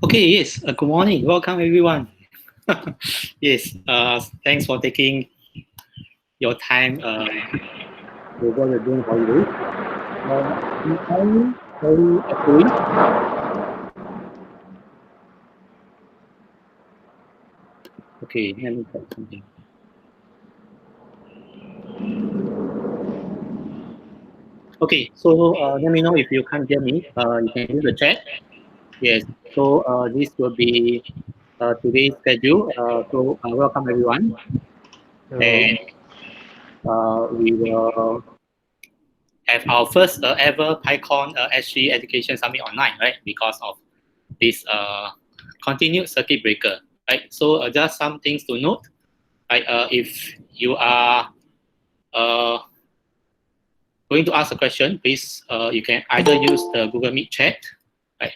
Okay, yes, good morning. Welcome, everyone. Yes, thanks for taking your time over the June holiday. I'm very happy. Okay, let me type something. Okay, so let me know if you can't hear me. You can use the chat. Yes, so this will be today's schedule. So welcome, everyone. And we will have our first ever PyCon SG Education Summit online, right? Because of this continued circuit breaker, right? So just some things to note, right? If you are going to ask a question, please you can either use the Google Meet chat, right?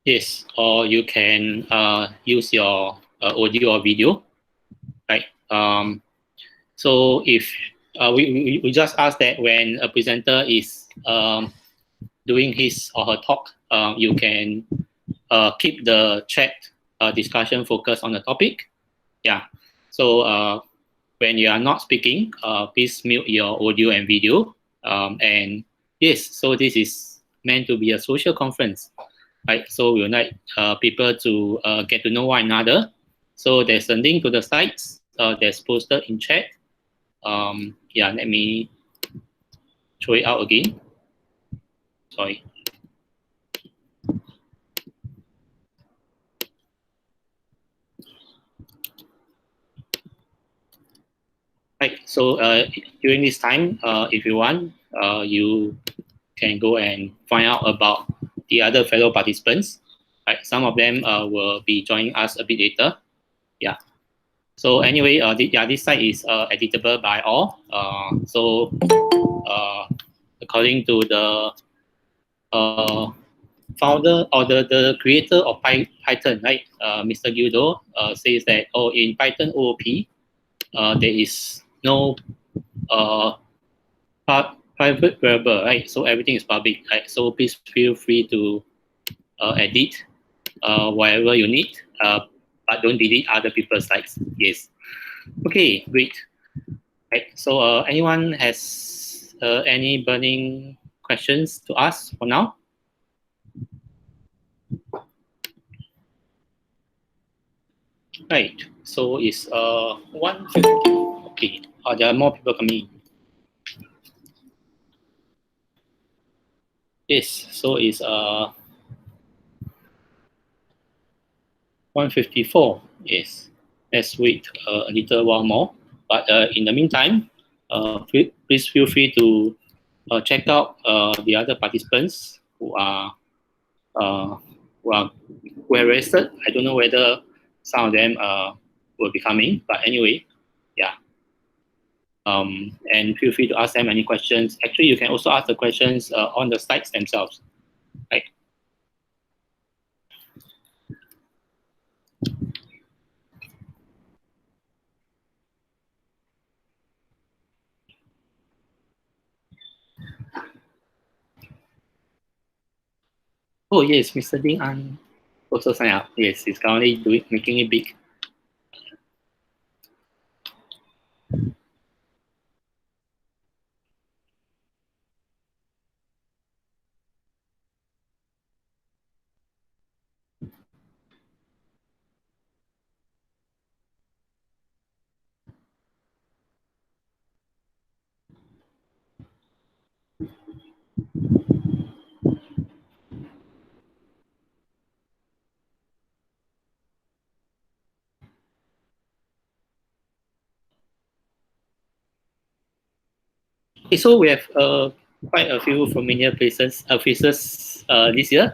Yes, or you can use your audio or video, right? So if we just ask that when a presenter is doing his or her talk, you can keep the chat discussion focused on the topic. Yeah. So when you are not speaking, please mute your audio and video. And yes, so this is meant to be a social conference, right? So we would like people to get to know one another. So there's a link to the slides that's posted in chat. Yeah, let me throw it out again. Sorry. Right. So during this time, if you want, you can go and find out about the other fellow participants. Right. Some of them will be joining us a bit later. Yeah. So anyway, this site is editable by all. According to the founder or the creator of Python, right, Mr. Guido, says that in Python OOP, there is no private variable, right? So everything is public, right? So please feel free to edit whatever you need, but don't delete other people's slides. Yes. Okay, great. Right. So anyone has any burning questions to ask for now? Right. So it's 1:50. Okay. There are more people coming in. Yes. So it's 1:54. Yes. Let's wait a little while more. But in the meantime, please feel free to check out the other participants who are uh, who are who have registered. I don't know whether some of them will be coming, but anyway, yeah. And feel free to ask them any questions. Actually, you can also ask the questions on the slides themselves, right? Oh yes, Mr. Ding An also sign up. Yes, he's currently making it big. Okay, so we have quite a few familiar faces this year,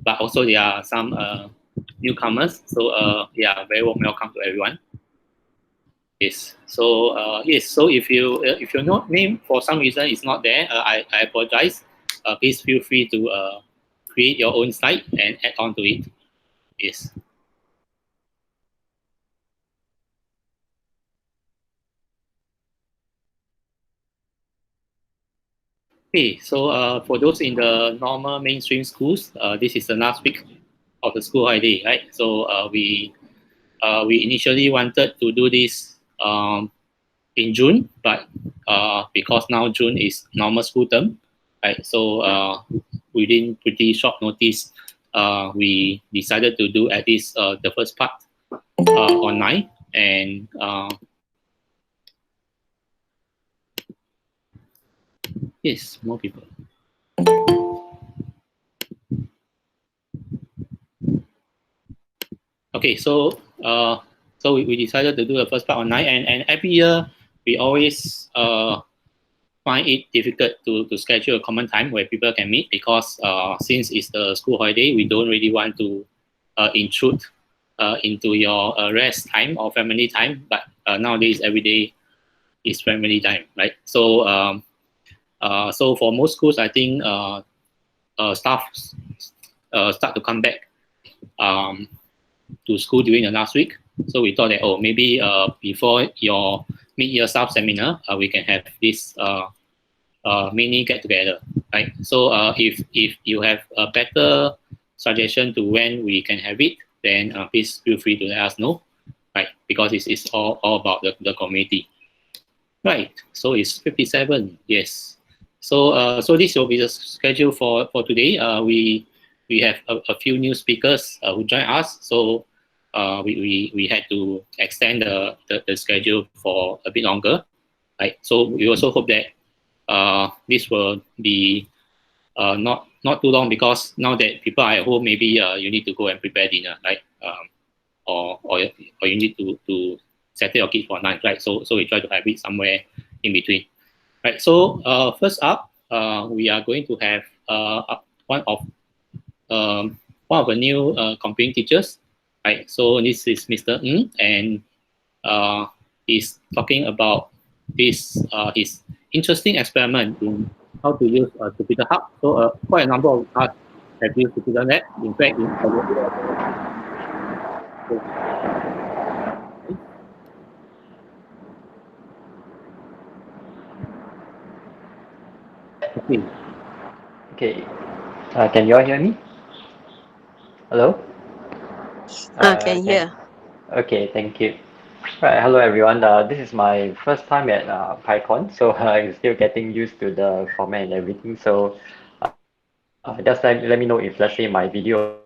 but also there are some newcomers. So yeah, very warm welcome to everyone. Yes. So So if your name for some reason is not there, I apologize. Please feel free to create your own slide and add on to it. Yes. Okay. So for those in the normal mainstream schools, this is the last week of the school holiday, right? So we initially wanted to do this in June, but because now June is normal school term, right? So within pretty short notice, we decided to do at least the first part online, and yes, more people. Okay, so we decided to do the first part online, and every year we always find it difficult to schedule a common time where people can meet because since it's the school holiday, we don't really want to intrude into your rest time or family time. But nowadays, every day is family time, right? So for most schools, I think staff start to come back um, to school during the last week. So we thought that maybe before your mid-year staff seminar, we can have this mini get together, right? So if you have a better suggestion to when we can have it, then please feel free to let us know, right? Because it's all about the community, right? So it's 57, yes. So this will be the schedule for today. We have a few new speakers who join us, so we had to extend the schedule for a bit longer, right? So we also hope that this will be not too long because now that people are at home, maybe you need to go and prepare dinner, right? Or you need to settle your kids for lunch, right? So we try to have it somewhere in between, right? So first up, we are going to have one of one of the new computing teachers, right? So this is Mr. Ng, and he's talking about this his interesting experiment in how to use JupyterHub. So quite a number of us have used JupyterNet. In fact, okay. Okay, can you all hear me? Hello? Okay, Can yeah. Okay, thank you. Right, hello everyone. This is my first time at PyCon, so I'm still getting used to the format and everything. So just let me know if, let's say, my video or audio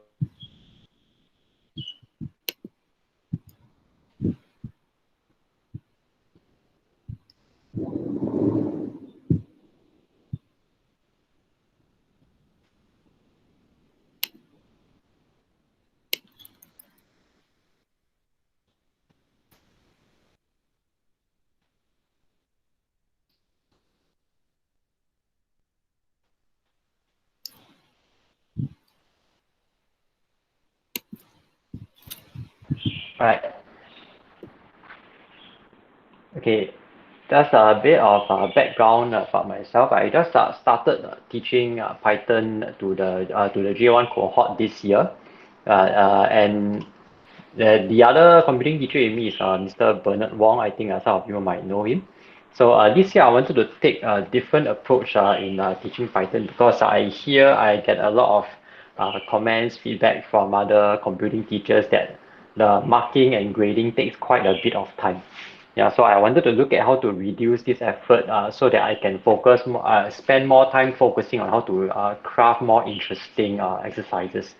is not clear. Right. Okay, just a bit of background about myself. I just started teaching Python to the J1 cohort this year, and the other computing teacher in me is Mr. Bernard Wong. I think some of you might know him. So this year I wanted to take a different approach in teaching Python because I get a lot of comments, feedback from other computing teachers that the marking and grading takes quite a bit of time. Yeah, so I wanted to look at how to reduce this effort so that I can spend more time focusing on how to craft more interesting exercises.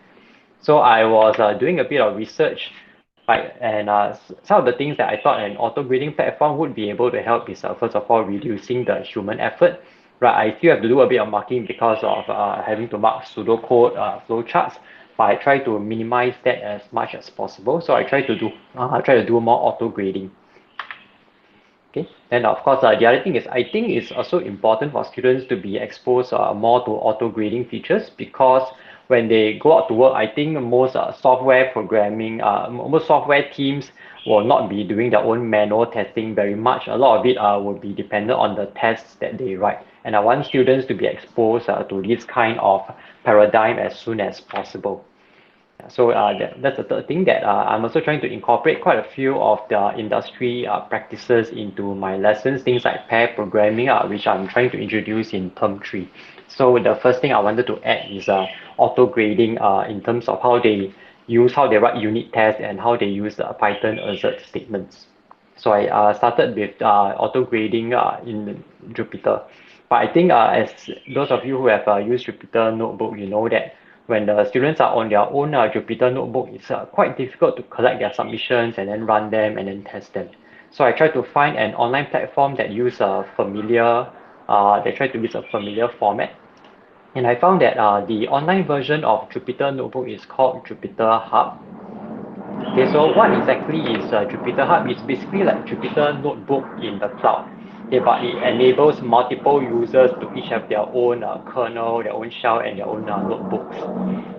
So I was doing a bit of research, right? And some of the things that I thought an auto grading platform would be able to help is first of all reducing the human effort, right? I still have to do a bit of marking because of having to mark pseudocode flowcharts, but I try to minimize that as much as possible. So I try to do more auto grading. Okay, and of course, the other thing is I think it's also important for students to be exposed more to auto grading features, because when they go out to work, I think most software programming, most software teams will not be doing their own manual testing very much. A lot of it will be dependent on the tests that they write. And I want students to be exposed to this kind of paradigm as soon as possible. So that's the third thing that I'm also trying to incorporate quite a few of the industry practices into my lessons, things like pair programming, which I'm trying to introduce in term 3. So the first thing I wanted to add is auto grading in terms of how they write unit tests and how they use Python assert statements. So I started with auto grading in Jupyter. But I think as those of you who have used Jupyter Notebook, you know that when the students are on their own Jupyter Notebook, it's quite difficult to collect their submissions and then run them and then test them. So I try to find an online platform that use a familiar, they try to use a familiar format. And I found that the online version of Jupyter Notebook is called JupyterHub. Okay, so what exactly is JupyterHub? It's basically like Jupyter Notebook in the cloud. Okay, but it enables multiple users to each have their own kernel, their own shell, and their own notebooks.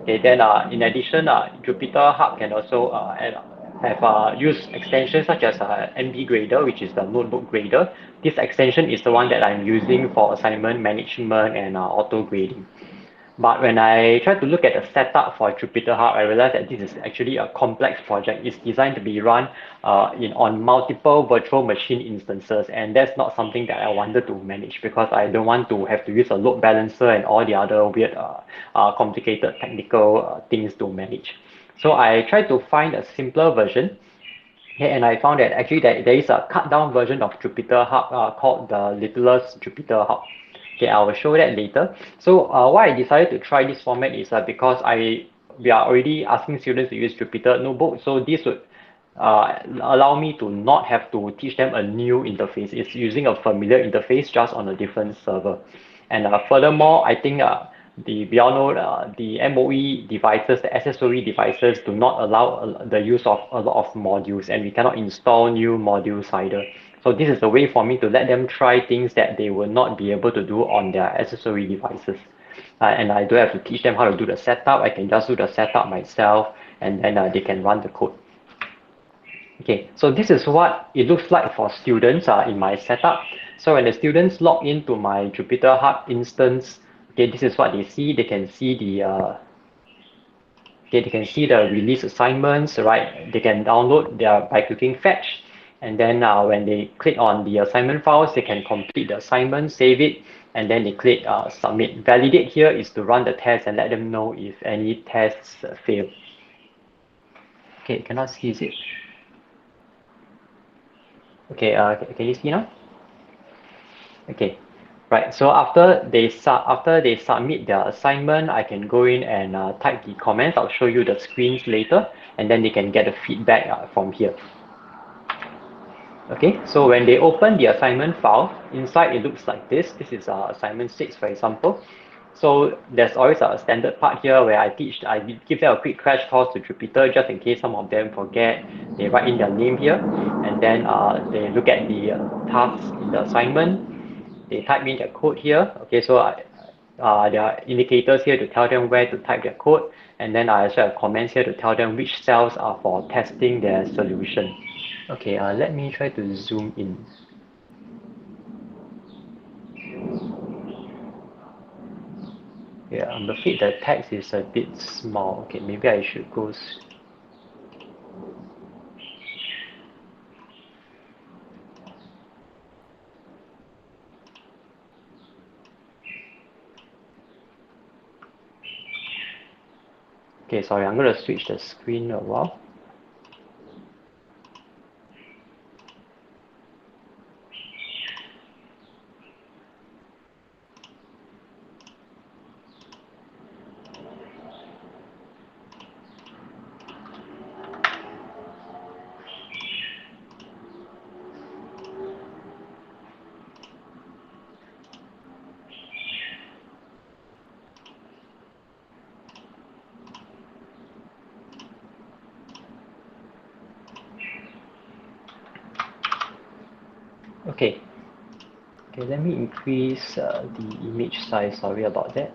Okay, then in addition, JupyterHub can also have use extensions such as MB Grader, which is the notebook grader. This extension is the one that I'm using for assignment management and auto grading. But when I try to look at the setup for JupyterHub, I realized that this is actually a complex project. It's designed to be run on multiple virtual machine instances, and that's not something that I wanted to manage, because I don't want to have to use a load balancer and all the other weird, complicated technical things to manage. So I tried to find a simpler version. Okay, and I found that actually there is a cut down version of JupyterHub called the littlest JupyterHub. Okay, I will show that later. So why I decided to try this format is because we are already asking students to use Jupyter Notebook, so this would allow me to not have to teach them a new interface. It's using a familiar interface just on a different server. And furthermore, I think we all know the MOE devices, the accessory devices do not allow the use of a lot of modules, and we cannot install new modules either. So this is a way for me to let them try things that they will not be able to do on their accessory devices. And I don't have to teach them how to do the setup. I can just do the setup myself, and then they can run the code. Okay, so this is what it looks like for students in my setup. So when the students log into my JupyterHub instance, okay, this is what they see. They can see the release assignments, right? They can download by clicking fetch, and then when they click on the assignment files, they can complete the assignment, save it, and then they click submit. Validate here is to run the test and let them know if any tests fail. Okay, cannot see, is it? Okay, can you see now? Okay, right. So after they submit their assignment, I can go in and type the comments. I'll show you the screens later, and then they can get the feedback from here. Okay, so when they open the assignment file, inside it looks like this. This is assignment 6, for example. So there's always a standard part here where I give them a quick crash course to Jupyter, just in case some of them forget. They write in their name here, and then they look at the tasks in the assignment. They type in their code here. Okay, so there are indicators here to tell them where to type their code, and then I also have comments here to tell them which cells are for testing their solution. Okay, let me try to zoom in. Yeah, I'm afraid the text is a bit small. Okay, maybe I should go. Okay, sorry, I'm going to switch the screen a while. Okay. Okay, let me increase the image size. Sorry about that.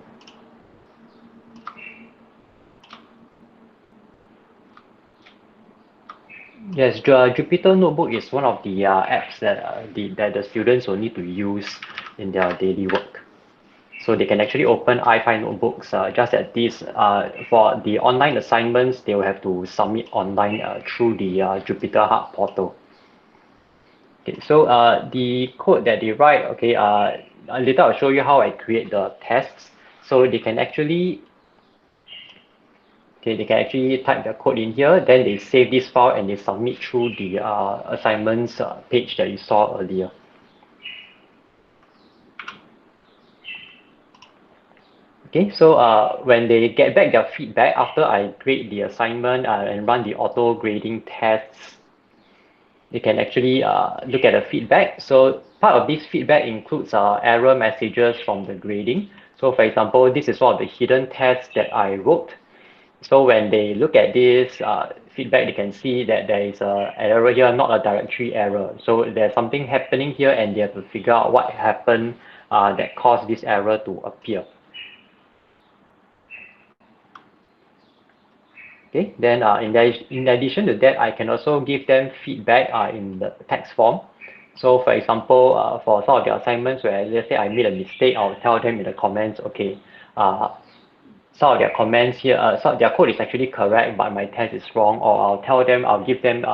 Yes, Jupyter Notebook is one of the apps that the students will need to use in their daily work. So they can actually open i5 notebooks. Just at this, for the online assignments, they will have to submit online through the JupyterHub portal. Okay, so the code that they write, okay, later I'll show you how I create the tests. So they can actually type the code in here, then they save this file and they submit through the assignments page that you saw earlier. Okay, so when they get back their feedback after I grade the assignment and run the auto grading tests, they can actually look at the feedback. So part of this feedback includes error messages from the grading. So for example, this is one of the hidden tests that I wrote. So when they look at this feedback, they can see that there is an error here, not a directory error. So there's something happening here and they have to figure out what happened that caused this error to appear. Okay, then in addition to that, I can also give them feedback in the text form. So for example, for some of the assignments where let's say I made a mistake, I'll tell them in the comments, okay, some of their comments here, their code is actually correct, but my test is wrong, or I'll give them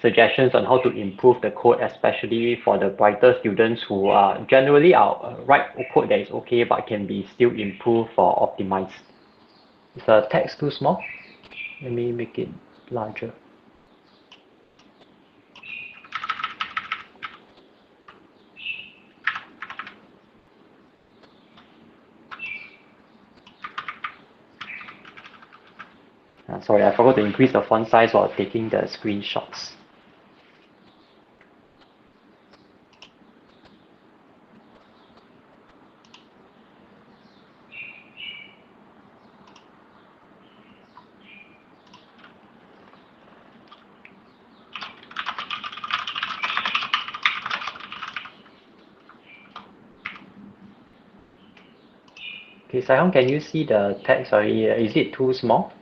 suggestions on how to improve the code, especially for the brighter students who generally write code that is okay, but can be still improved or optimized. Is the text too small? Let me make it larger. Sorry, I forgot to increase the font size while taking the screenshots. Okay, Sai-Hong, can you see the text? Sorry, is it too small?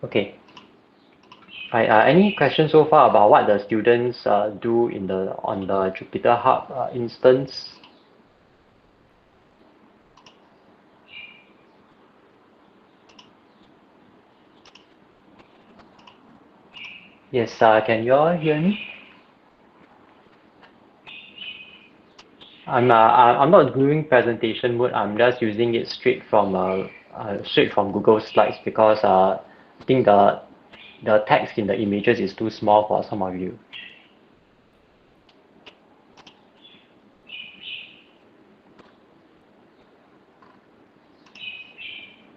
Okay. Right, any questions so far about what the students do on the JupyterHub instance? Yes, can you all hear me? I'm not doing presentation mode. I'm just using it straight from Google Slides because I think the text in the images is too small for some of you.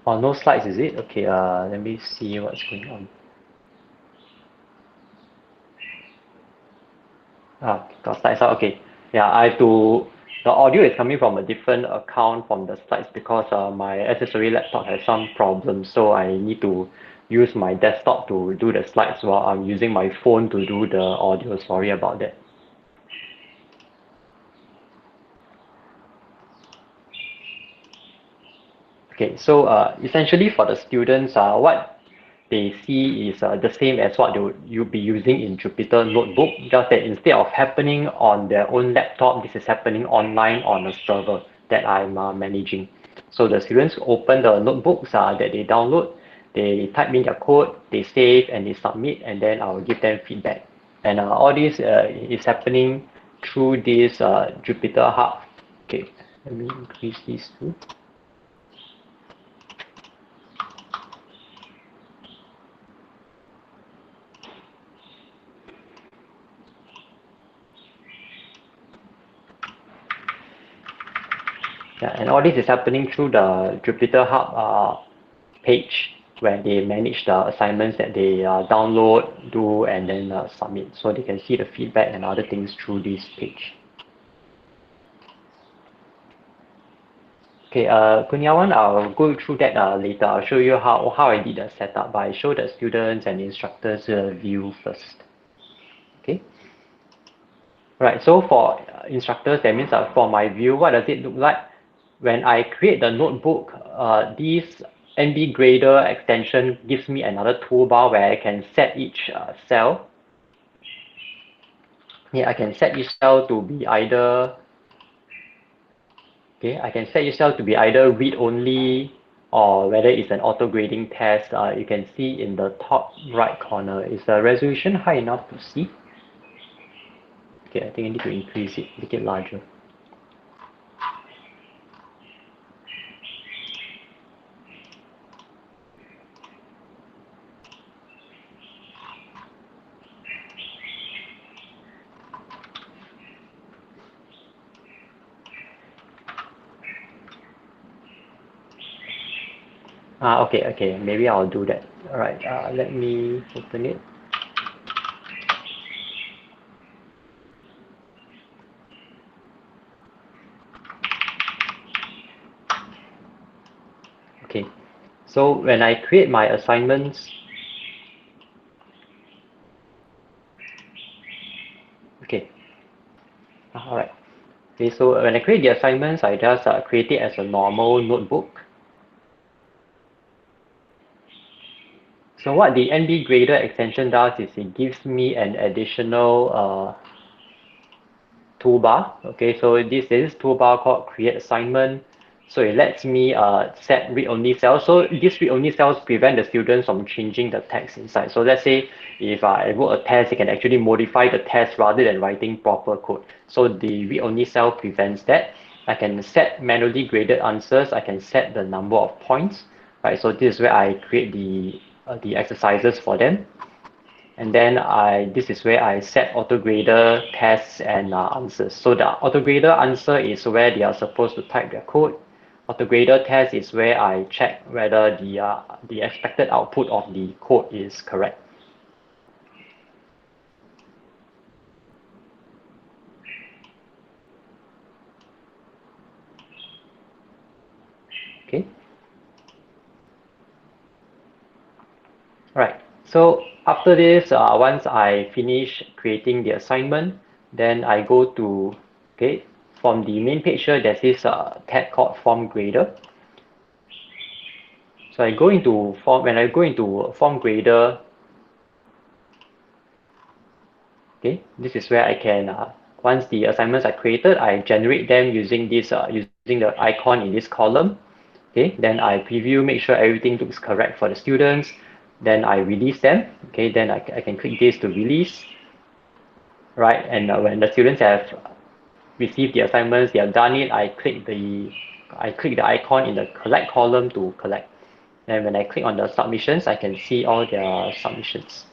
Oh, no slides, is it? Okay, let me see what's going on. Got slides out. Okay. Yeah, the audio is coming from a different account from the slides because my accessory laptop has some problems. So I need to use my desktop to do the slides while I'm using my phone to do the audio. Sorry about that. Okay, so essentially for the students, what they see is the same as what you'll be using in Jupyter Notebook, just that instead of happening on their own laptop, this is happening online on a server that I'm managing. So the students open the notebooks that they download, they type in their code, they save and they submit, and then I'll give them feedback. And all this is happening through this JupyterHub. Okay, let me increase this too. Yeah, and all this is happening through the JupyterHub page where they manage the assignments that they download, do, and then submit. So they can see the feedback and other things through this page. Okay, Kunyawan, I'll go through that later. I'll show you how I did the setup, but I show the students and instructors view first. Okay. Right, so for instructors, that means for my view, what does it look like? When I create the notebook, this NB grader extension gives me another toolbar where I can set each cell. Yeah, I can set each cell to be either, okay, I can set each cell to be either read only or whether it's an auto grading test. You can see in the top right corner, is the resolution high enough to see? Okay, I think I need to increase it, make it larger. Okay, maybe I'll do that. All right, let me open it. Okay, so when I create my assignments, okay, all right. Okay, so when I create the assignments, I just create it as a normal notebook. So what the NB Grader extension does is it gives me an additional toolbar. Okay, so this is toolbar called Create Assignment. So it lets me set read-only cells. So these read-only cells prevent the students from changing the text inside. So let's say if I wrote a test, it can actually modify the test rather than writing proper code. So the read-only cell prevents that. I can set manually graded answers. I can set the number of points. Right, so this is where I create the exercises for them. And then this is where I set autograder tests and answers. So the autograder answer is where they are supposed to type their code. Autograder test is where I check whether the expected output of the code is correct. Okay. All right. So after this, once I finish creating the assignment, then I go to, okay, from the main page here, there's this tab called Form Grader. So I go into form, when I go into Form Grader, okay, this is where I can, once the assignments are created, I generate them using this, using the icon in this column. Okay, then I preview, make sure everything looks correct for the students. Then I release them. Okay, then I can click this to release. Right, and when the students have received the assignments, they have done it, I click the icon in the collect column to collect. And when I click on the submissions, I can see all their submissions.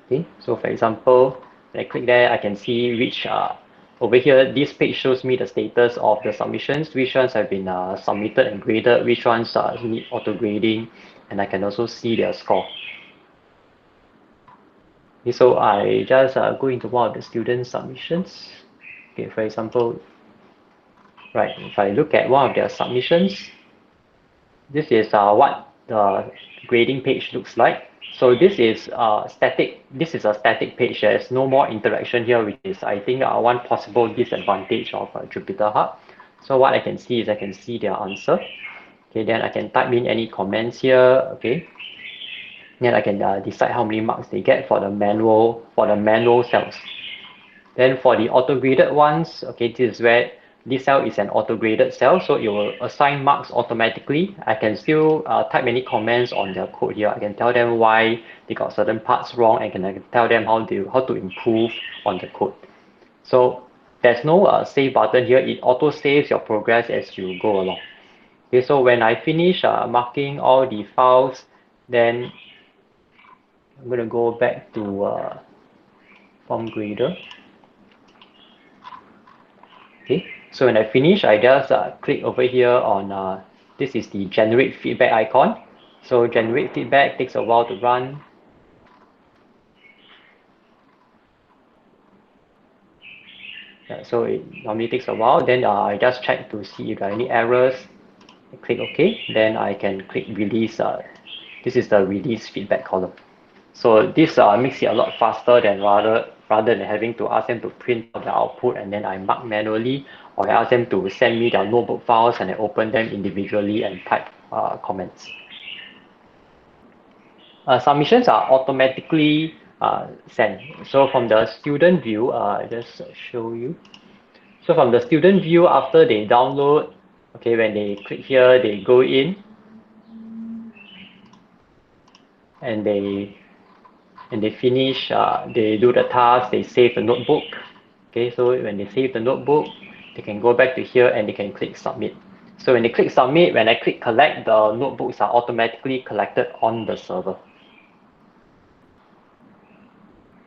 Okay, so for example, when I click there, I can see which over here, this page shows me the status of the submissions, which ones have been submitted and graded, which ones need auto grading, and I can also see their score. Okay, so I just go into one of the student submissions. Okay, for example, right, if I look at one of their submissions, this is what the grading page looks like. So this is static. This is a static page. There's no more interaction here, which is I think one possible disadvantage of JupyterHub. So what I can see is I can see their answer. Okay, then I can type in any comments here. Okay, then I can decide how many marks they get for the manual cells. Then for the auto-graded ones, okay, this is where this cell is an auto-graded cell, so it will assign marks automatically. I can still type any comments on their code here. I can tell them why they got certain parts wrong, and I can tell them how to improve on the code. So there's no save button here. It auto saves your progress as you go along. Okay, so when I finish marking all the files, then I'm going to go back to Form Grader. Okay, so when I finish, I just click over here on this is the generate feedback icon. So generate feedback takes a while to run. So it normally takes a while. Then I just check to see if there are any errors. I click OK. Then I can click release. This is the release feedback column. So this makes it a lot faster than rather than having to ask them to print out the output and then I mark manually, or I ask them to send me their notebook files and I open them individually and type comments. Submissions are automatically sent. So from the student view, I just show you. So from the student view, after they download, okay, when they click here, they go in and they finish, they do the task, they save the notebook. Okay, so when they save the notebook, they can go back to here and they can click submit. So when they click submit, when I click collect, the notebooks are automatically collected on the server.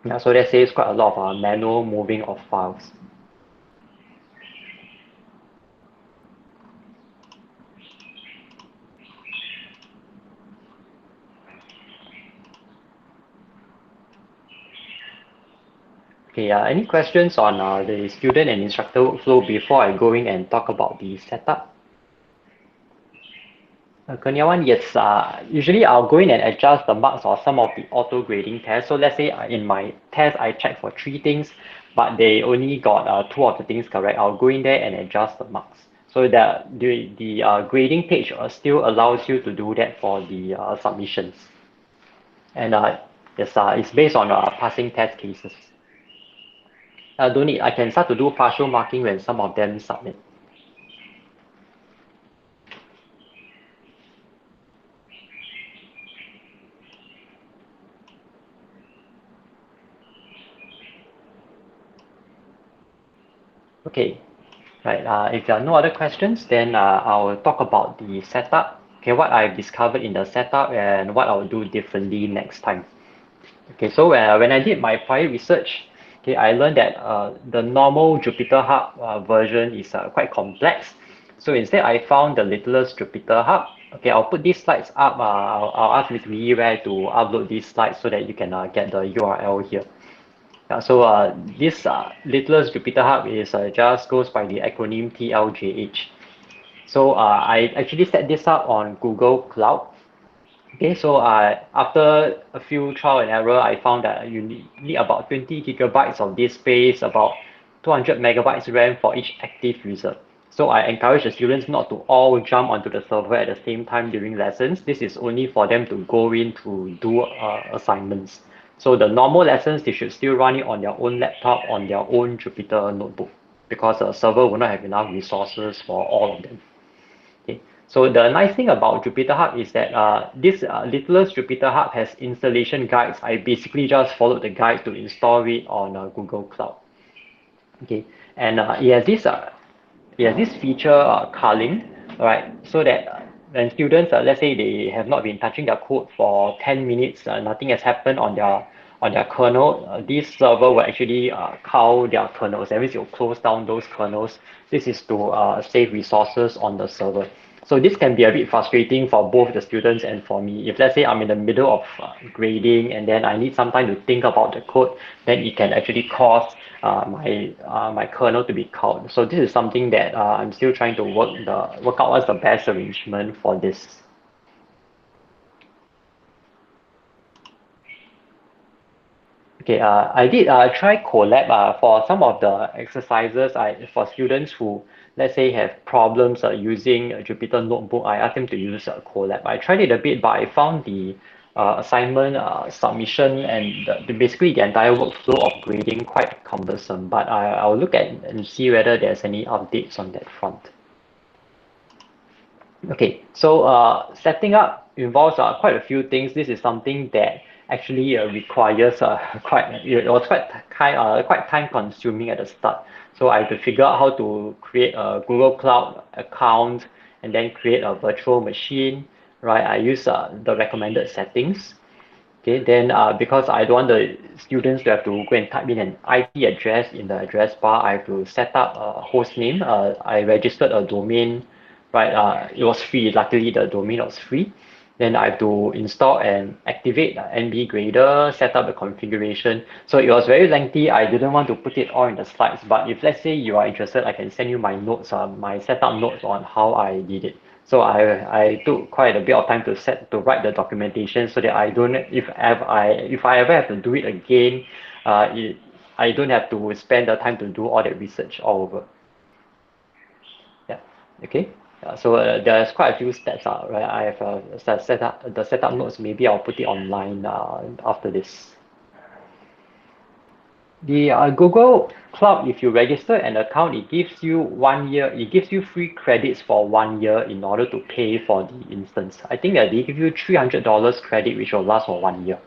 Yeah, so that saves quite a lot of manual moving of files. Okay, any questions on the student and instructor workflow before I go in and talk about the setup? Kurniawan, yes, usually I'll go in and adjust the marks or some of the auto grading tests. So let's say in my test, I check for 3 things, but they only got 2 of the things correct. I'll go in there and adjust the marks. So that the grading page still allows you to do that for the submissions. And yes, it's based on passing test cases. Don't need, I can start to do partial marking when some of them submit. Okay, right. If there are no other questions, then I'll talk about the setup. Okay, what I've discovered in the setup and what I'll do differently next time. Okay, so when I did my prior research, okay, I learned that the normal JupyterHub version is quite complex. So instead, I found the littlest JupyterHub. Okay, I'll put these slides up. I'll ask Ms. Wee where to upload these slides so that you can get the URL here. So this littlest JupyterHub is just goes by the acronym TLJH. So I actually set this up on Google Cloud. Okay, so after a few trial and error, I found that you need about 20 gigabytes of disk space, about 200 megabytes RAM for each active user. So I encourage the students not to all jump onto the server at the same time during lessons. This is only for them to go in to do assignments. So the normal lessons, they should still run it on their own laptop, on their own Jupyter notebook, because the server will not have enough resources for all of them. Okay. So the nice thing about JupyterHub is that this littlest JupyterHub has installation guides. I basically just followed the guide to install it on Google Cloud. Okay, and it has this feature culling, right? So that when students, let's say they have not been touching their code for 10 minutes, nothing has happened on their kernel, this server will actually cull their kernels. That means it will close down those kernels. This is to save resources on the server. So this can be a bit frustrating for both the students and for me. If let's say I'm in the middle of grading and then I need some time to think about the code, then it can actually cause my kernel to be culled. So this is something that I'm still trying to work out what's the best arrangement for this. Okay, I did try Colab for some of the exercises. For students who, let's say, have problems using a Jupyter Notebook, I asked them to use Colab. I tried it a bit, but I found the assignment submission and basically the entire workflow of grading quite cumbersome. But I'll look at and see whether there's any updates on that front. Okay, so setting up involves quite a few things. This is something that actually requires it was quite time consuming at the start. So I had to figure out how to create a Google Cloud account and then create a virtual machine, right? I use the recommended settings. Okay, then because I don't want the students to have to go and type in an IP address in the address bar, I have to set up a host name. I registered a domain, right? It was free. Luckily, the domain was free. Then I have to install and activate the NB grader, set up the configuration. So it was very lengthy. I didn't want to put it all in the slides, but if let's say you are interested, I can send you my notes, my setup notes on how I did it. So I took quite a bit of time to write the documentation so that I don't if I ever have to do it again, I don't have to spend the time to do all that research all over. Yeah. Okay. So there's quite a few steps, right? I have set up the setup notes. Maybe I'll put it online after this. The Google Cloud, if you register an account, it gives you 1 year. It gives you free credits for 1 year in order to pay for the instance. I think that they give you $300 credit, which will last for 1 year.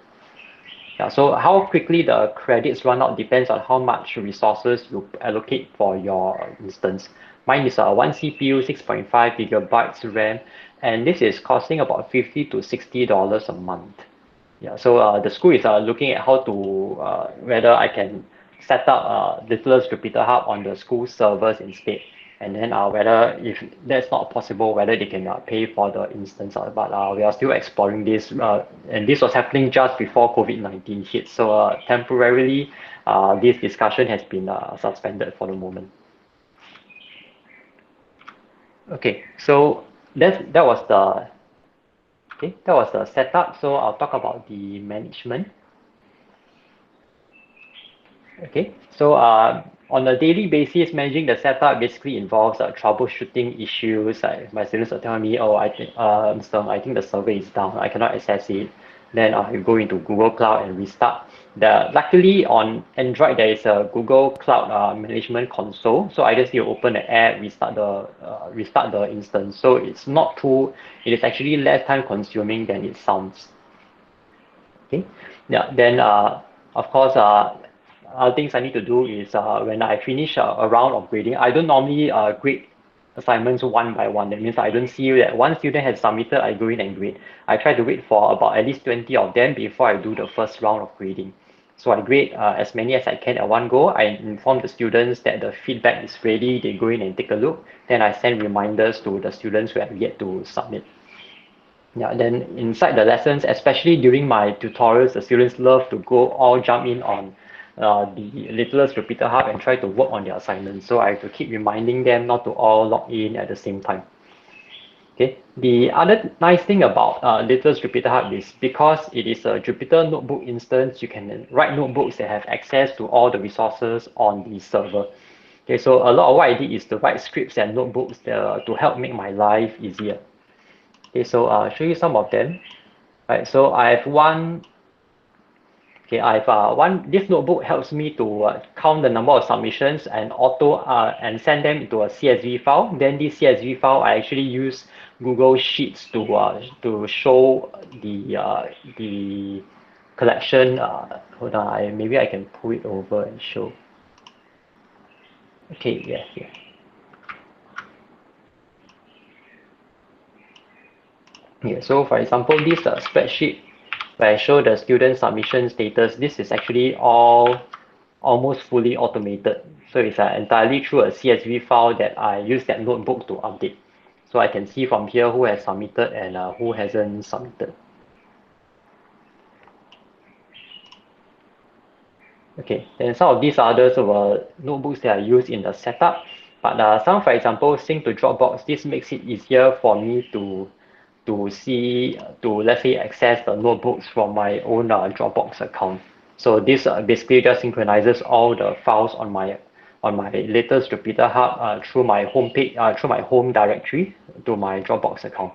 Yeah. So how quickly the credits run out depends on how much resources you allocate for your instance. Mine is a one CPU, 6.5 gigabytes RAM, and this is costing about $50 to $60 a month. Yeah, so the school is looking at how to whether I can set up Littlest JupyterHub on the school servers instead, and then whether if that's not possible, whether they can pay for the instance. But we are still exploring this, and this was happening just before COVID-19 hit. So temporarily, this discussion has been suspended for the moment. Okay, so that was the setup. So I'll talk about the management. Okay, so on a daily basis, managing the setup basically involves troubleshooting issues. Like my students are telling me, oh, I think, I think the server is down. I cannot access it. Then you go into Google Cloud and restart. Luckily on Android there is a Google Cloud management console. So I just need to open the app, restart the instance. So it's not too. It is actually less time consuming than it sounds. Okay, yeah. Then of course other things I need to do is when I finish a round of grading, I don't normally grade assignments one by one. That means I don't see that one student has submitted, I go in and grade. I try to wait for about at least 20 of them before I do the first round of grading. So I grade as many as I can at one go. I inform the students that the feedback is ready. They go in and take a look. Then I send reminders to the students who have yet to submit. Yeah, then inside the lessons, especially during my tutorials, the students love to go all jump in on the Littlest JupyterHub and try to work on their assignments. So I have to keep reminding them not to all log in at the same time. Okay. The other nice thing about Littlest JupyterHub is because it is a Jupyter notebook instance, you can write notebooks that have access to all the resources on the server. Okay, so a lot of what I did is to write scripts and notebooks to help make my life easier. Okay, so I'll show you some of them. Right, so I have one. Okay, I have one. This notebook helps me to count the number of submissions and and send them into a CSV file. Then this CSV file, I actually use Google Sheets to show the collection. Hold on, maybe I can pull it over and show. Okay, yeah, here. Yeah, so for example, this spreadsheet where I show the student submission status, this is actually almost fully automated. So it's entirely through a CSV file that I use that notebook to update. So I can see from here who has submitted and who hasn't submitted. Okay, then some of these others were notebooks that I use in the setup. But some, for example, sync to Dropbox, this makes it easier for me to let's say access the notebooks from my own Dropbox account. So this basically just synchronizes all the files on my latest JupyterHub through my home page, through my home directory to my Dropbox account.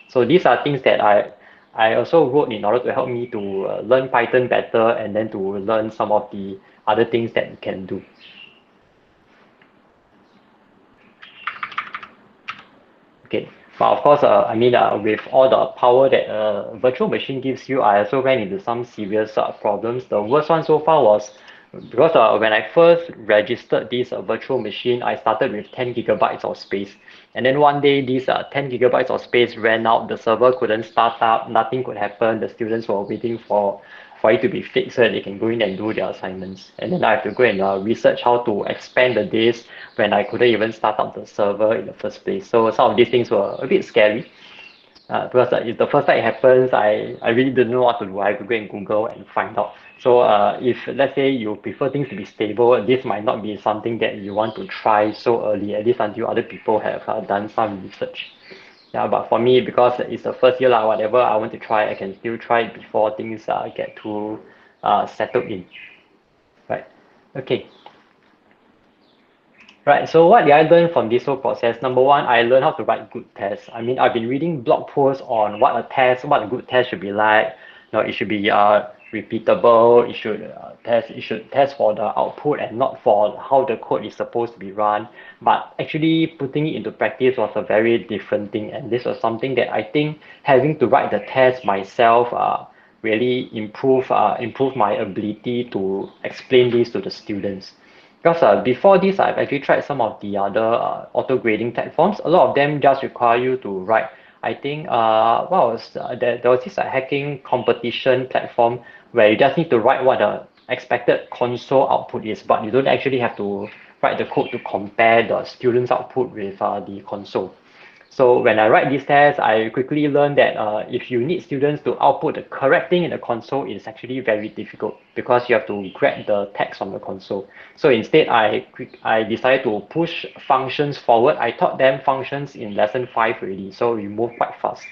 So these are things that I also wrote in order to help me to learn Python better and then to learn some of the other things that you can do. Okay, but of course, I mean, with all the power that a virtual machine gives you, I also ran into some serious problems. The worst one so far was because when I first registered this virtual machine, I started with 10 gigabytes of space. And then one day, these 10 gigabytes of space ran out, the server couldn't start up, nothing could happen, the students were waiting for it to be fixed so that they can go in and do their assignments. And then I have to go and research how to expand the disk when I couldn't even start up the server in the first place. So some of these things were a bit scary. because if the first time it happens, I really didn't know what to do. I have to go and Google and find out. So if let's say you prefer things to be stable, this might not be something that you want to try so early, at least until other people have done some research. Yeah, but for me, because it's the first year, whatever I want to try, I can still try it before things get too settled in. Right. Okay. Right, so what did I learn from this whole process? Number one, I learned how to write good tests. I mean, I've been reading blog posts on what a good test should be like. It should be repeatable. It should test for the output and not for how the code is supposed to be run. But actually, putting it into practice was a very different thing, and this was something that I think having to write the test myself really improve my ability to explain this to the students. Because before this, I've actually tried some of the other auto grading platforms. A lot of them just require you to write. I think there was this hacking competition platform where you just need to write what the expected console output is, but you don't actually have to write the code to compare the student's output with the console. So when I write this test, I quickly learned that if you need students to output the correct thing in the console, it's actually very difficult because you have to grab the text from the console. So instead, I decided to push functions forward. I taught them functions in lesson 5 already, so we move quite fast.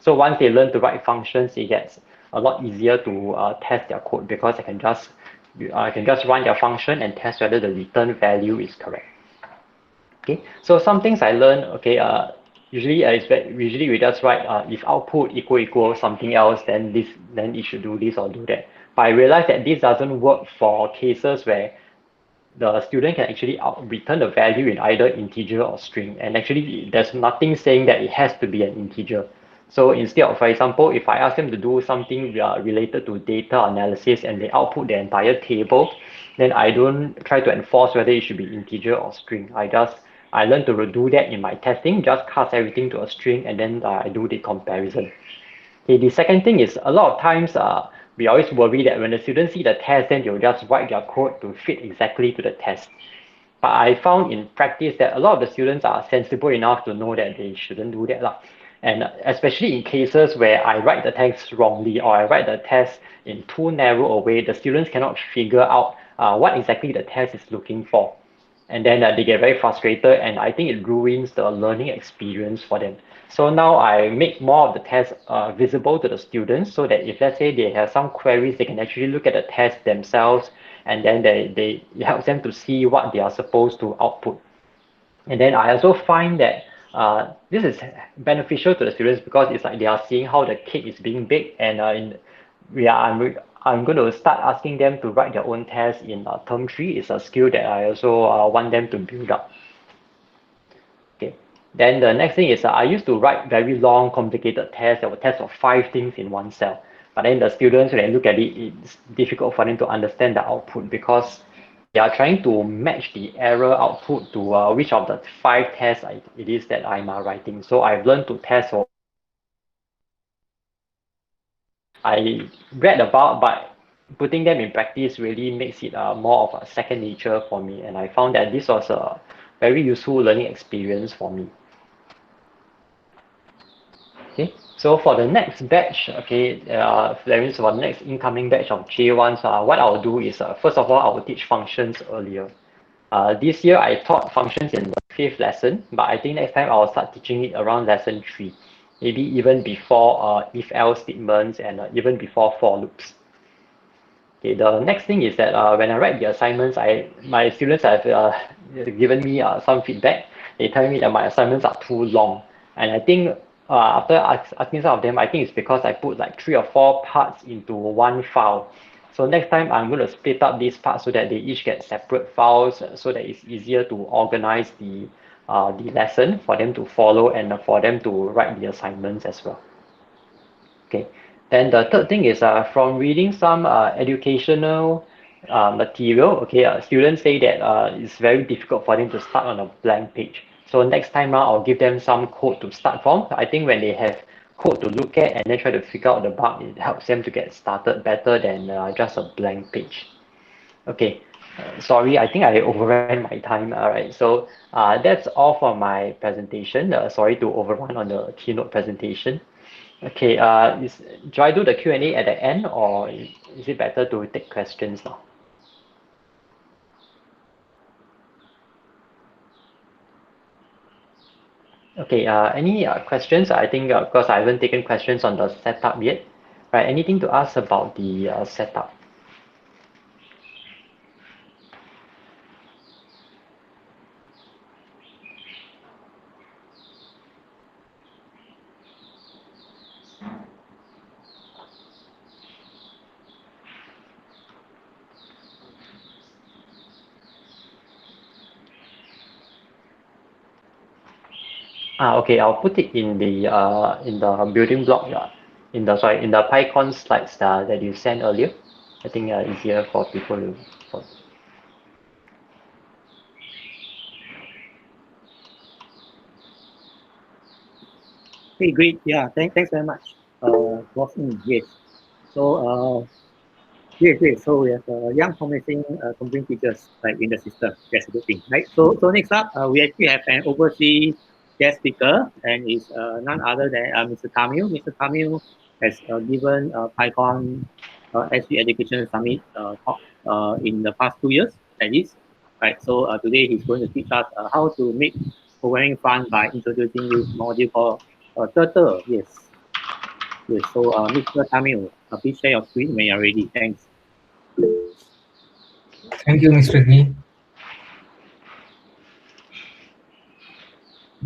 So once they learn to write functions, it gets a lot easier to test their code because I can just run their function and test whether the return value is correct. Okay, so some things I learned, okay, usually we just write if output equal something else, then it should do this or do that. But I realized that this doesn't work for cases where the student can actually return the value in either integer or string, and actually there's nothing saying that it has to be an integer. So instead of, for example, if I ask them to do something related to data analysis and they output the entire table, then I don't try to enforce whether it should be integer or string. I learn to do that in my testing, just cast everything to a string, and then I do the comparison. Okay, the second thing is a lot of times we always worry that when the students see the test, then they'll just write their code to fit exactly to the test. But I found in practice that a lot of the students are sensible enough to know that they shouldn't do that. And especially in cases where I write the text wrongly or I write the test in too narrow a way, the students cannot figure out what exactly the test is looking for. And then they get very frustrated, and I think it ruins the learning experience for them. So now I make more of the tests visible to the students so that if let's say they have some queries, they can actually look at the test themselves, and then it helps them to see what they are supposed to output. And then I also find that this is beneficial to the students because it's like they are seeing how the cake is being baked, and I'm going to start asking them to write their own tests in term 3. It's a skill that I also want them to build up. Okay. Then the next thing is I used to write very long, complicated tests that would test for 5 things in one cell. But then the students, when they look at it, it's difficult for them to understand the output because they are trying to match the error output to which of the 5 tests it is that I'm writing. So I've learned to test for I read about, but putting them in practice really makes it more of a second nature for me. And I found that this was a very useful learning experience for me. Okay, so for the next batch, okay, that means for the next incoming batch of J1s, what I'll do is, first of all, I will teach functions earlier. This year, I taught functions in the 5th lesson, but I think next time I'll start teaching it around lesson 3, maybe even before if-else statements and even before for loops. Okay, the next thing is that when I write the assignments, my students have given me some feedback. They tell me that my assignments are too long, and I think after asking some of them, I think it's because I put like 3 or 4 parts into one file. So next time I'm going to split up these parts so that they each get separate files, so that it's easier to organize the lesson for them to follow and for them to write the assignments as well. Okay. Then the third thing is from reading some educational material, okay, students say that it's very difficult for them to start on a blank page. So next time around, I'll give them some code to start from. I think when they have code to look at and then try to figure out the bug, it helps them to get started better than just a blank page. Okay, sorry, I think I overran my time. All right, so that's all for my presentation. Sorry to overrun on the keynote presentation. Okay, do I do the Q&A at the end, or is it better to take questions now? Okay, any questions? I think because I haven't taken questions on the setup yet, right? Anything to ask about the setup? Okay, I'll put it in the building block, in the PyCon slides that you sent earlier. I think easier for people to. For, Okay, great. Yeah, thanks very much. Was yes. So, yes. So we have young promising computing teachers like in the system. That's a good thing, right? So next up, we actually have an overseas guest speaker, and is none other than Mr. Tamil. Mr. Tamil has given PyCon SG Education Summit talk in the past 2 years at least, right? So today he's going to teach us how to make programming fun by introducing this module called Turtle. Yes. Yes. So Mr. Tamil, please share your screen when you're ready. Thanks. Thank you, Mr. G.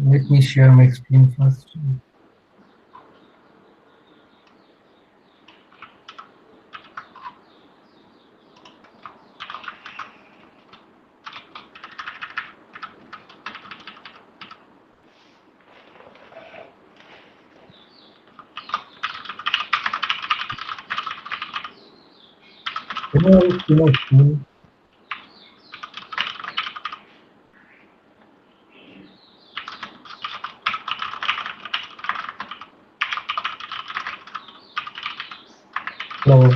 Let me share my screen first. Can you all see my screen? Hello.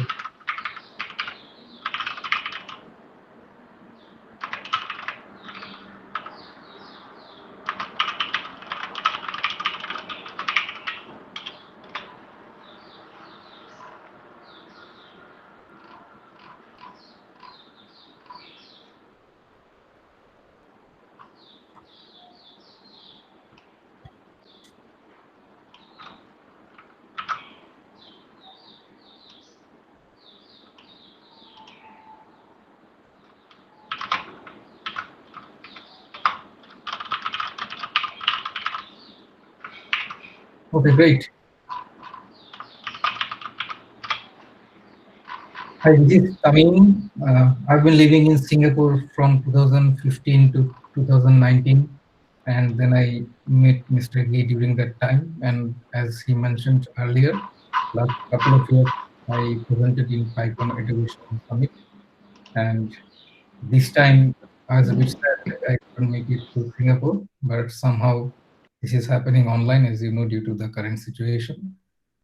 Okay, great. Hi, this is Tamim. I've been living in Singapore from 2015 to 2019, and then I met Mr. Gee during that time. And as he mentioned earlier, last couple of years I presented in PyCon Education Summit, and this time I was a bit sad that I couldn't make it to Singapore, but somehow this is happening online, as you know, due to the current situation.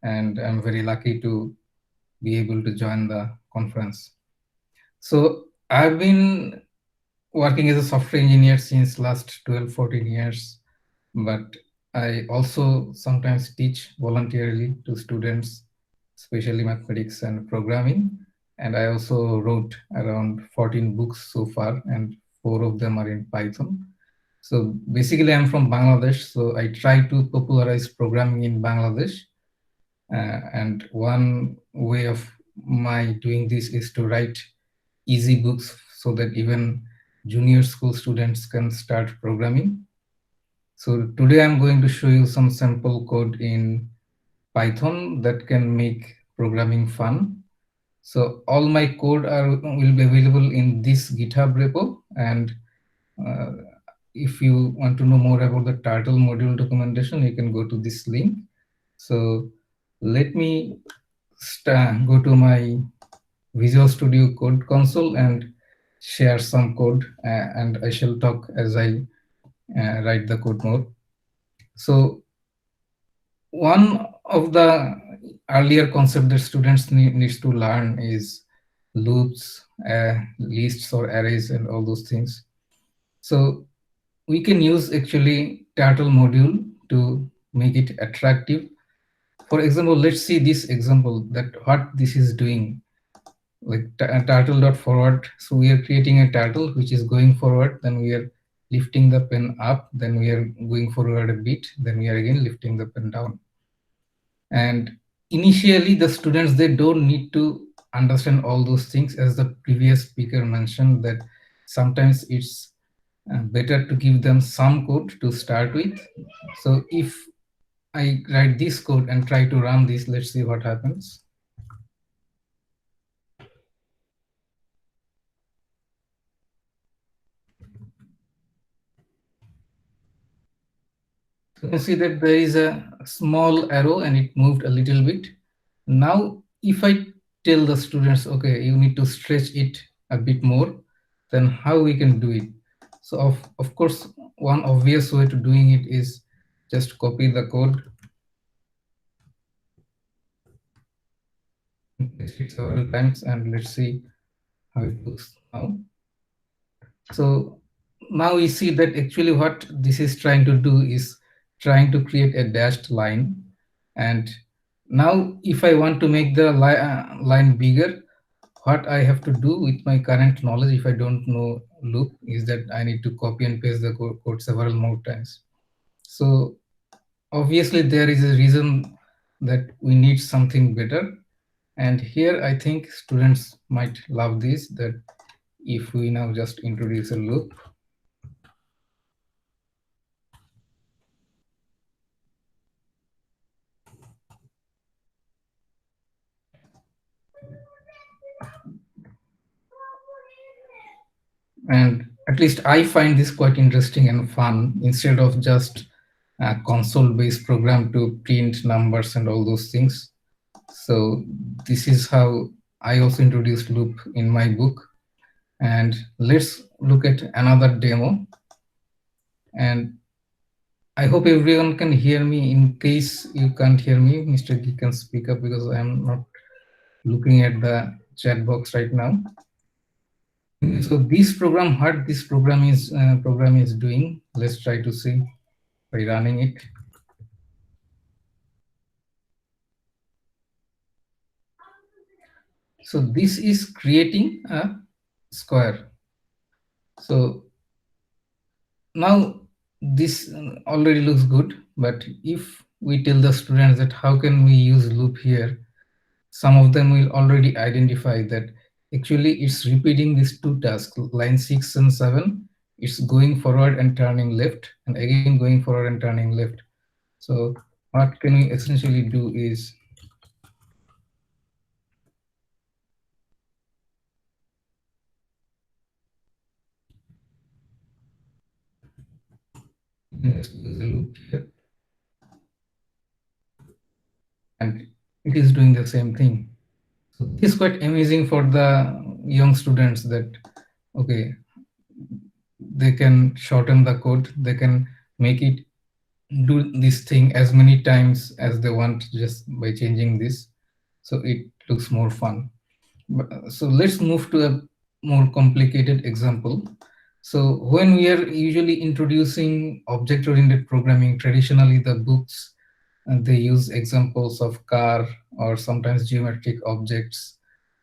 And I'm very lucky to be able to join the conference. So I've been working as a software engineer since last 12, 14 years, but I also sometimes teach voluntarily to students, especially mathematics and programming. And I also wrote around 14 books so far, and 4 of them are in Python. So basically, I'm from Bangladesh, so I try to popularize programming in Bangladesh. And one way of my doing this is to write easy books so that even junior school students can start programming. So today I'm going to show you some sample code in Python that can make programming fun. So all my code will be available in this GitHub repo. And uh, if you want to know more about the Turtle module documentation, you can go to this link. So let me go to my Visual Studio Code Console and share some code, and I shall talk as I write the code more. So one of the earlier concept that students needs to learn is loops, lists or arrays and all those things. So we can use actually Turtle module to make it attractive. for example, let's see this example that what this is doing, like turtle dot forward. So we are creating a turtle which is going forward, then we are lifting the pen up, then we are going forward a bit, then we are again lifting the pen down. And initially the students, they don't need to understand all those things, as the previous speaker mentioned that sometimes it's better to give them some code to start with. So if I write this code and try to run this, let's see what happens. So you can see that there is a small arrow and it moved a little bit. Now, if I tell the students, okay, you need to stretch it a bit more, then how we can do it? So of course, one obvious way to doing it is just copy the code, paste it several times, and let's see how it looks now. So now we see that actually what this is trying to do is trying to create a dashed line. And now if I want to make the line bigger, what I have to do with my current knowledge, if I don't know loop, is that I need to copy and paste the code several more times. So obviously there is a reason that we need something better. And here I think students might love this, that if we now just introduce a loop, and at least I find this quite interesting and fun, instead of just a console-based program to print numbers and all those things. So this is how I also introduced loop in my book. And let's look at another demo. And I hope everyone can hear me. In case you can't hear me, Mr. G can speak up, because I'm not looking at the chat box right now. So this program, what this program is doing, let's try to see by running it. So this is creating a square. So now this already looks good, but if we tell the students that how can we use loop here, some of them will already identify that actually it's repeating these two tasks, line 6 and 7. It's going forward and turning left, and again going forward and turning left. So what can we essentially do is let's use a loop here, and it is doing the same thing. So this is quite amazing for the young students, that okay, they can shorten the code, they can make it do this thing as many times as they want just by changing this. So it looks more fun. So let's move to a more complicated example. So when we are usually introducing object-oriented programming, traditionally the books, they use examples of car or sometimes geometric objects.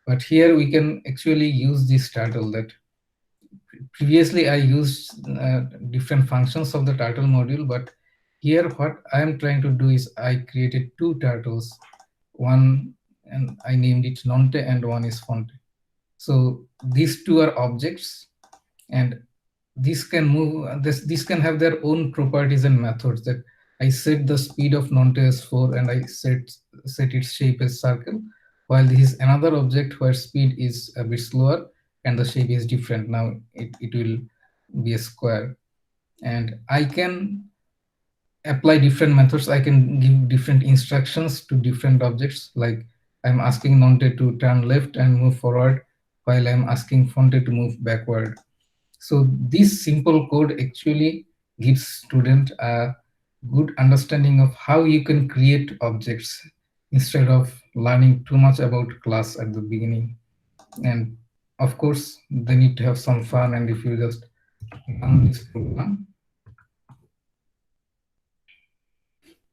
But here we can actually use this turtle. That previously I used different functions of the turtle module, but here what I am trying to do is I created two turtles, one and I named it Nonte and one is Fonte. So these two are objects, and this can move, this can have their own properties and methods. That I set the speed of Nonte as 4 and I set its shape as circle, while this is another object where speed is a bit slower and the shape is different. Now it will be a square, and I can apply different methods. I can give different instructions to different objects, like I'm asking Nonte to turn left and move forward, while I'm asking Fonte to move backward. So this simple code actually gives student a good understanding of how you can create objects, instead of learning too much about class at the beginning. And of course, they need to have some fun. And if you just run this program,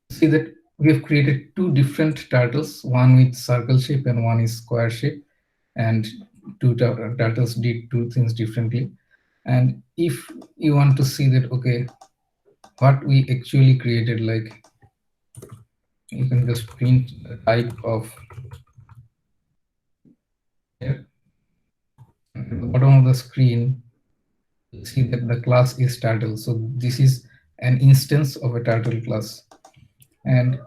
see that we have created two different turtles, one with circle shape and one is square shape, and two turtles did two things differently. And if you want to see that, okay, what we actually created, like you can just print the type of here. At the bottom of the screen, you see that the class is turtle. So this is an instance of a turtle class. And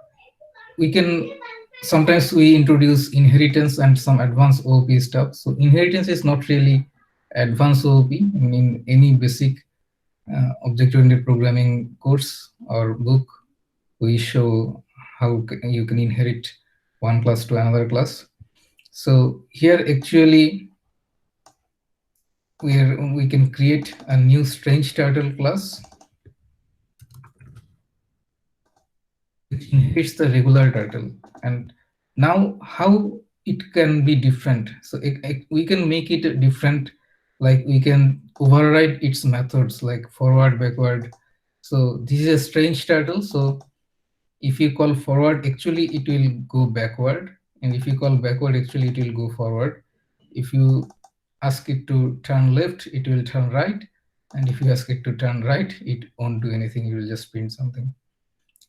we can sometimes we introduce inheritance and some advanced OOP stuff. So inheritance is not really advanced OOP. I mean, in any basic object-oriented programming course or book, we show how you can inherit one class to another class. So here actually we can create a new strange turtle class which inherits the regular turtle. And now how it can be different. So we can make it different, like we can override its methods like forward, backward. So this is a strange turtle. So if you call forward, actually it will go backward. And if you call backward, actually it will go forward. If you ask it to turn left, it will turn right. And if you ask it to turn right, it won't do anything. It will just print something.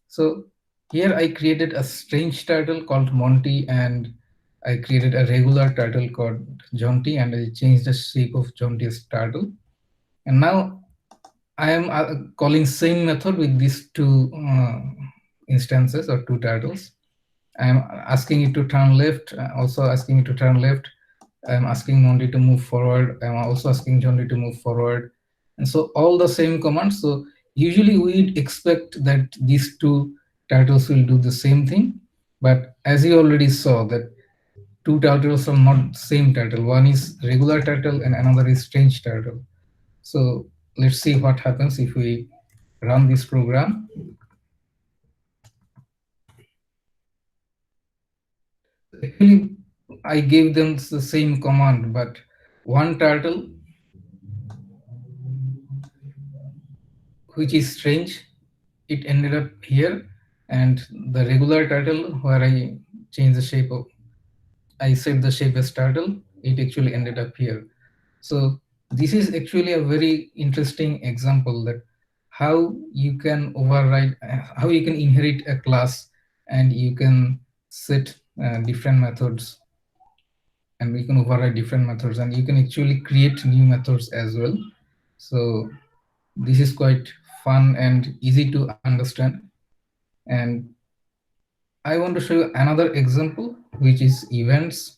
So here I created a strange turtle called Monty, and I created a regular turtle called Jonty, and I changed the shape of Jonty's turtle. And now I am calling same method with these two instances or two turtles. I am asking it to turn left, also asking it to turn left. I'm asking Monty to move forward. I'm also asking Jonty to move forward. And so all the same commands. So usually we'd expect that these two turtles will do the same thing. But as you already saw, that two turtles are not same turtle. One is regular turtle and another is strange turtle. So let's see what happens if we run this program. Actually, I gave them the same command, but one turtle, which is strange, it ended up here, and the regular turtle, where I changed the shape of, I set the shape as turtle, it actually ended up here. So this is actually a very interesting example that how you can override, how you can inherit a class, and you can set different methods, and you can override different methods, and you can actually create new methods as well. So this is quite fun and easy to understand. And I want to show you another example, which is events.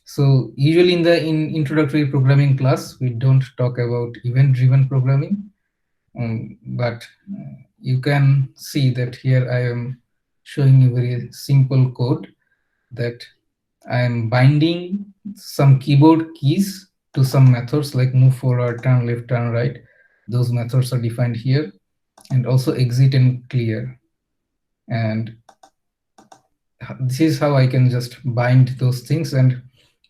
So usually in the introductory programming class, we don't talk about event-driven programming, but you can see that here I am showing you very simple code that I am binding some keyboard keys to some methods like move forward, turn left, turn right. Those methods are defined here, and also exit and clear. And this is how I can just bind those things. And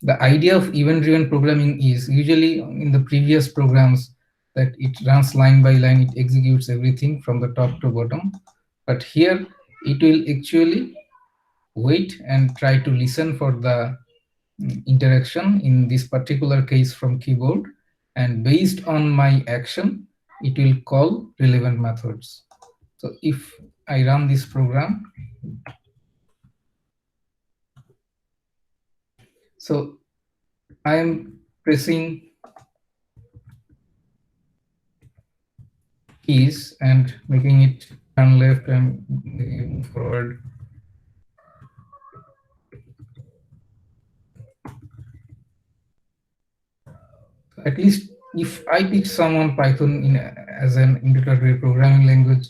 the idea of event-driven programming is usually in the previous programs that it runs line by line, it executes everything from the top to bottom. But here it will actually wait and try to listen for the interaction, in this particular case from keyboard, and based on my action, it will call relevant methods. So if I run this program, so I am pressing keys and making it turn left and move forward. At least if I teach someone Python as an introductory programming language,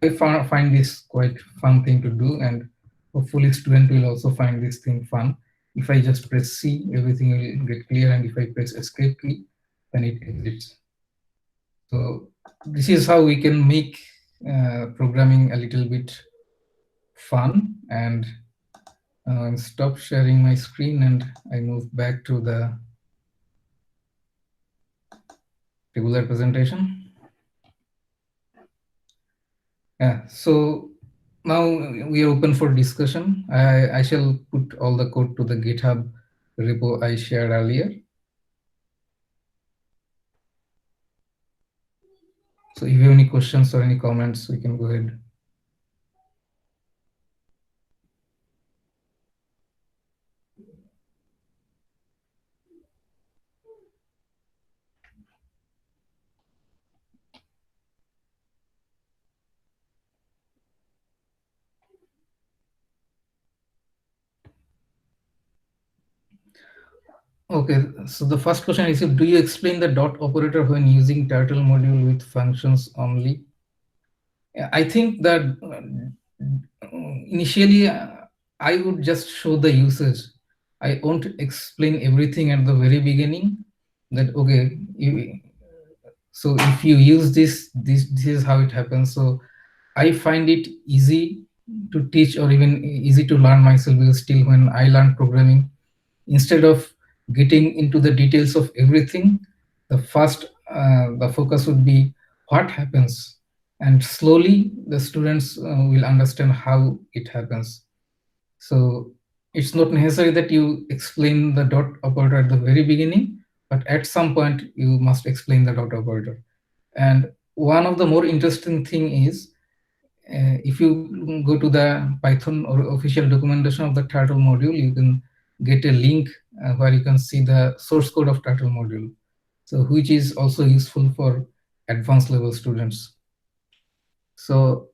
I find this quite fun thing to do, and hopefully student will also find this thing fun. If I just press C, everything will get clear, and if I press escape key, then it exits. So this is how we can make programming a little bit fun. And stop sharing my screen, and I move back to the regular presentation. Yeah, so now we are open for discussion. I shall put all the code to the GitHub repo I shared earlier. So if you have any questions or any comments, we can go ahead. Okay, so the first question is, do you explain the dot operator when using turtle module with functions only? I think that initially I would just show the usage. I won't explain everything at the very beginning. That okay, so if you use this is how it happens. So I find it easy to teach or even easy to learn myself, because still when I learn programming, instead of getting into the details of everything, the focus would be what happens, and slowly the students will understand how it happens. So it's not necessary that you explain the dot operator at the very beginning, but at some point you must explain the dot operator. And one of the more interesting thing is, if you go to the Python or official documentation of the turtle module, you can get a link where you can see the source code of turtle module, so which is also useful for advanced level students. So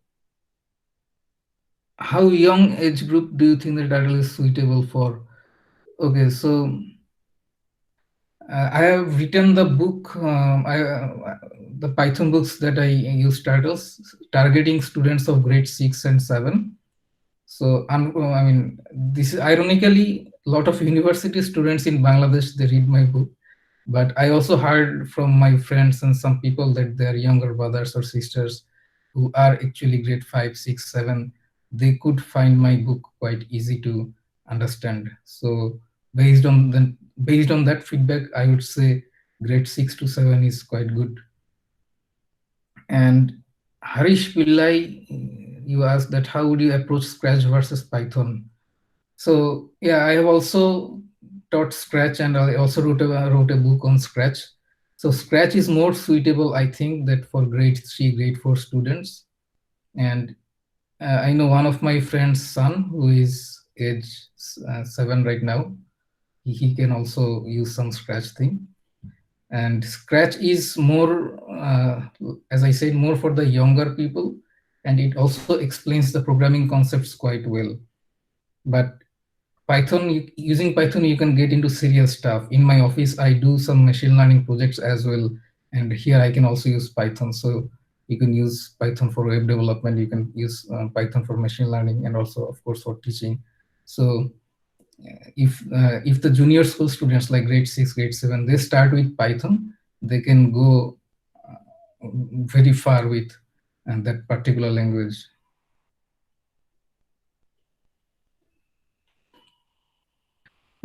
how young age group do you think the turtle is suitable for? Okay, so I have written the book, the Python books that I use turtles, targeting students of grade 6 and 7. So I mean, this is ironically a lot of university students in Bangladesh, they read my book, but I also heard from my friends and some people that their younger brothers or sisters who are actually grade 5, 6, 7, they could find my book quite easy to understand. So based on that feedback, I would say grade 6 to 7 is quite good. And Harish Pillai, you asked that how would you approach Scratch versus Python? So yeah, I have also taught Scratch, and I also wrote a book on Scratch. So Scratch is more suitable, I think, that for grade 3, grade 4 students. And I know one of my friend's son who is age 7 right now. He can also use some Scratch thing. And Scratch is more, as I said, more for the younger people, and it also explains the programming concepts quite well. But Python, using Python, you can get into serious stuff. In my office, I do some machine learning projects as well, and here I can also use Python. So you can use Python for web development, you can use Python for machine learning, and also, of course, for teaching. So if the junior school students like grade 6, grade 7, they start with Python, they can go very far with that particular language.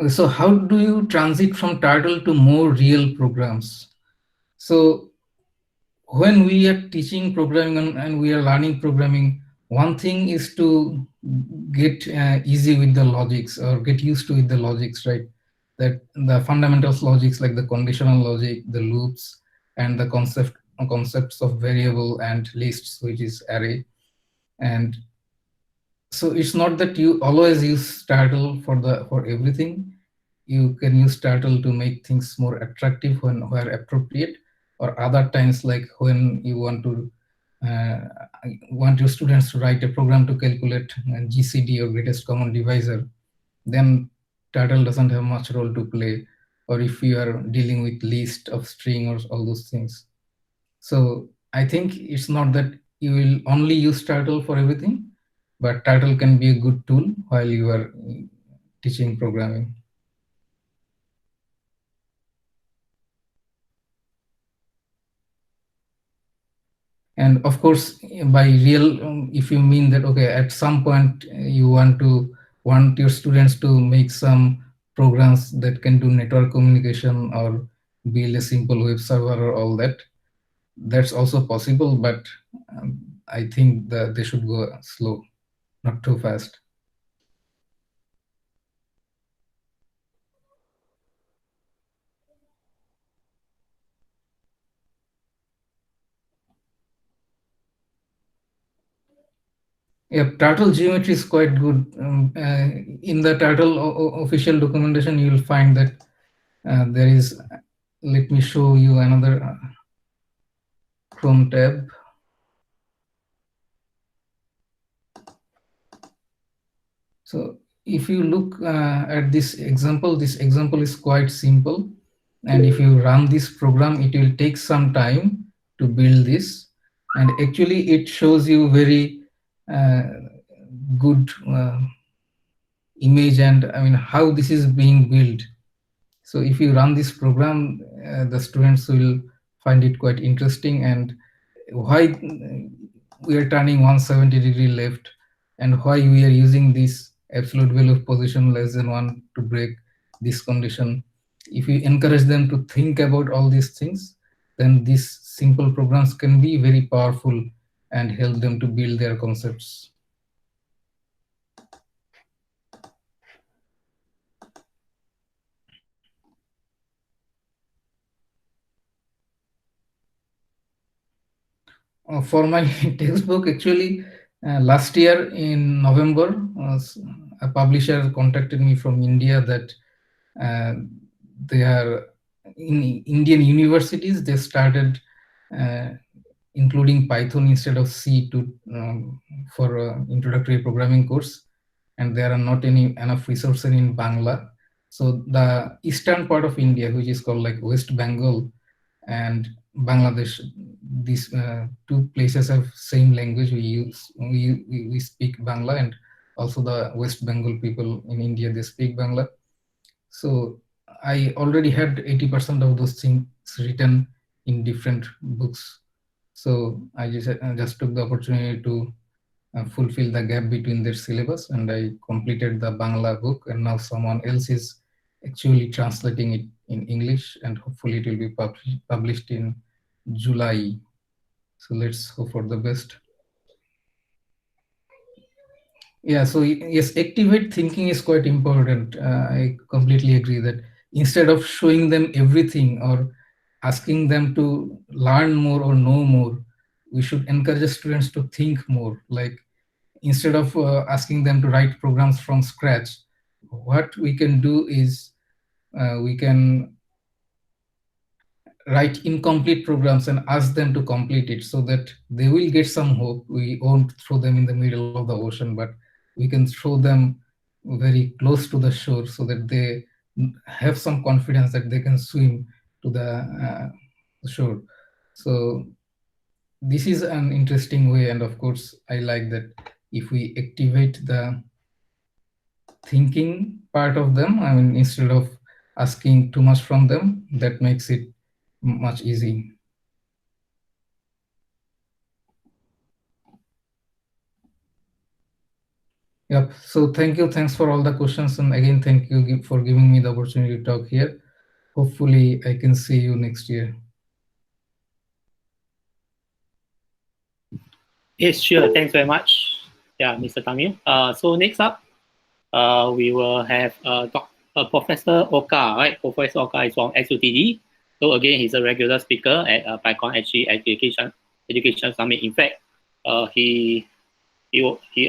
So how do you transit from Turtle to more real programs? So when we are teaching programming and we are learning programming, one thing is to get easy with the logics, or get used to with the logics, right? That the fundamentals logics like the conditional logic, the loops, and the concepts of variable and lists, which is array. And so it's not that you always use Turtle for everything. You can use Turtle to make things more attractive where appropriate, or other times like when you uh, want your students to write a program to calculate GCD or greatest common divisor, then Turtle doesn't have much role to play. Or if you are dealing with list of string or all those things. So I think it's not that you will only use Turtle for everything, but Turtle can be a good tool while you are teaching programming. And of course, by real, if you mean that, okay, at some point you want your students to make some programs that can do network communication or build a simple web server or all that, that's also possible, but I think that they should go slow. not too fast. Yeah, turtle geometry is quite good. In the turtle official documentation, you will find that there is, let me show you another Chrome tab. So if you look at this example is quite simple. And if you run this program, it will take some time to build this. And actually, it shows you very good image and I mean how this is being built. So if you run this program, the students will find it quite interesting, and why we are turning 170-degree left, and why we are using this absolute value of position less than 1 to break this condition. If you encourage them to think about all these things, then these simple programs can be very powerful and help them to build their concepts. For my textbook, actually, last year in November, a publisher contacted me from India that they are in Indian universities. They started including Python instead of C to for introductory programming course, and there are not enough resources in Bangla. So the eastern part of India, which is called like West Bengal and Bangladesh, these two places have same language. We speak Bangla, and also the West Bengal people in India, they speak Bangla. So I already had 80% of those things written in different books. So I just took the opportunity to fulfill the gap between their syllabus, and I completed the Bangla book, and now someone else is actually translating it in English, and hopefully it will be published in July. So let's hope for the best. Yeah, so yes, activate thinking is quite important. I completely agree that instead of showing them everything or asking them to learn more or know more, we should encourage students to think more. Like instead of asking them to write programs from scratch, what we can do is we can write incomplete programs and ask them to complete it so that they will get some hope. We won't throw them in the middle of the ocean, but we can throw them very close to the shore so that they have some confidence that they can swim to the shore. So this is an interesting way, and of course I like that if we activate the thinking part of them, I mean instead of asking too much from them, that makes it much easy. Yep. So thank you. Thanks for all the questions. And again, thank you for giving me the opportunity to talk here. Hopefully I can see you next year. Yes, sure. Thanks very much. Yeah, Mr. Tamil. So next up, we will have Professor Oka, right? Professor Oka is from SUTD. So again, he's a regular speaker at PyCon Education Summit. In fact, he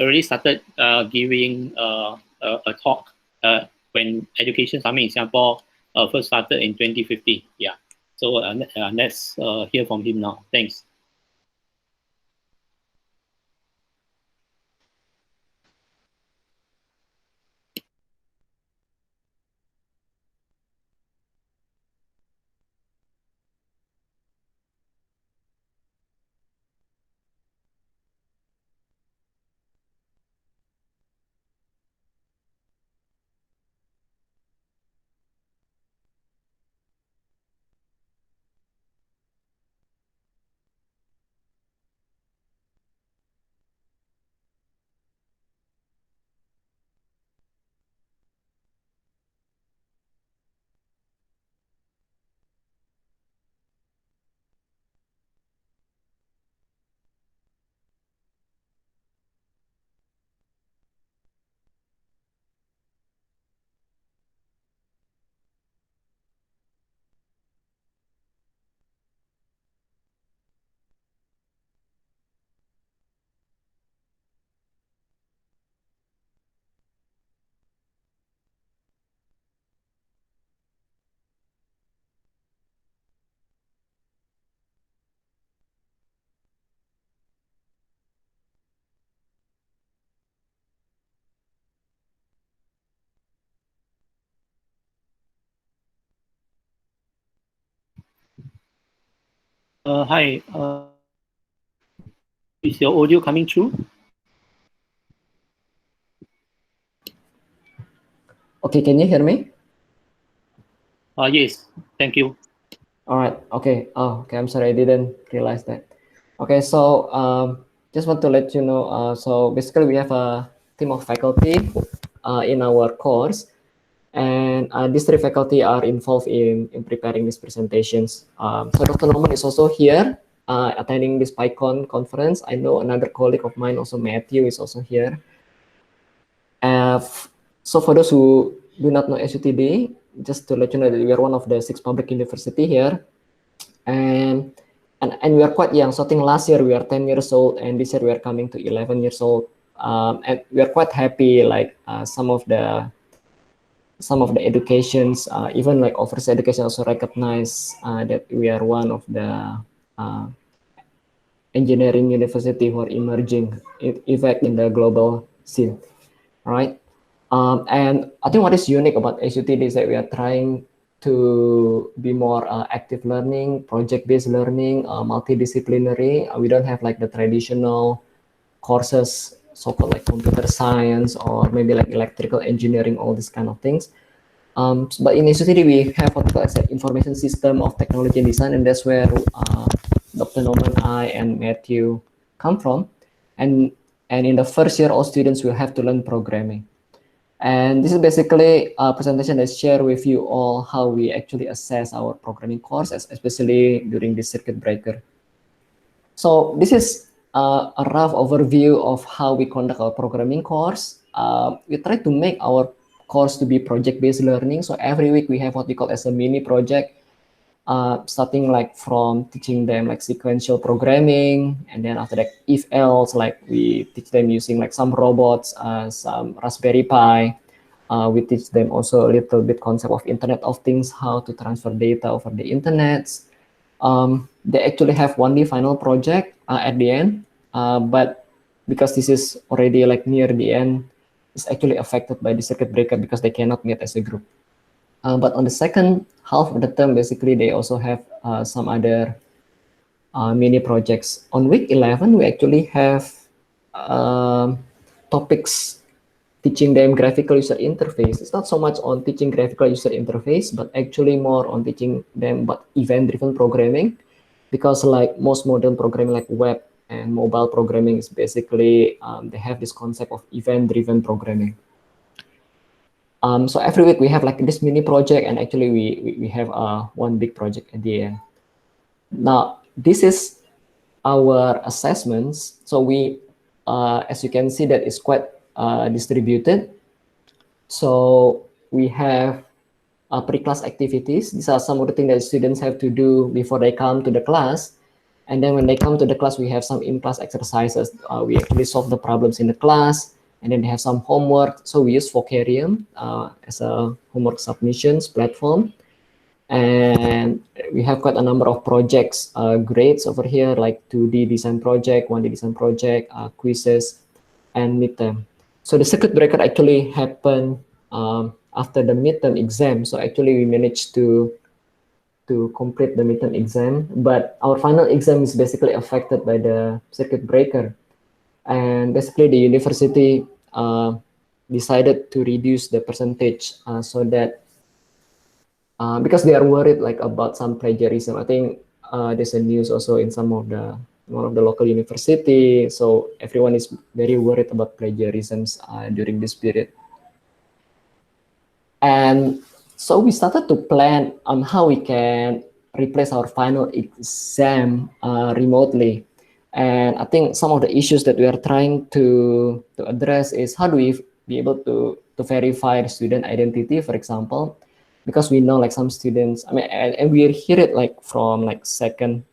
already started giving a talk when Education Summit in Singapore first started in 2015. Yeah. So let's hear from him now. Thanks. Hi. Is your audio coming through? Okay, can you hear me? Yes. Thank you. All right. Okay. Oh, okay. I'm sorry. I didn't realize that. Okay. So just want to let you know. So basically, we have a team of faculty in our course, and these three faculty are involved in preparing these presentations. So Dr. Norman is also here attending this PyCon conference. I know another colleague of mine, also Matthew, is also here. So for those who do not know SUTD, just to let you know that we are one of the 6 public university here, and we are quite young. So I think last year we are 10 years old, and this year we are coming to 11 years old, and we are quite happy. Like some of the educations, even like overseas education, also recognize that we are one of the engineering university who are emerging effect in the global scene, right? And I think what is unique about SUTD is that we are trying to be more active learning, project-based learning, multidisciplinary. We don't have like the traditional courses, so-called like computer science or maybe like electrical engineering, all these kind of things. But in SUTD, we have what we call information system of technology and design, and that's where Dr. Norman, I, and Matthew come from. And in the first year, all students will have to learn programming. And this is basically a presentation that share with you all how we actually assess our programming course, especially during this circuit breaker. So this is a rough overview of how we conduct our programming course. We try to make our course to be project-based learning. So every week we have what we call as a mini project, starting like from teaching them like sequential programming, and then after that if else, like we teach them using like some robots, some Raspberry Pi. We teach them also a little bit concept of Internet of Things, how to transfer data over the internet. They actually have one day final project at the end, but because this is already like near the end, it's actually affected by the circuit breaker because they cannot meet as a group. But on the second half of the term, basically, they also have some other mini projects. On week 11, we actually have topics teaching them graphical user interface. It's not so much on teaching graphical user interface, but actually more on teaching them about event-driven programming, because like most modern programming like web and mobile programming is basically, they have this concept of event-driven programming. So every week we have like this mini project, and actually we have one big project at the end. Now, this is our assessments. So we, as you can see, that is quite distributed. So we have pre-class activities. These are some of the things that students have to do before they come to the class. And then when they come to the class, we have some in-class exercises. We actually solve the problems in the class, and then they have some homework. So we use Vocarium as a homework submissions platform. And we have quite a number of projects, grades over here, like 2D design project, 1D design project, quizzes, and midterm. So the circuit breaker actually happened after the midterm exam. So actually we managed to complete the midterm exam, but our final exam is basically affected by the circuit breaker. And basically the university decided to reduce the percentage so that because they are worried like about some plagiarism. I think there's a news also in one of the local university. So everyone is very worried about plagiarisms during this period. And so we started to plan on how we can replace our final exam remotely. And I think some of the issues that we are trying to address is how do we be able to verify the student identity, for example, because we know like some students, I mean, and we hear it like from like second-hand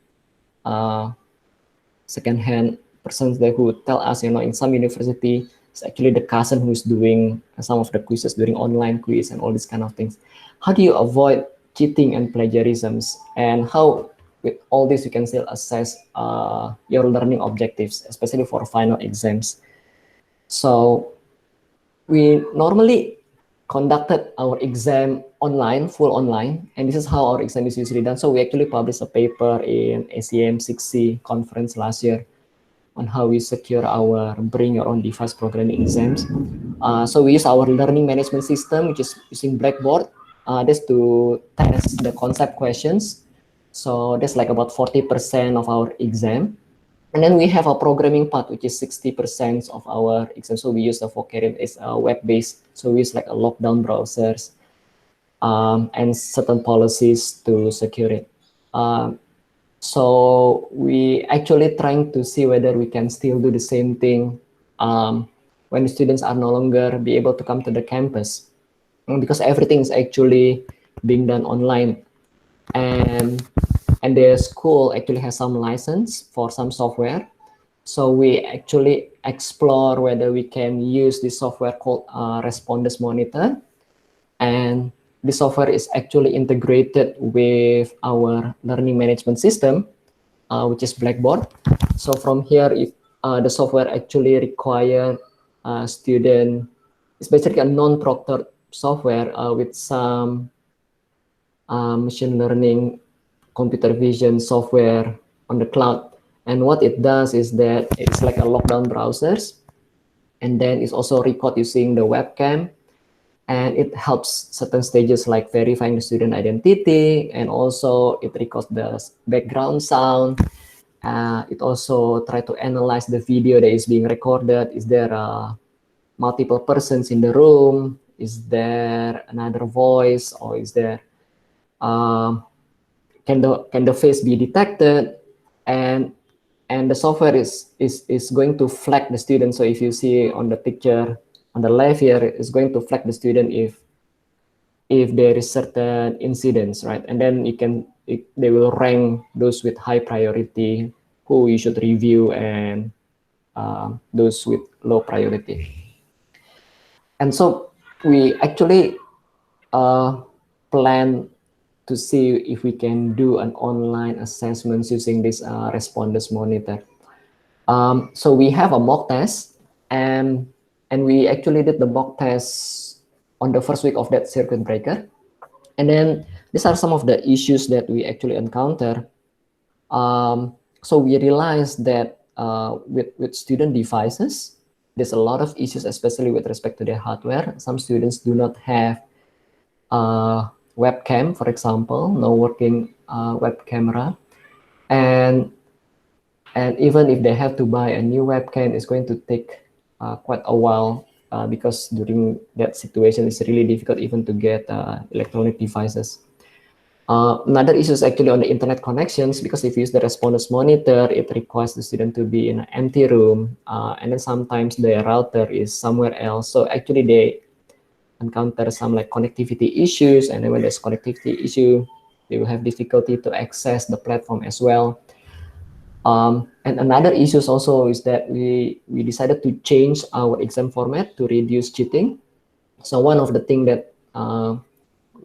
persons that who tell us, in some university, it's actually the cousin who's doing some of the quizzes, doing online quiz and all these kind of things. How do you avoid cheating and plagiarisms, and how with all this you can still assess your learning objectives, especially for final exams? So we normally conducted our exam online, full online, and this is how our exam is usually done. So we actually published a paper in ACM 6C conference last year on how we secure our bring your own device programming exams. So we use our learning management system, which is using Blackboard. That's to test the concept questions. So that's like about 40% of our exam. And then we have a programming part, which is 60% of our exam. So we use the Vocarium as a web-based. So we use like a lockdown browsers and certain policies to secure it. So we actually trying to see whether we can still do the same thing when the students are no longer be able to come to the campus, because everything is actually being done online, and the school actually has some license for some software. So we actually explore whether we can use this software called Responders Monitor, and the software is actually integrated with our learning management system, which is Blackboard. So from here, the software actually require student, it's basically a non-proctored software with some machine learning, computer vision software on the cloud. And what it does is that it's like a lockdown browsers, and then it's also record using the webcam, and it helps certain stages like verifying the student identity, and also it records the background sound. It also try to analyze the video that is being recorded. Is there multiple persons in the room? Is there another voice, or is there can the face be detected? And the software is going to flag the student. So if you see on the picture on the left here, it's going to flag the student if there is certain incidents, right? And then they will rank those with high priority, who you should review, and those with low priority. And so we actually plan to see if we can do an online assessment using this Responders Monitor. So we have a mock test, and we actually did the mock test on the first week of that circuit breaker. And then these are some of the issues that we actually encounter. So we realized that with student devices, there's a lot of issues, especially with respect to their hardware. Some students do not have webcam, for example, no working web camera, and even if they have to buy a new webcam, it's going to take quite a while, because during that situation, it's really difficult even to get electronic devices. Another issue is actually on the internet connections, because if you use the Responders Monitor, it requires the student to be in an empty room, and then sometimes the router is somewhere else. So actually they encounter some like connectivity issues, and then when there's connectivity issue, they will have difficulty to access the platform as well. And another issue also is that we decided to change our exam format to reduce cheating. So one of the things that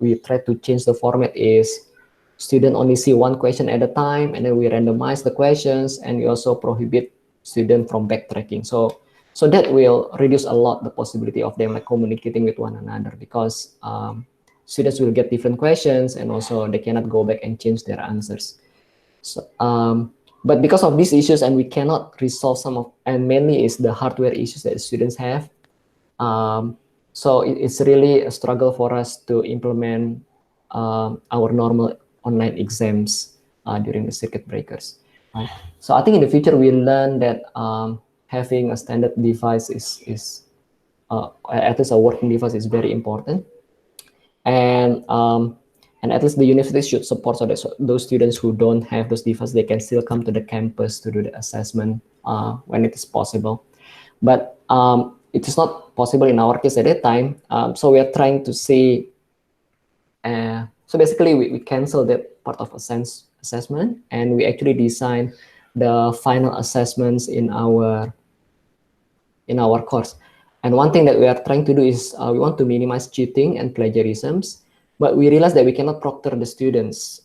we try to change the format is student only see one question at a time, and then we randomize the questions, and we also prohibit student from backtracking. So that will reduce a lot the possibility of them like communicating with one another, because students will get different questions, and also they cannot go back and change their answers. So, but because of these issues, and we cannot resolve some of, and mainly is the hardware issues that students have. So it's really a struggle for us to implement our normal online exams during the circuit breakers. Right? So I think in the future we learn that having a standard device is at least a working device is very important, and at least the university should support so that those students who don't have those devices, they can still come to the campus to do the assessment when it is possible. But it is not possible in our case at that time. So we are trying to see. So basically, we cancel that part of assessment, and we actually design the final assessments in our course. And one thing that we are trying to do is we want to minimize cheating and plagiarisms, but we realize that we cannot proctor the students.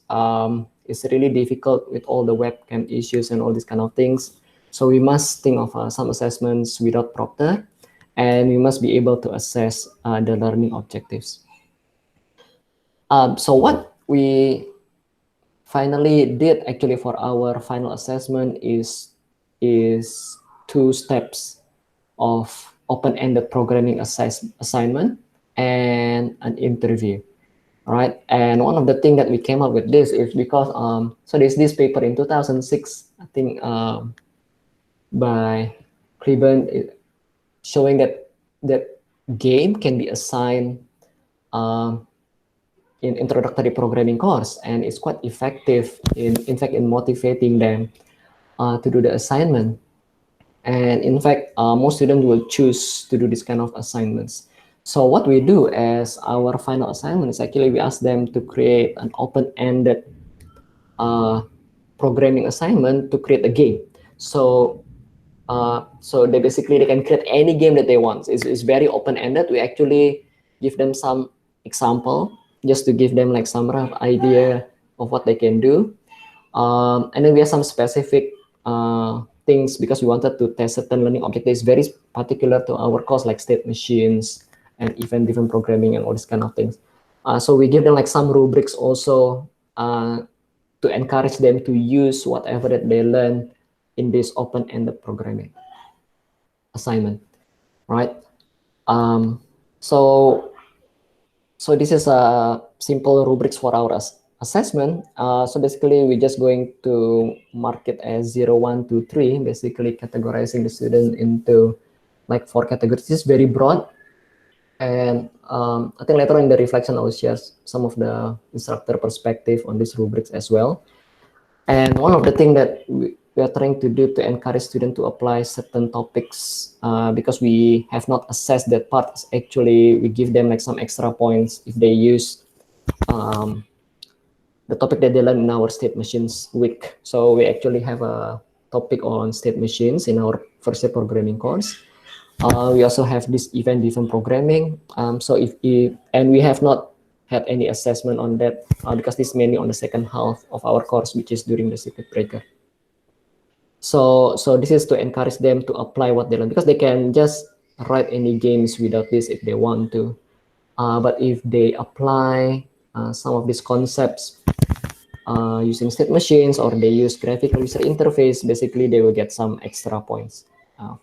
It's really difficult with all the webcam issues and all these kind of things. So we must think of some assessments without proctor. and we must be able to assess the learning objectives. So what we finally did actually for our final assessment is 2 steps of open-ended programming assignment and an interview. All right, and one of the things that we came up with this is because so there's this paper in 2006, I think, by Kleben, showing that game can be assigned in introductory programming course, and it's quite effective in fact in motivating them to do the assignment. And in fact, most students will choose to do this kind of assignments. So what we do as our final assignment is actually we ask them to create an open-ended programming assignment to create a game. So so they can create any game that they want. It's very open-ended. We actually give them some example just to give them like some rough idea of what they can do. And then we have some specific things because we wanted to test certain learning objectives very particular to our course, like state machines and event-driven programming and all these kind of things. So we give them like some rubrics also to encourage them to use whatever that they learn in this open-ended programming assignment, right? So this is a simple rubrics for our assessment. So basically, we're just going to mark it as 0, 1, 2, 3, basically categorizing the student into like 4 categories. This is very broad. And I think later on in the reflection, I will share some of the instructor perspective on these rubrics as well. And one of the things that we are trying to do to encourage students to apply certain topics, because we have not assessed that part, is actually we give them like some extra points if they use the topic that they learn in our state machines week. So we actually have a topic on state machines in our first year programming course. We also have this event-driven programming. So and we have not had any assessment on that because this is mainly on the second half of our course, which is during the circuit breaker. So this is to encourage them to apply what they learn, because they can just write any games without this if they want to. But if they apply some of these concepts using state machines, or they use graphical user interface, basically they will get some extra points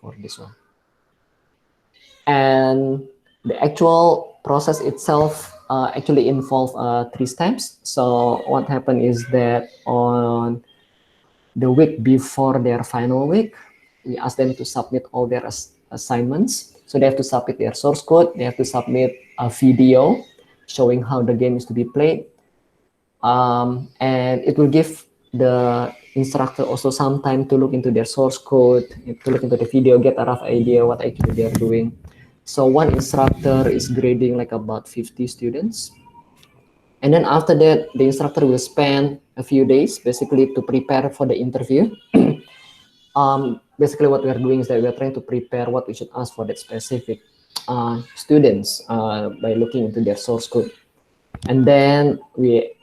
for this one. And the actual process itself actually involve 3 steps. So what happened is that on the week before their final week, we ask them to submit all their assignments. So they have to submit their source code, they have to submit a video showing how the game is to be played. And it will give the instructor also some time to look into their source code, to look into the video, get a rough idea what actually they're doing. So one instructor is grading like about 50 students. And then after that, the instructor will spend a few days basically to prepare for the interview. Basically what we are doing is that we are trying to prepare what we should ask for that specific students by looking into their source code. And then we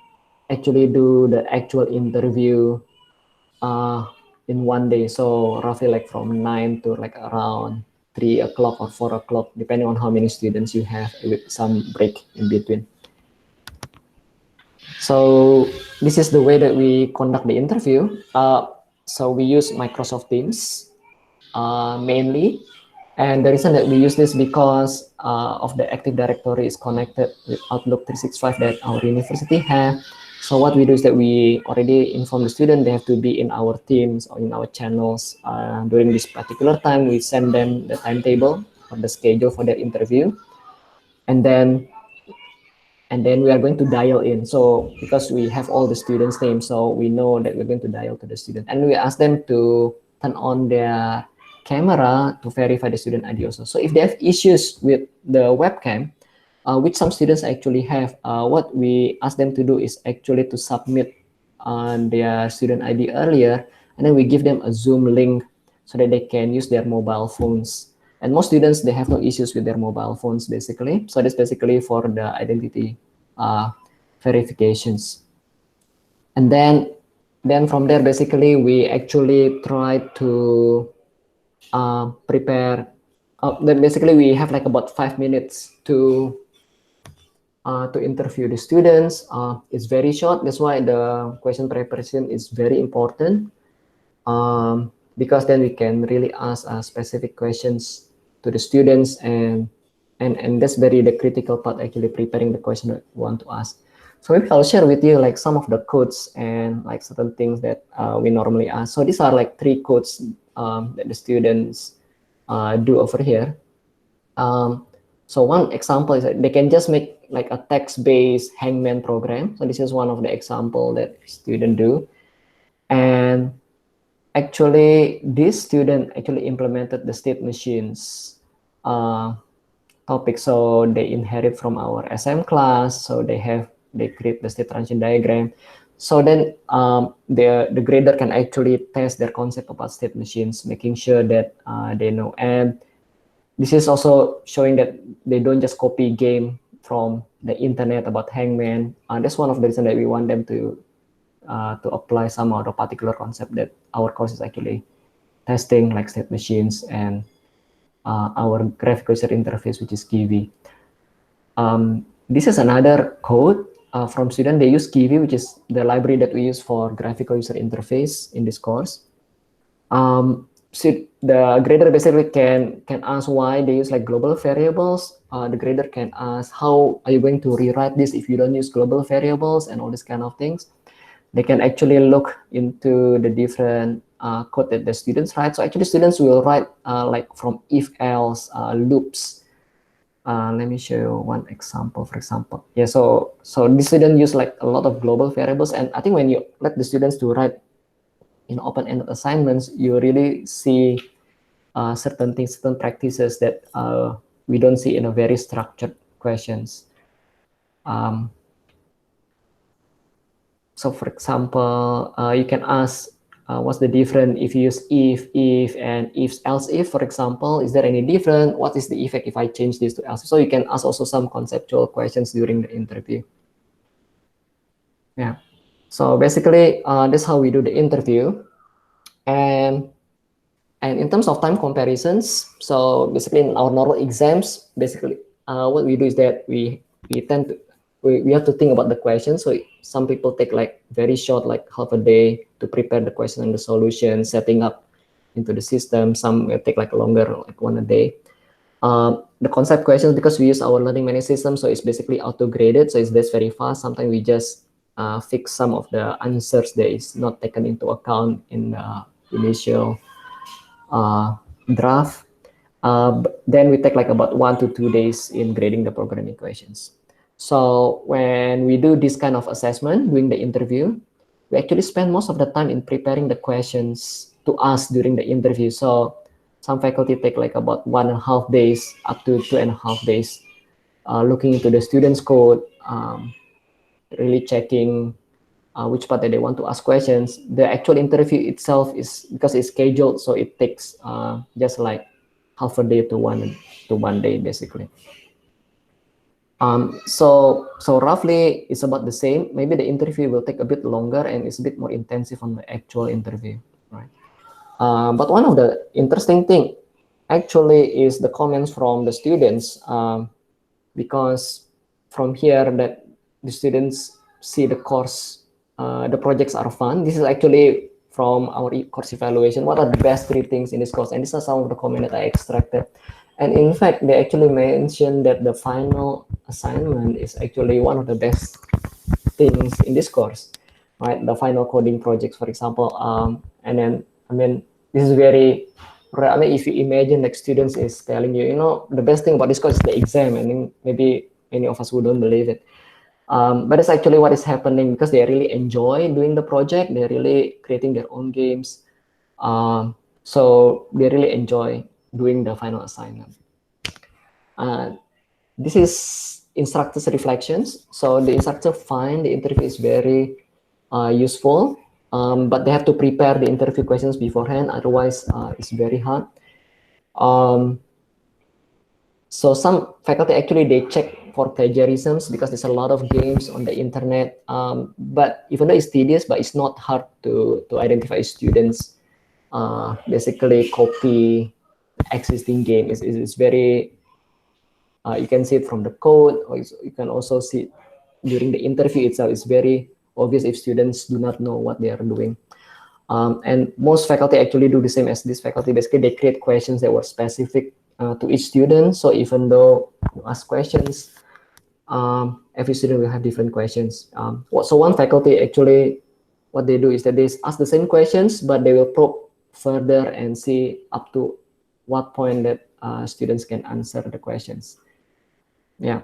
actually do the actual interview in one day. So roughly like from 9 to like around 3 o'clock or 4 o'clock, depending on how many students you have, with some break in between. So this is the way that we conduct the interview. So we use Microsoft Teams mainly. And the reason that we use this because of the Active Directory is connected with Outlook 365 that our university have. So what we do is that we already inform the student they have to be in our teams or in our channels during this particular time. We send them the timetable or the schedule for their interview, and then we are going to dial in. So because we have all the students' names, so we know that we're going to dial to the student, and we ask them to turn on their camera to verify the student ID also. So if they have issues with the webcam, which some students actually have, what we ask them to do is actually to submit their student ID earlier, and then we give them a Zoom link so that they can use their mobile phones. And most students, they have no issues with their mobile phones basically. So that's basically for the identity verifications. And then from there, basically we actually try to prepare then basically we have like about 5 minutes to interview the students. It's very short. That's why the question preparation is very important, because then we can really ask specific questions to the students, and that's very the critical part, actually preparing the question that we want to ask. So maybe I'll share with you like some of the codes and like certain things that we normally ask. So these are like 3 codes that the students do over here. So one example is that they can just make like a text-based hangman program. So this is one of the example that student do. And actually, this student actually implemented the state machines topic. So they inherit from our SM class. So they create the state transition diagram. So then the grader can actually test their concept about state machines, making sure that they know. And this is also showing that they don't just copy game from the internet about hangman. That's one of the reasons that we want them to apply some of the particular concept that our course is actually testing, like state machines and our graphical user interface, which is Kiwi. This is another code from student. They use Kiwi, which is the library that we use for graphical user interface in this course. So the grader basically can ask why they use like global variables. The grader can ask how are you going to rewrite this if you don't use global variables and all these kind of things. They can actually look into the different code that the students write. So actually students will write like from if else loops. Let me show you one example, for example. Yeah, so the student use like a lot of global variables, and I think when you let the students to write in open-ended assignments, you really see certain things, certain practices that we don't see in a very structured questions. So for example, you can ask what's the difference if you use if, and if, else if, for example, is there any difference? What is the effect if I change this to else? So you can ask also some conceptual questions during the interview. Yeah. So basically, that's how we do the interview. And in terms of time comparisons, so basically in our normal exams, basically what we do is that we have to think about the question. So some people take like very short, like half a day to prepare the question and the solution, setting up into the system. Some will take like longer, like 1 a day. The concept questions, because we use our learning management system, so it's basically auto-graded, so that's very fast. Sometimes we just fix some of the answers that is not taken into account in the initial draft. Then we take like about 1 to 2 days in grading the programming questions. So when we do this kind of assessment during the interview, we actually spend most of the time in preparing the questions to ask during the interview. So some faculty take like about 1.5 days up to 2.5 days looking into the student's code, really checking which part that they want to ask questions. The actual interview itself is, because it's scheduled, so it takes just like half a day to one day basically. So roughly it's about the same. Maybe the interview will take a bit longer and it's a bit more intensive on the actual interview, right? But one of the interesting thing actually is the comments from the students, because from here that the students see the course, the projects are fun. This is actually from our course evaluation. What are the best 3 things in this course? And these are some of the comments that I extracted. And in fact, they actually mentioned that the final assignment is actually one of the best things in this course, right? The final coding projects, for example. And then, I mean, this is very, I mean, if you imagine like students is telling you, you know, the best thing about this course is the exam, and then maybe many of us who don't believe it. But it's actually what is happening, because they really enjoy doing the project. They're really creating their own games. So they really enjoy doing the final assignment. This is instructor's reflections. So the instructor find the interview is very useful, but they have to prepare the interview questions beforehand. Otherwise, it's very hard. So some faculty actually, they check for plagiarisms because there's a lot of games on the internet. But even though it's tedious, but it's not hard to identify students basically copy existing game. Is very, you can see it from the code, or you can also see it during the interview itself. It's very obvious if students do not know what they are doing. And most faculty actually do the same as this faculty. Basically, they create questions that were specific to each student. So even though you ask questions, every student will have different questions. So one faculty actually, what they do is that they ask the same questions, but they will probe further and see up to what point that students can answer the questions. Yeah.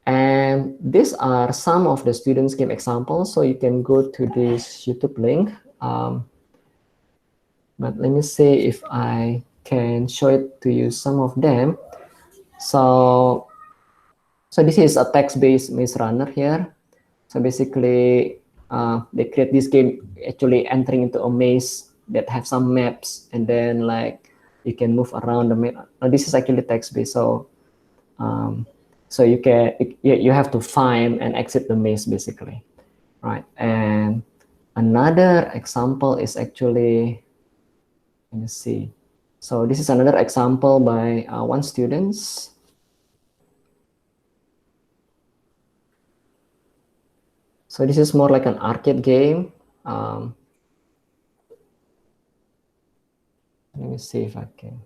And these are some of the students' game examples. So you can go to this YouTube link. But let me see if I can show it to you some of them. So this is a text-based maze runner here. So basically, they create this game actually entering into a maze that have some maps, and then like you can move around the map. Now this is actually text-based, so so you have to find and exit the maze basically, right? And another example is actually, let me see. So this is another example by one student. So this is more like an arcade game. Let me see if I can.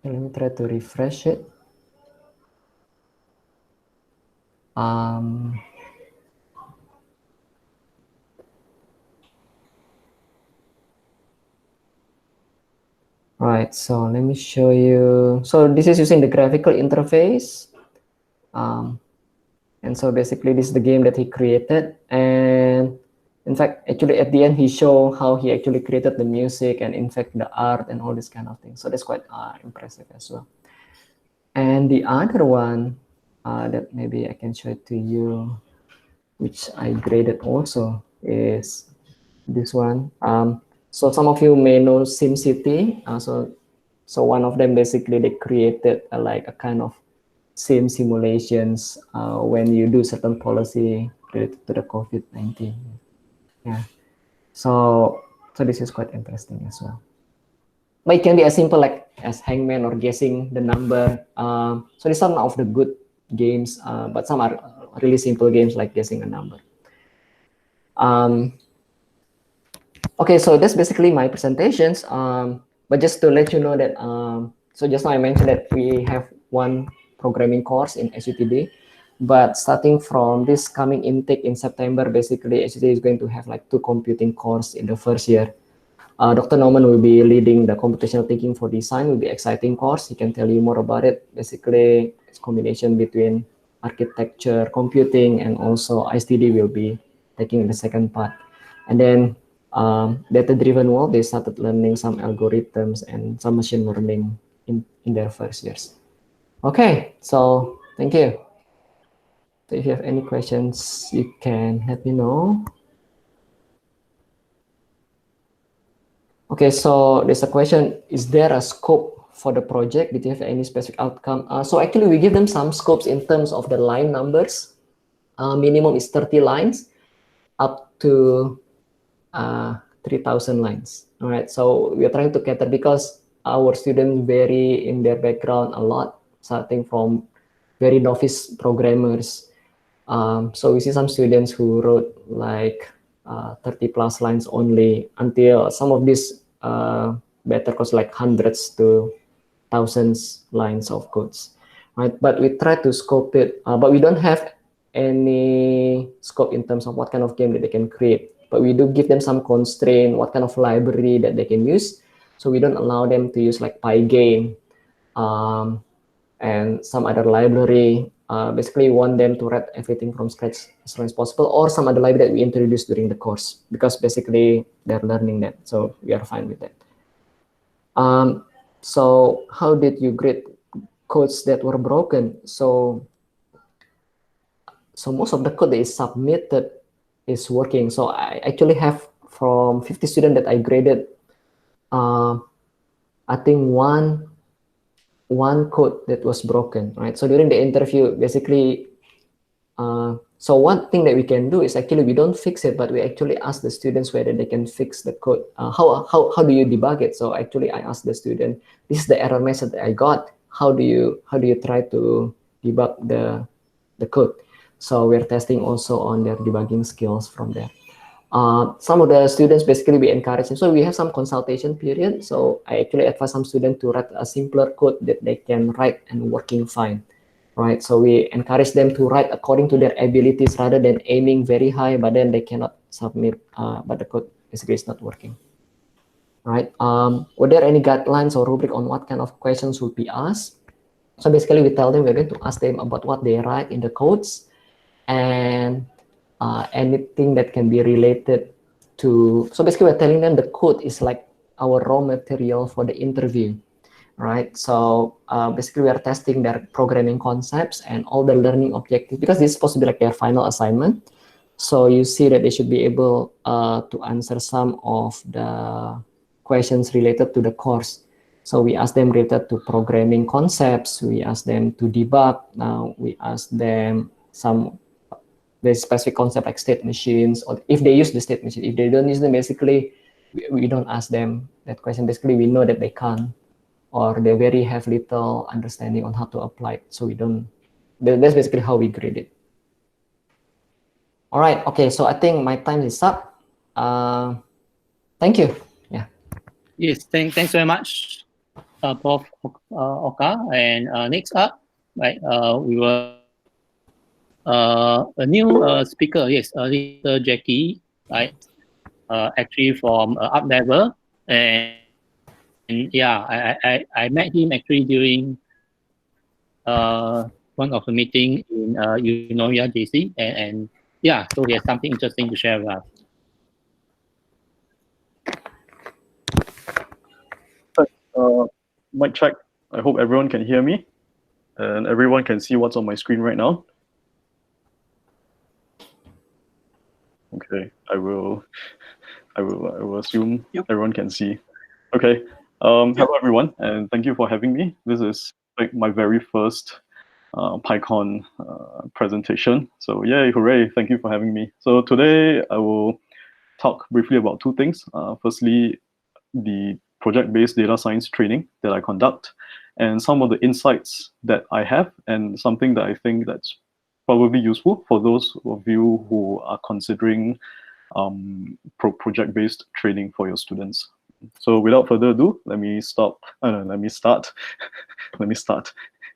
Let me try to refresh it. Right, so let me show you. So this is using the graphical interface. And so basically this is the game that he created. And in fact, actually at the end, he showed how he actually created the music and in fact the art and all this kind of things. So that's quite impressive as well. And the other one that maybe I can show it to you, which I graded also, is this one. So some of you may know SimCity. So one of them basically they created like a kind of sim simulations when you do certain policy related to the COVID-19. Yeah. So this is quite interesting as well. But it can be as simple like as hangman or guessing the number. So these are some of the good games, but some are really simple games like guessing a number. Okay, so that's basically my presentations. But just to let you know that, so just now I mentioned that we have one programming course in SUTD, but starting from this coming intake in September, basically SUTD is going to have like 2 computing course in the first year. Dr. Norman will be leading the computational thinking for design. Will be exciting course. He can tell you more about it. Basically, it's a combination between architecture, computing, and also ISTD will be taking the second part. And then data-driven world, they started learning some algorithms and some machine learning in their first years. Okay, so thank you. So if you have any questions, you can let me know. Okay, so there's a question, is there a scope for the project? Did you have any specific outcome? So actually we give them some scopes in terms of the line numbers. Minimum is 30 lines up to 3,000 lines. All right, so we are trying to cater because our students vary in their background a lot, starting from very novice programmers. So we see some students who wrote like 30 plus lines only, until some of these better codes like hundreds to thousands lines of codes, right? But we try to scope it, but we don't have any scope in terms of what kind of game that they can create. But we do give them some constraint, what kind of library that they can use. So we don't allow them to use like Pygame and some other library. Basically, we want them to write everything from scratch as soon as possible, or some other library that we introduce during the course, because basically they're learning that. So we are fine with that. So how did you grade codes that were broken? So most of the code that is submitted is working. So I actually have from 50 students that I graded, I think one code that was broken, right? So during the interview, basically, So one thing that we can do is actually we don't fix it, but we actually ask the students whether they can fix the code. How do you debug it? So actually I asked the student, this is the error message that I got. How do you try to debug the code? So we're testing also on their debugging skills from there. Some of the students, basically we encourage them. So we have some consultation period. So I actually advise some students to write a simpler code that they can write and working fine, right? So we encourage them to write according to their abilities rather than aiming very high, but then they cannot submit, but the code basically is not working, right? Were there any guidelines or rubric on what kind of questions would be asked? So basically we tell them we're going to ask them about what they write in the codes and anything that can be related to, so basically we're telling them the code is like our raw material for the interview, right? So basically we are testing their programming concepts and all the learning objectives, because this is supposed to be like their final assignment. So you see that they should be able to answer some of the questions related to the course. So we ask them related to programming concepts, we ask them to debug, we ask them some the specific concept like state machines, or if they use the state machine. If they don't use them, basically we don't ask them that question. Basically we know that they can't, or they very have little understanding on how to apply it. So we don't, that's basically how we grade it. All right, okay, so I think my time is up. Thank you. Yeah. Yes, thanks very much, Prof. Oka. And next up, right, we will a new speaker. Yes, Jackie, right? Actually from up level, and yeah, I met him actually during one of the meeting in Unoya JC, and yeah, so he has something interesting to share with us. Mic check. I hope everyone can hear me and everyone can see what's on my screen right now. Okay, I will assume everyone can see. Okay. Hello everyone, and thank you for having me. This is like my very first PyCon presentation. So yay, hooray, thank you for having me. So today I will talk briefly about two things. Firstly, the project-based data science training that I conduct, and some of the insights that I have, and something that I think that's probably useful for those of you who are considering project-based training for your students. So without further ado, let me start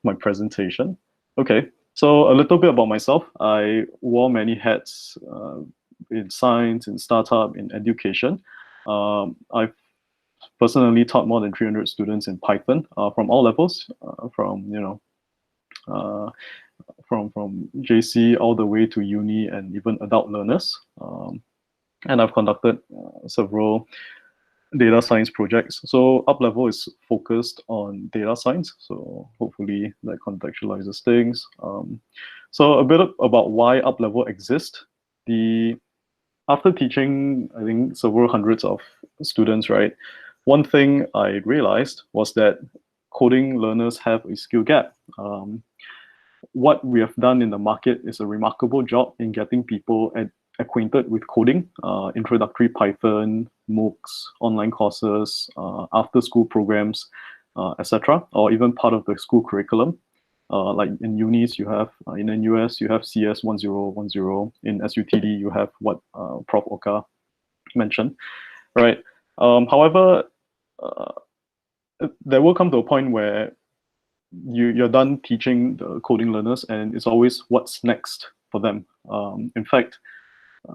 my presentation. Okay, so a little bit about myself. I wore many hats in science, in startup, in education. I've personally taught more than 300 students in Python from all levels, from JC all the way to uni and even adult learners. And I've conducted several data science projects. So up level is focused on data science. So hopefully that contextualizes things. So a bit about why up level exists. After teaching, I think several hundreds of students, right? One thing I realized was that coding learners have a skill gap. What we have done in the market is a remarkable job in getting people acquainted with coding, introductory Python, MOOCs, online courses, after-school programs, etc., or even part of the school curriculum. Like in unis, you have, in NUS, you have CS 1010. In SUTD, you have what Prof. Oka mentioned, right? However, there will come to a point where you're done teaching the coding learners, and it's always what's next for them. In fact,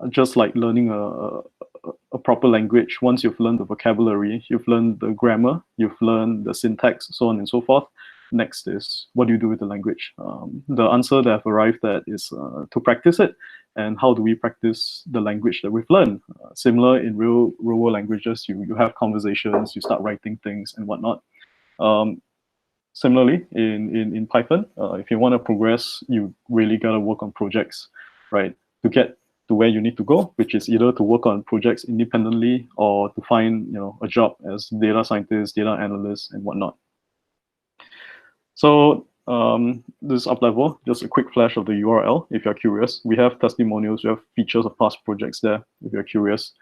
just like learning a proper language, once you've learned the vocabulary, you've learned the grammar, you've learned the syntax, so on and so forth, next is what do you do with the language? The answer that I've arrived at is to practice it. And how do we practice the language that we've learned? Similar in real world languages, you have conversations, you start writing things and whatnot. Similarly, in Python, if you want to progress, you really got to work on projects, right? To get to where you need to go, which is either to work on projects independently or to find a job as data scientist, data analyst, and whatnot. So this up level, just a quick flash of the URL if you're curious. We have testimonials, we have features of past projects there if you're curious.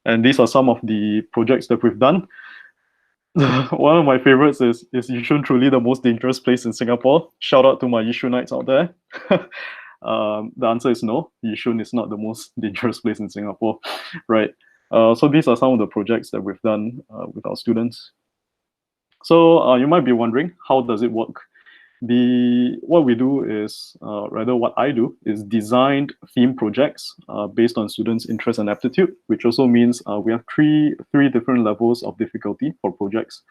And these are some of the projects that we've done. One of my favorites is Yishun truly the most dangerous place in Singapore? Shout out to my Yishunites out there. The answer is no. Yishun is not the most dangerous place in Singapore, right? So these are some of the projects that we've done with our students. So you might be wondering, how does it work? What we do is, rather what I do, is designed theme projects based on students' interest and aptitude, which also means we have three different levels of difficulty for projects: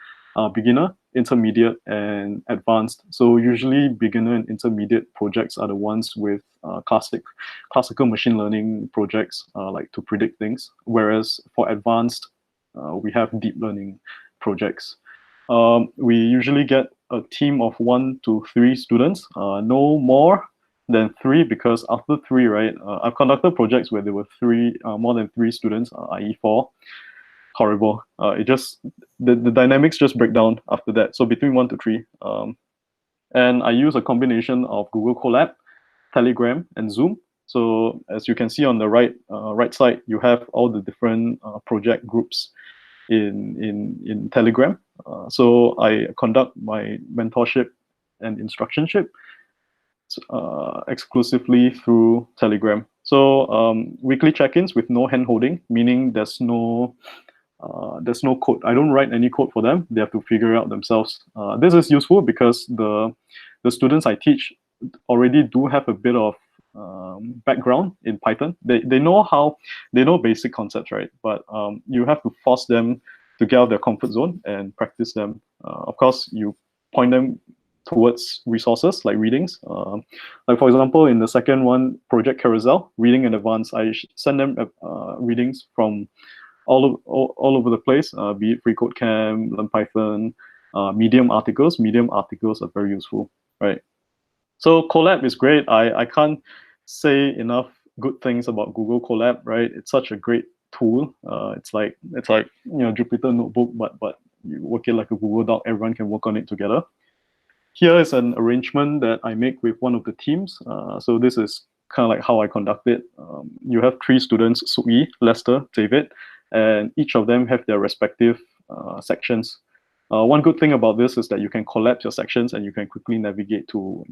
beginner, intermediate, and advanced. So usually beginner and intermediate projects are the ones with classical machine learning projects, like to predict things, whereas for advanced, we have deep learning projects. We usually get a team of 1 to 3 students, no more than 3, because after 3, right, I've conducted projects where there were more than 3 students, i.e. 4. Horrible. The dynamics just break down after that. So between 1 to 3. And I use a combination of Google Colab, Telegram, and Zoom. So as you can see on the right side, you have all the different project groups in Telegram. So I conduct my mentorship and instructionship exclusively through Telegram. So weekly check-ins with no hand-holding, meaning there's no code. I don't write any code for them. They have to figure it out themselves. This is useful because the students I teach already do have a bit of background in Python. They know basic concepts, right? But you have to force them to get out of their comfort zone and practice them. Of course, you point them towards resources like readings. Like for example, in the second one, Project Carousel, reading in advance, I send them readings from all over the place, be it Free Code Camp, Learn Python, Medium articles. Medium articles are very useful, right? So Colab is great. I can't say enough good things about Google Colab, right? It's such a great tool. It's like Jupyter Notebook, but you work it like a Google Doc. Everyone can work on it together. Here is an arrangement that I make with one of the teams. So this is kind of like how I conduct it. You have 3 students: Sui, Lester, David, and each of them have their respective sections. One good thing about this is that you can collapse your sections and you can quickly navigate to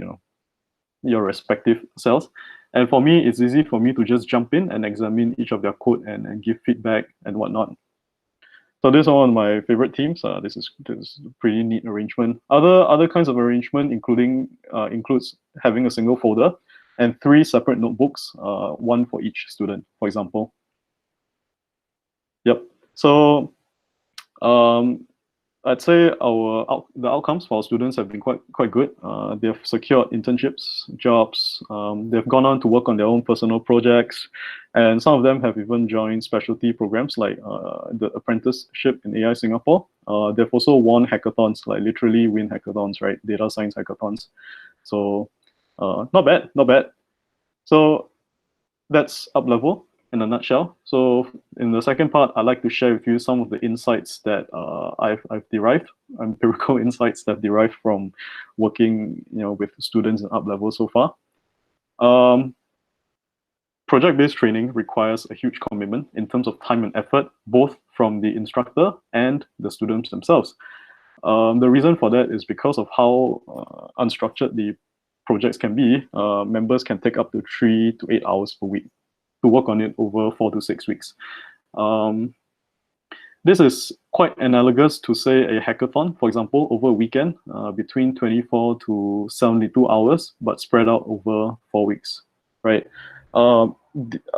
your respective cells. And for me, it's easy for me to just jump in and examine each of their code and give feedback and whatnot. So this is one of my favorite teams. This is a pretty neat arrangement. Other kinds of arrangement includes having a single folder and 3 separate notebooks, 1 for each student, for example. Yep. So I'd say the outcomes for our students have been quite good. They've secured internships, jobs. They've gone on to work on their own personal projects, and some of them have even joined specialty programs like the apprenticeship in AI Singapore. They've also won hackathons, like literally win hackathons, right? Data science hackathons. So not bad, not bad. So that's up level in a nutshell. So in the second part, I'd like to share with you some of the insights that I've derived, empirical insights that I've derived from working with students in up level so far. Project-based training requires a huge commitment in terms of time and effort, both from the instructor and the students themselves. The reason for that is because of how unstructured the projects can be. Members can take up to 3 to 8 hours per week to work on it over 4 to 6 weeks. This is quite analogous to, say, a hackathon, for example, over a weekend, between 24 to 72 hours, but spread out over 4 weeks, right? A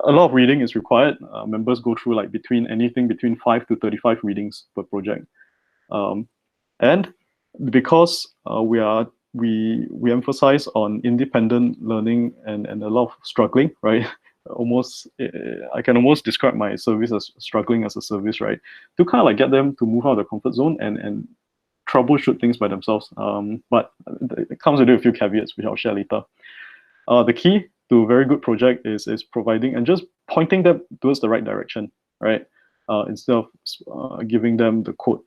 lot of reading is required. Members go through anything between 5 to 35 readings per project. And because we emphasize on independent learning and a lot of struggling, right? I can almost describe my service as struggling as a service, right? To kind of like get them to move out of their comfort zone and troubleshoot things by themselves. But it comes with a few caveats, which I'll share later. The key to a very good project is providing and just pointing them towards the right direction, right? Instead of giving them the code.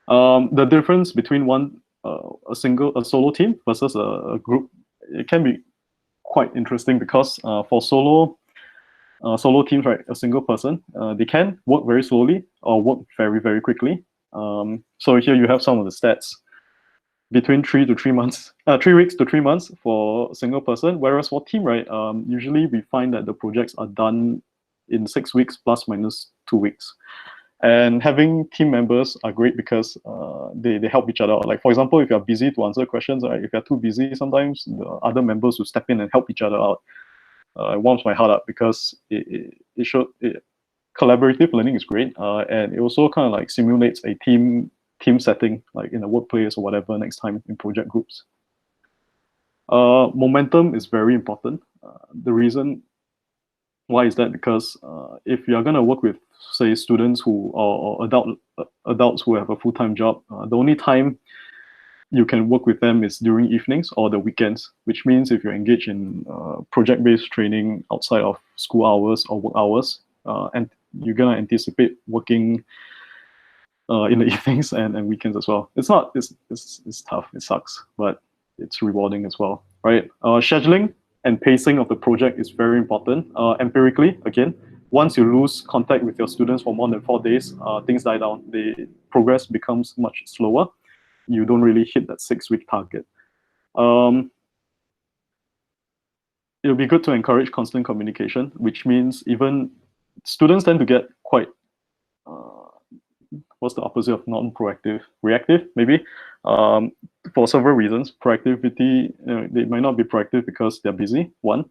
The difference between one a solo team versus a group, it can be quite interesting because for solo teams, right, a single person, they can work very slowly or work very, very quickly. So here you have some of the stats between 3 to 3 months, 3 weeks to 3 months for a single person. Whereas for team, right, usually we find that the projects are done in 6 weeks plus minus 2 weeks. And having team members are great because they help each other out. Like, for example, if you're busy to answer questions, right, if you're too busy, sometimes the other members will step in and help each other out. It warms my heart up because collaborative learning is great, and it also kind of like simulates a team setting, like in a workplace or whatever, next time in project groups. Momentum is very important. The reason why is that? Because if you're going to work with, say, students who or adults who have a full-time job, the only time you can work with them is during evenings or the weekends, which means if you're engaged in project-based training outside of school hours or work hours, and you're going to anticipate working in the evenings and weekends as well. It's tough, it sucks, but it's rewarding as well, right? Scheduling and pacing of the project is very important. Empirically, again, once you lose contact with your students for more than 4 days, things die down. The progress becomes much slower. You don't really hit that 6-week target. It'll be good to encourage constant communication, which means even students tend to get quite, what's the opposite of non-proactive? Reactive, maybe, for several reasons. Proactivity, they might not be proactive because they're busy, 1.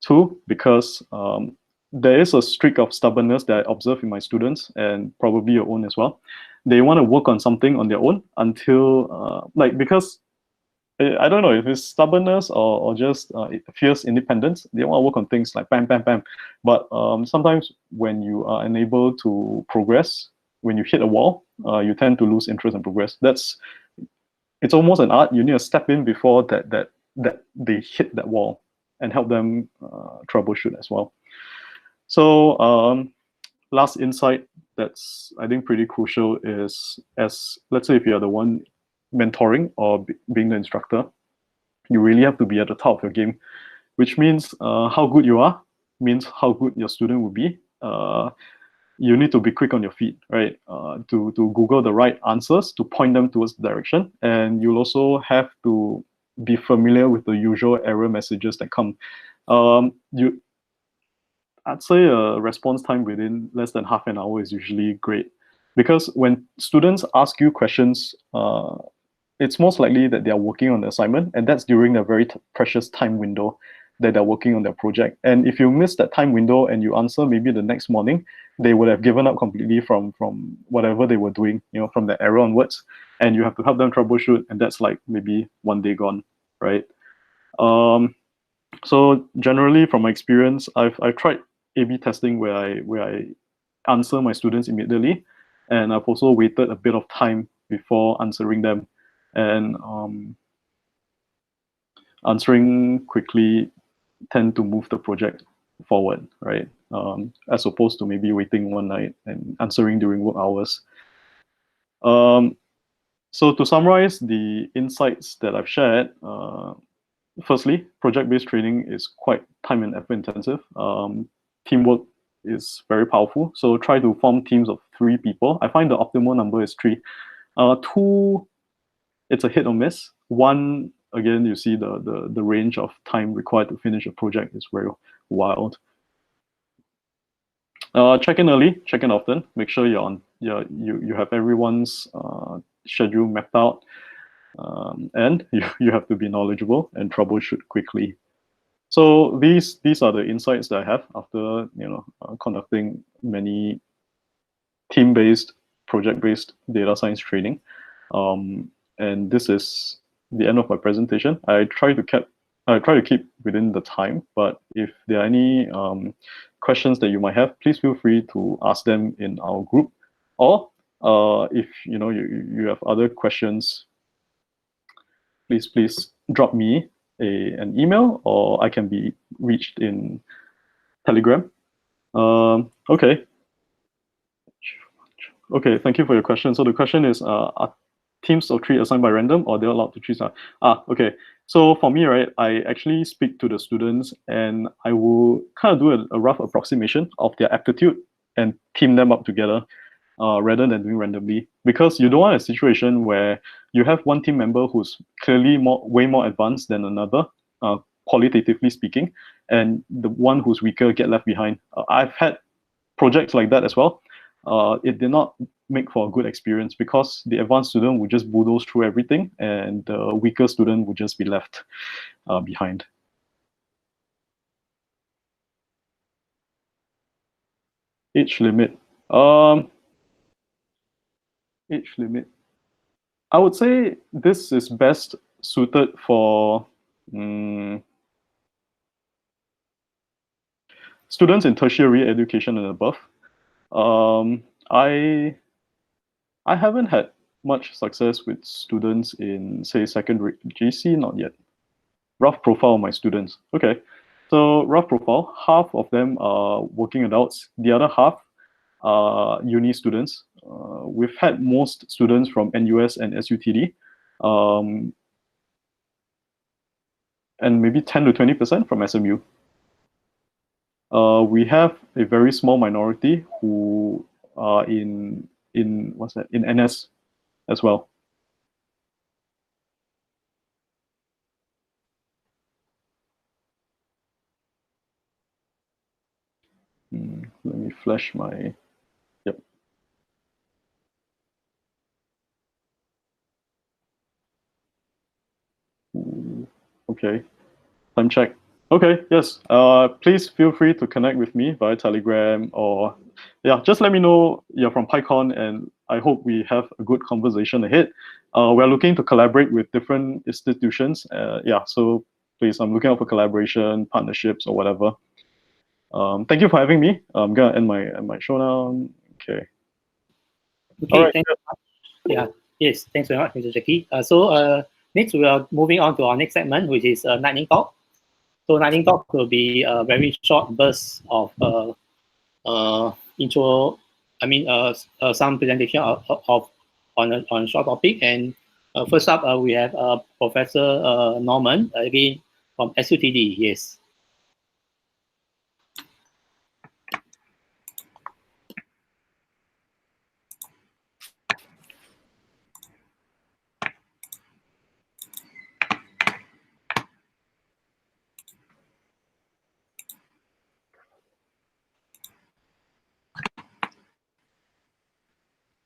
2, because there is a streak of stubbornness that I observe in my students, and probably your own as well. They want to work on something on their own until, because I don't know if it's stubbornness or just fierce independence. They want to work on things like bam, bam, bam. But sometimes when you are unable to progress, when you hit a wall, you tend to lose interest and progress. It's almost an art. You need to step in before that they hit that wall and help them troubleshoot as well. So last insight that's, I think, pretty crucial is, as let's say if you're the one mentoring or being the instructor, you really have to be at the top of your game, which means how good you are means how good your student will be. You need to be quick on your feet, right? To Google the right answers, to point them towards the direction. And you'll also have to be familiar with the usual error messages that come. I'd say a response time within less than half an hour is usually great. Because when students ask you questions, it's most likely that they are working on the assignment, and that's during a very precious time window that they're working on their project. And if you miss that time window and you answer maybe the next morning, they would have given up completely from whatever they were doing, from the error onwards. And you have to help them troubleshoot, and that's like maybe 1 day gone, right? So generally, from my experience, I've tried A/B testing where I answer my students immediately, and I've also waited a bit of time before answering them. And answering quickly tend to move the project forward, right? As opposed to maybe waiting one night and answering during work hours. So to summarize the insights that I've shared, firstly, project-based training is quite time and effort intensive. Teamwork is very powerful. So try to form teams of 3 people. I find the optimal number is 3. 2, it's a hit or miss. 1, again, you see the range of time required to finish a project is very wild. Check in early, check in often. Make sure you have everyone's schedule mapped out, and you have to be knowledgeable and troubleshoot quickly. So these are the insights that I have after conducting many team-based, project-based data science training. And this is the end of my presentation. I try to keep within the time, but if there are any questions that you might have, please feel free to ask them in our group, or if you have other questions, please drop me an email, or I can be reached in Telegram. Okay, thank you for your question. So the question is, teams of 3 assigned by random, or they're allowed to choose? Okay. So for me, right, I actually speak to the students and I will kind of do a rough approximation of their aptitude and team them up together rather than doing randomly. Because you don't want a situation where you have one team member who's clearly way more advanced than another, qualitatively speaking, and the one who's weaker get left behind. I've had projects like that as well. It did not make for a good experience because the advanced student would just bulldoze through everything and the weaker student would just be left behind. Age limit. Age limit. I would say this is best suited for students in tertiary education and above. I haven't had much success with students in, say, secondary JC, not yet. Rough profile of my students. Okay, so rough profile, half of them are working adults, the other half are uni students. We've had most students from NUS and SUTD, and maybe 10 to 20% from SMU. We have a very small minority who are in NS as well. Let me flash my, yep. Okay, time check. Okay, yes. Please feel free to connect with me via Telegram or, yeah, just let me know you're from PyCon and I hope we have a good conversation ahead. We're looking to collaborate with different institutions. Yeah, so please, I'm looking out for collaboration, partnerships, or whatever. Thank you for having me. I'm gonna end my show now. Okay. Okay. All right. Thank you. Yeah. Yes. Thanks very much, Mr. Jackie. Next we are moving on to our next segment, which is lightning talk. So lightning talk will be a very short burst of intro. I mean, some presentation on short topic. And first up, we have Professor Norman again from SUTD. Yes.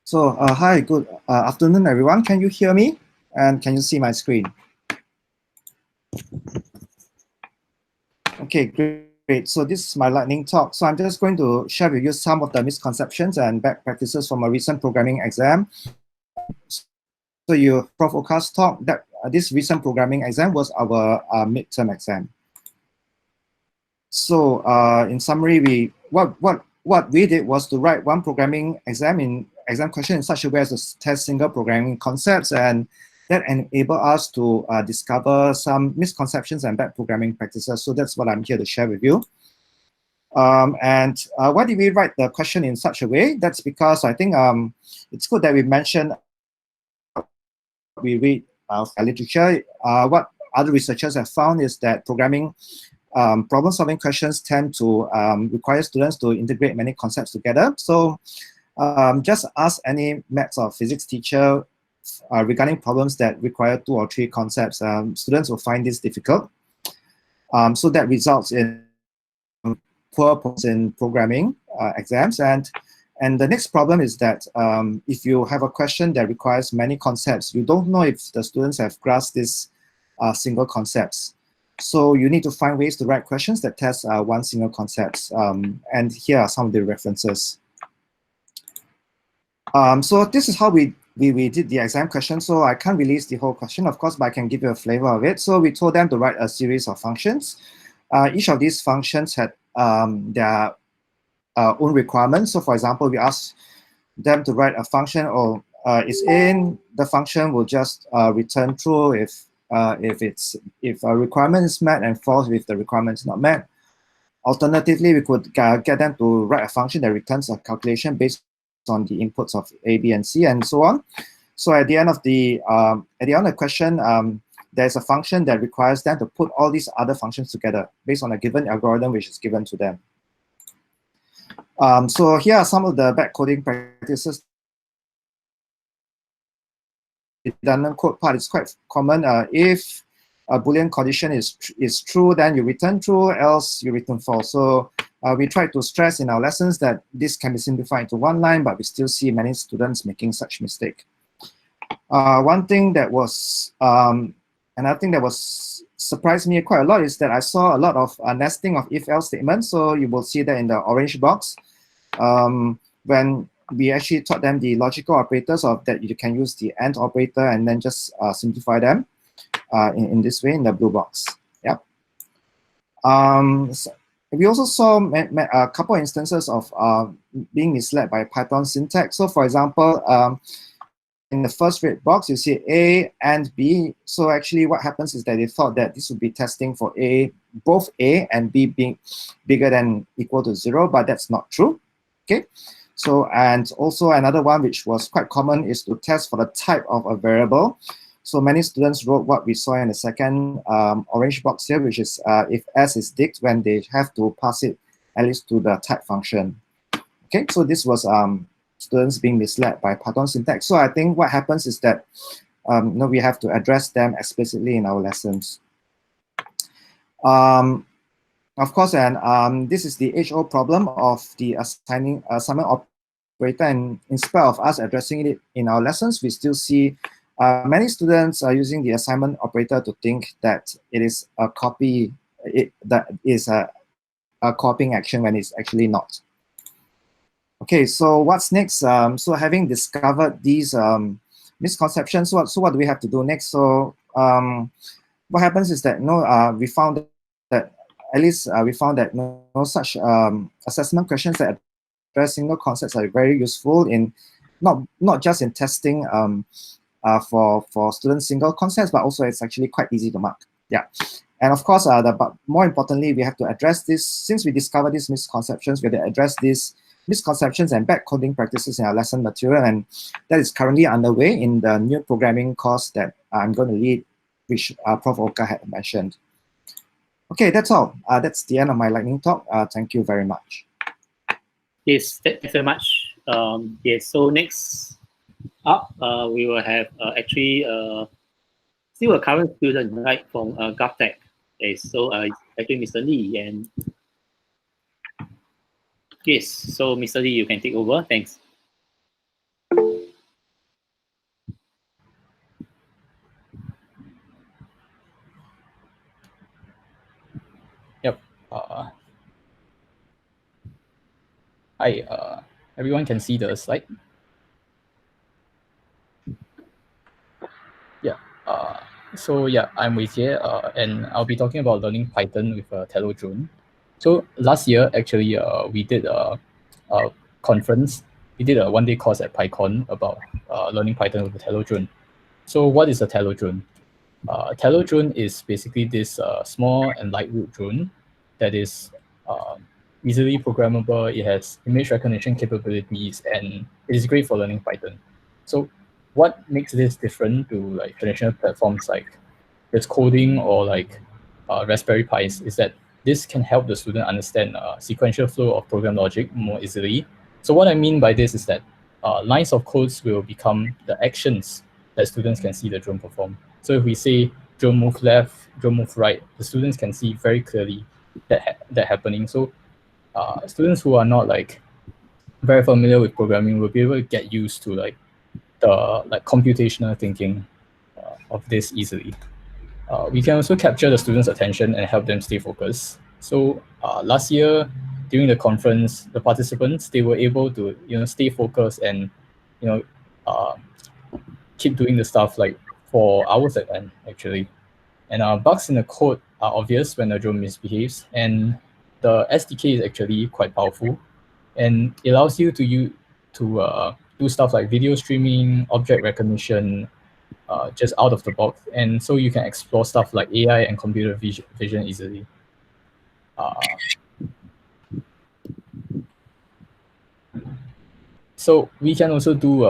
So, hi, good afternoon, everyone. Can you hear me? And can you see my screen? Okay, great. So this is my lightning talk. So I'm just going to share with you some of the misconceptions and best practices from a recent programming exam. So you, Prof. Oka's talk, that this recent programming exam was our midterm exam. So in summary, what we did was to write one programming exam question in such a way as to test single programming concepts, and that enable us to discover some misconceptions and bad programming practices. So that's what I'm here to share with you. Why did we write the question in such a way? That's because I think it's good that we mention we read literature. What other researchers have found is that programming problem-solving questions tend to require students to integrate many concepts together. So just ask any maths or physics teacher regarding problems that require 2 or 3 concepts. Students will find this difficult. So that results in poor performance in programming exams. And the next problem is that if you have a question that requires many concepts, you don't know if the students have grasped these single concepts. So you need to find ways to write questions that test one single concept. And here are some of the references. So this is how we did the exam question. So I can't release the whole question, of course, but I can give you a flavor of it. So we told them to write a series of functions. Each of these functions had their own requirements. So for example, we asked them to write a function, or is in, the function will just return true if a requirement is met, and false if the requirement is not met. Alternatively, we could get them to write a function that returns a calculation based on the inputs of A, B, and C, and so on. So at the end of the question, there's a function that requires them to put all these other functions together based on a given algorithm which is given to them. So here are some of the backcoding practices. The redundant code part is quite common. If a Boolean condition is true, then you return true, else you return false. So we try to stress in our lessons that this can be simplified into one line, but we still see many students making such mistake. One thing that was, another thing that was surprised me quite a lot is that I saw a lot of nesting of if-else statements. So you will see that in the orange box. When we actually taught them the logical operators of that you can use the AND operator and then just simplify them in this way in the blue box. Yep. So we also saw a couple of instances of being misled by Python syntax. So for example, in the first red box, you see A and B. So actually what happens is that they thought that this would be testing for both A and B being bigger than equal to 0, but that's not true. Okay. So, and also another one which was quite common is to test for the type of a variable. So many students wrote what we saw in the second orange box here, which is if S is dict, when they have to pass it at least to the type function. Okay, so this was students being misled by Python syntax. So I think what happens is that we have to address them explicitly in our lessons. Of course, and this is the age-old problem of the assignment operator, and in spite of us addressing it in our lessons, we still see many students are using the assignment operator to think that it is a copy, that is a copying action when it's actually not. Okay, so what's next? So having discovered these misconceptions, so what do we have to do next? So what happens is that we found that at least we found that no such assessment questions that address single concepts are very useful in not just in testing for students single concepts, but also it's actually quite easy to mark. Yeah, and of course, but more importantly, we have to address this. Since we discovered these misconceptions, we have to address these misconceptions and backcoding practices in our lesson material, and that is currently underway in the new programming course that I'm going to lead, which Prof. Oka had mentioned. Okay, that's all. That's the end of my lightning talk. Thank you very much. Yes, thanks very much. Yes, so next up, we will have actually still a current student, right, from GovTech. Yes, so actually Mr. Lee, and yes, so Mr. Lee, you can take over. Thanks. Yep. Hi, everyone can see the slide? Yeah. So yeah, I'm Wei Jie, and I'll be talking about learning Python with Tello June. So last year, actually, we did a conference. We did a one-day course at PyCon about learning Python with Tello June. So what is a Tello June? Tello June is basically this small and lightweight drone that is easily programmable. It has image recognition capabilities, and it is great for learning Python. So what makes this different to like traditional platforms like Let's Coding or like Raspberry Pis is that this can help the student understand sequential flow of program logic more easily. So what I mean by this is that lines of codes will become the actions that students can see the drone perform. So if we say drone move left, drone move right, the students can see very clearly that happening. So students who are not like very familiar with programming will be able to get used to like the computational thinking of this easily. We can also capture the students' attention and help them stay focused. So last year during the conference, the participants, they were able to stay focused and keep doing the stuff like for hours at end actually. And bugs in the code are obvious when the drone misbehaves, and the SDK is actually quite powerful, and it allows you to do stuff like video streaming, object recognition, just out of the box, and so you can explore stuff like AI and computer vision easily. So we can also do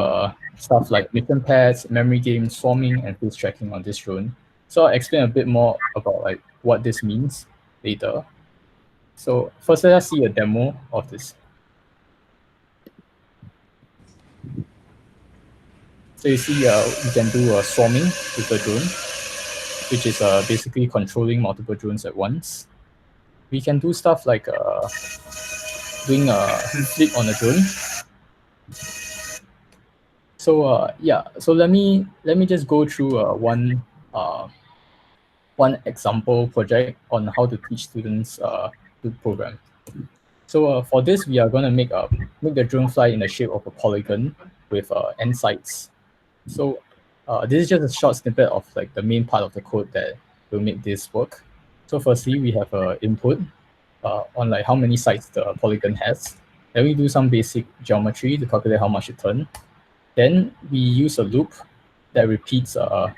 stuff like mission pads, memory games, swarming, and face tracking on this drone. So I'll explain a bit more about like what this means later. So first, let's see a demo of this. So you see, we can do swarming with the drone, which is basically controlling multiple drones at once. We can do stuff like doing a flip on a drone. So yeah, so let me just go through one example project on how to teach students to program. So for this, we are going to make the drone fly in the shape of a polygon with end sights. So this is just a short snippet of like the main part of the code that will make this work. So firstly, we have an input on like how many sides the polygon has. Then we do some basic geometry to calculate how much it turns. Then we use a loop that repeats a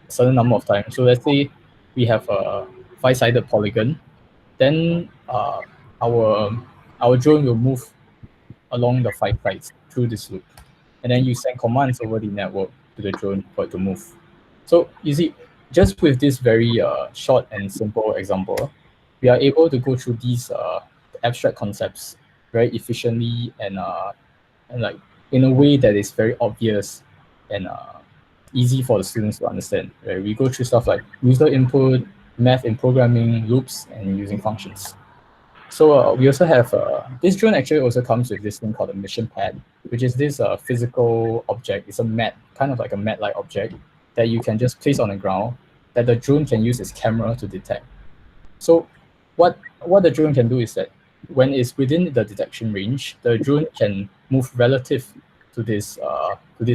certain number of times. So let's say we have a 5-sided polygon. Then our drone will move along the 5 sides through this loop. And then you send commands over the network to the drone for it to move. So you see, just with this very short and simple example, we are able to go through these abstract concepts very efficiently and like in a way that is very obvious and easy for the students to understand. Right? We go through stuff like user input, math in programming, loops, and using functions. So we also have, this drone actually also comes with this thing called a mission pad, which is this physical object. It's a mat, kind of like a mat-like object that you can just place on the ground that the drone can use its camera to detect. So what the drone can do is that when it's within the detection range, the drone can move relative to this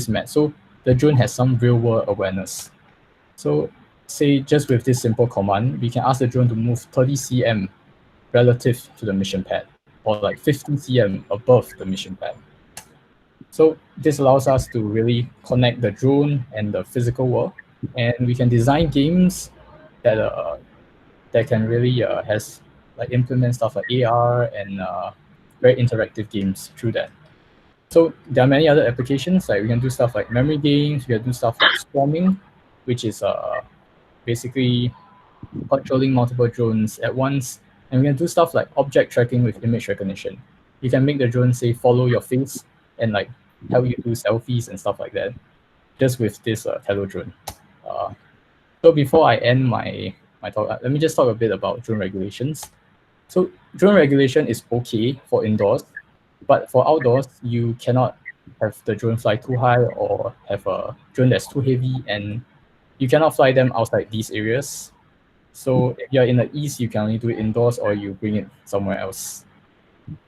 mat. So the drone has some real-world awareness. So say just with this simple command, we can ask the drone to move 30 cm relative to the mission pad, or like 50 cm above the mission pad. So this allows us to really connect the drone and the physical world, and we can design games that can really has like implement stuff like AR and very interactive games through that. So there are many other applications, like we can do stuff like memory games, we can do stuff like swarming, which is basically controlling multiple drones at once. And we can do stuff like object tracking with image recognition. You can make the drone say follow your face and like help you do selfies and stuff like that, just with this Tello drone. So before I end my talk, let me just talk a bit about drone regulations. So drone regulation is okay for indoors, but for outdoors, you cannot have the drone fly too high or have a drone that's too heavy, and you cannot fly them outside these areas. So if you're in the east, you can only do it indoors or you bring it somewhere else.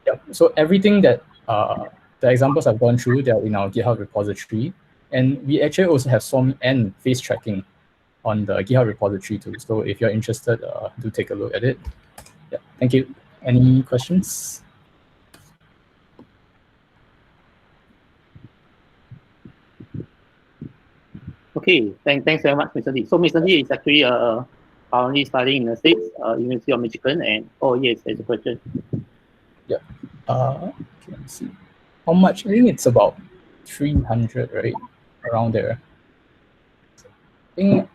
Yep. So everything that the examples I've gone through, they're in our GitHub repository. And we actually also have swarming and face tracking on the GitHub repository too. So if you're interested, do take a look at it. Yeah, thank you. Any questions? Okay, thanks very much, Mr. Lee. So Mr. Lee is actually currently studying in the States, University of Michigan, and oh yes, there's a question. Yeah. Let's see. How much? I think it's about 300, right? Around there. I think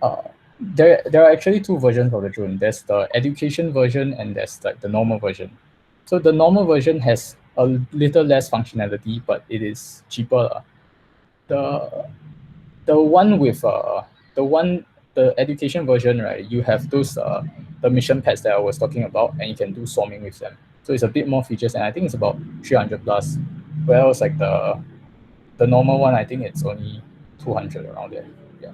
there are actually 2 versions of the drone. There's the education version and there's like the normal version. So the normal version has a little less functionality, but it is cheaper. The one with the education version, right? You have those the mission pads that I was talking about, and you can do swarming with them. So it's a bit more features, and I think it's about 300 plus. Whereas like the normal one, I think it's only 200 around there. Yeah.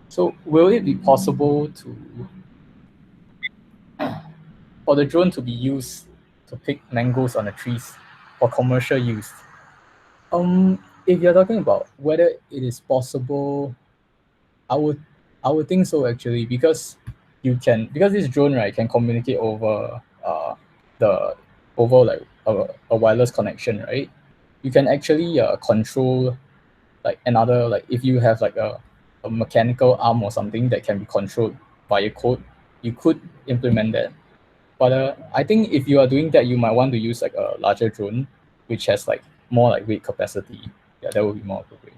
So will it be possible for the drone to be used to pick mangoes on the trees for commercial use? If you're talking about whether it is possible, I would think so actually, because this drone, right, can communicate over like a wireless connection, right? You can actually control like another, like if you have like a mechanical arm or something that can be controlled via code, you could implement that. But I think if you are doing that, you might want to use like a larger drone, which has like more like weight capacity. Yeah, that would be more appropriate.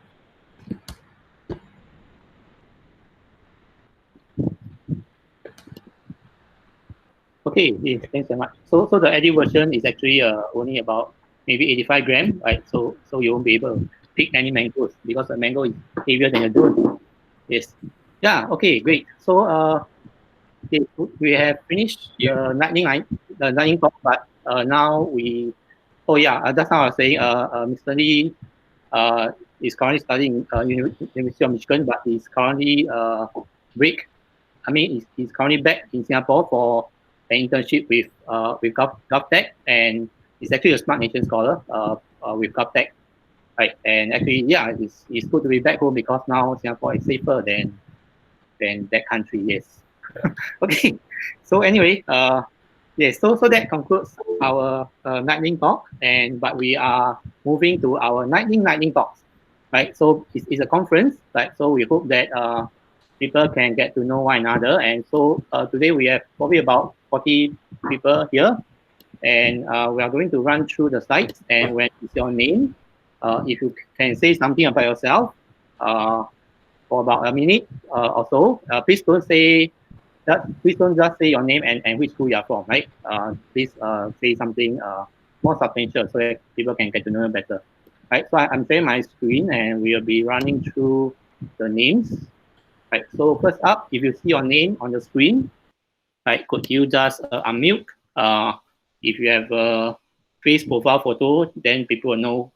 Okay, yes, thanks very much. So the edit version is actually only about maybe 85 grams, right? So you won't be able to pick any mangoes because the mango is heavier than the drone. Yes. Yeah. Okay. Great. So okay, we have finished the lightning talk, but now we. Oh yeah. That's how I was saying. Mr. Lee is currently studying University of Michigan, but he's currently break. I mean, he's currently back in Singapore for an internship with GovTech, and he's actually a Smart Nation scholar with GovTech, right? And actually, yeah, it's good to be back home because now Singapore is safer than that country. Yes. Okay. So anyway, yes. So that concludes our lightning talk, but we are moving to our lightning talks, right? So it's a conference, right? So we hope that people can get to know one another. And so today we have probably about 40 people here, and we are going to run through the slides. And when it's your name, if you can say something about yourself for about a minute or so, please don't just say your name and which school you are from, right? Please say something more substantial so that people can get to know you better. Right, so I'm sharing my screen and we'll be running through the names. Right, so first up, if you see your name on the screen, right, could you just unmute? If you have a face profile photo, then people will know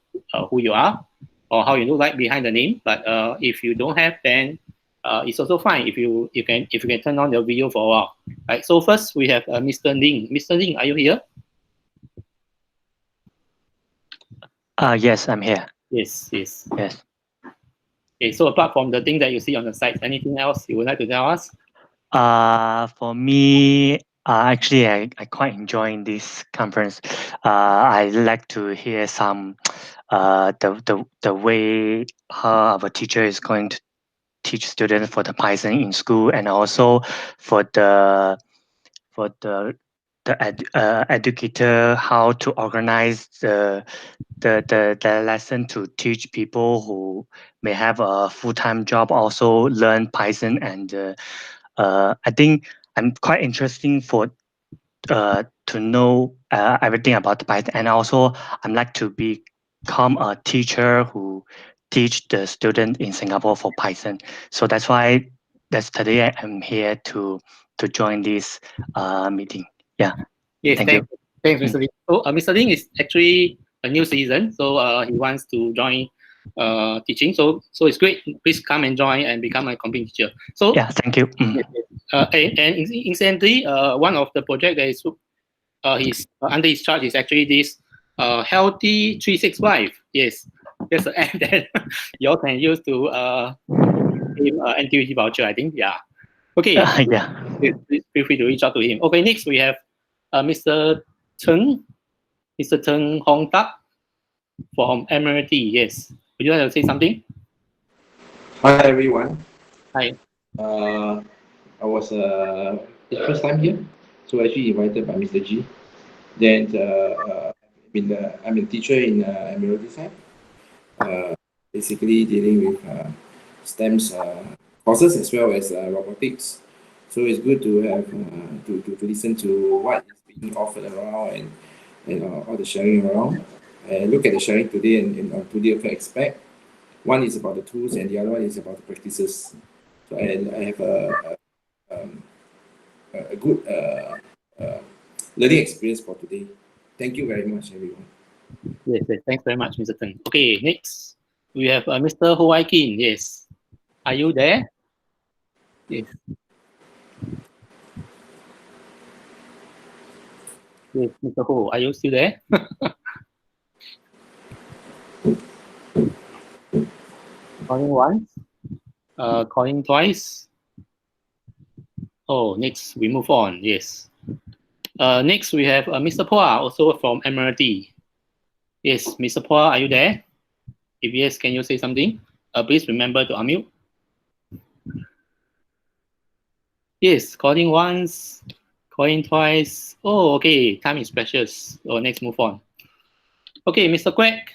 who you are or how you look like behind the name. But if you don't have, then it's also fine if you can turn on your video for a while. Right. So first we have Mr. Ling. Mr. Ling, are you here? Yes, I'm here. Yes. Yes. Okay, so apart from the thing that you see on the site, anything else you would like to tell us? For me, actually, I quite enjoying this conference. I like to hear some the way how our teacher is going to teach students for the Python in school, and also for the educator how to organize the lesson to teach people who may have a full-time job also learn Python. And I think I'm quite interesting for to know everything about the Python, and also I'm like to become a teacher who teach the student in Singapore for Python. So that's why today I'm here to join this meeting. Yeah. Yes, Thank you. Thanks, Mr. Ling. So Mr. Ling is actually a new citizen, so he wants to join teaching. So it's great. Please come and join and become a computing teacher. So yeah, thank you. And incidentally, one of the project that is he's under his charge is actually this Healthy 365. Yes, there's an app that you all can use to give NTUC voucher, I think. Yeah. Okay. Yeah. Please feel free to reach out to him. Okay, next we have Mr. Chen Hong Tak from Admiralty. Yes. Would you like to say something? Hi everyone. Hi. I was the first time here, so actually invited by Mr. G. Then I'm a teacher in Admiralty side, basically dealing with STEM's courses as well as robotics. So it's good to have to listen to what is being offered around and all the sharing around. And look at the sharing today and on today what to expect. One is about the tools and the other one is about the practices. So I have a good learning experience for today. Thank you very much, everyone. Yes, thanks very much, Mr. Chen. Okay, next we have Mr. Ho Wai Kin. Yes, are you there? Yes. Yes, Mr. Ho, are you still there? Calling once, calling twice. Oh, next we move on. Yes. Next we have Mr. Pua, also from Admiralty. Yes, Mr. Pua, are you there? If yes, can you say something? Please remember to unmute. Yes, calling once, calling twice. Oh, okay, time is precious. So next move on. Okay, Mr. Quack,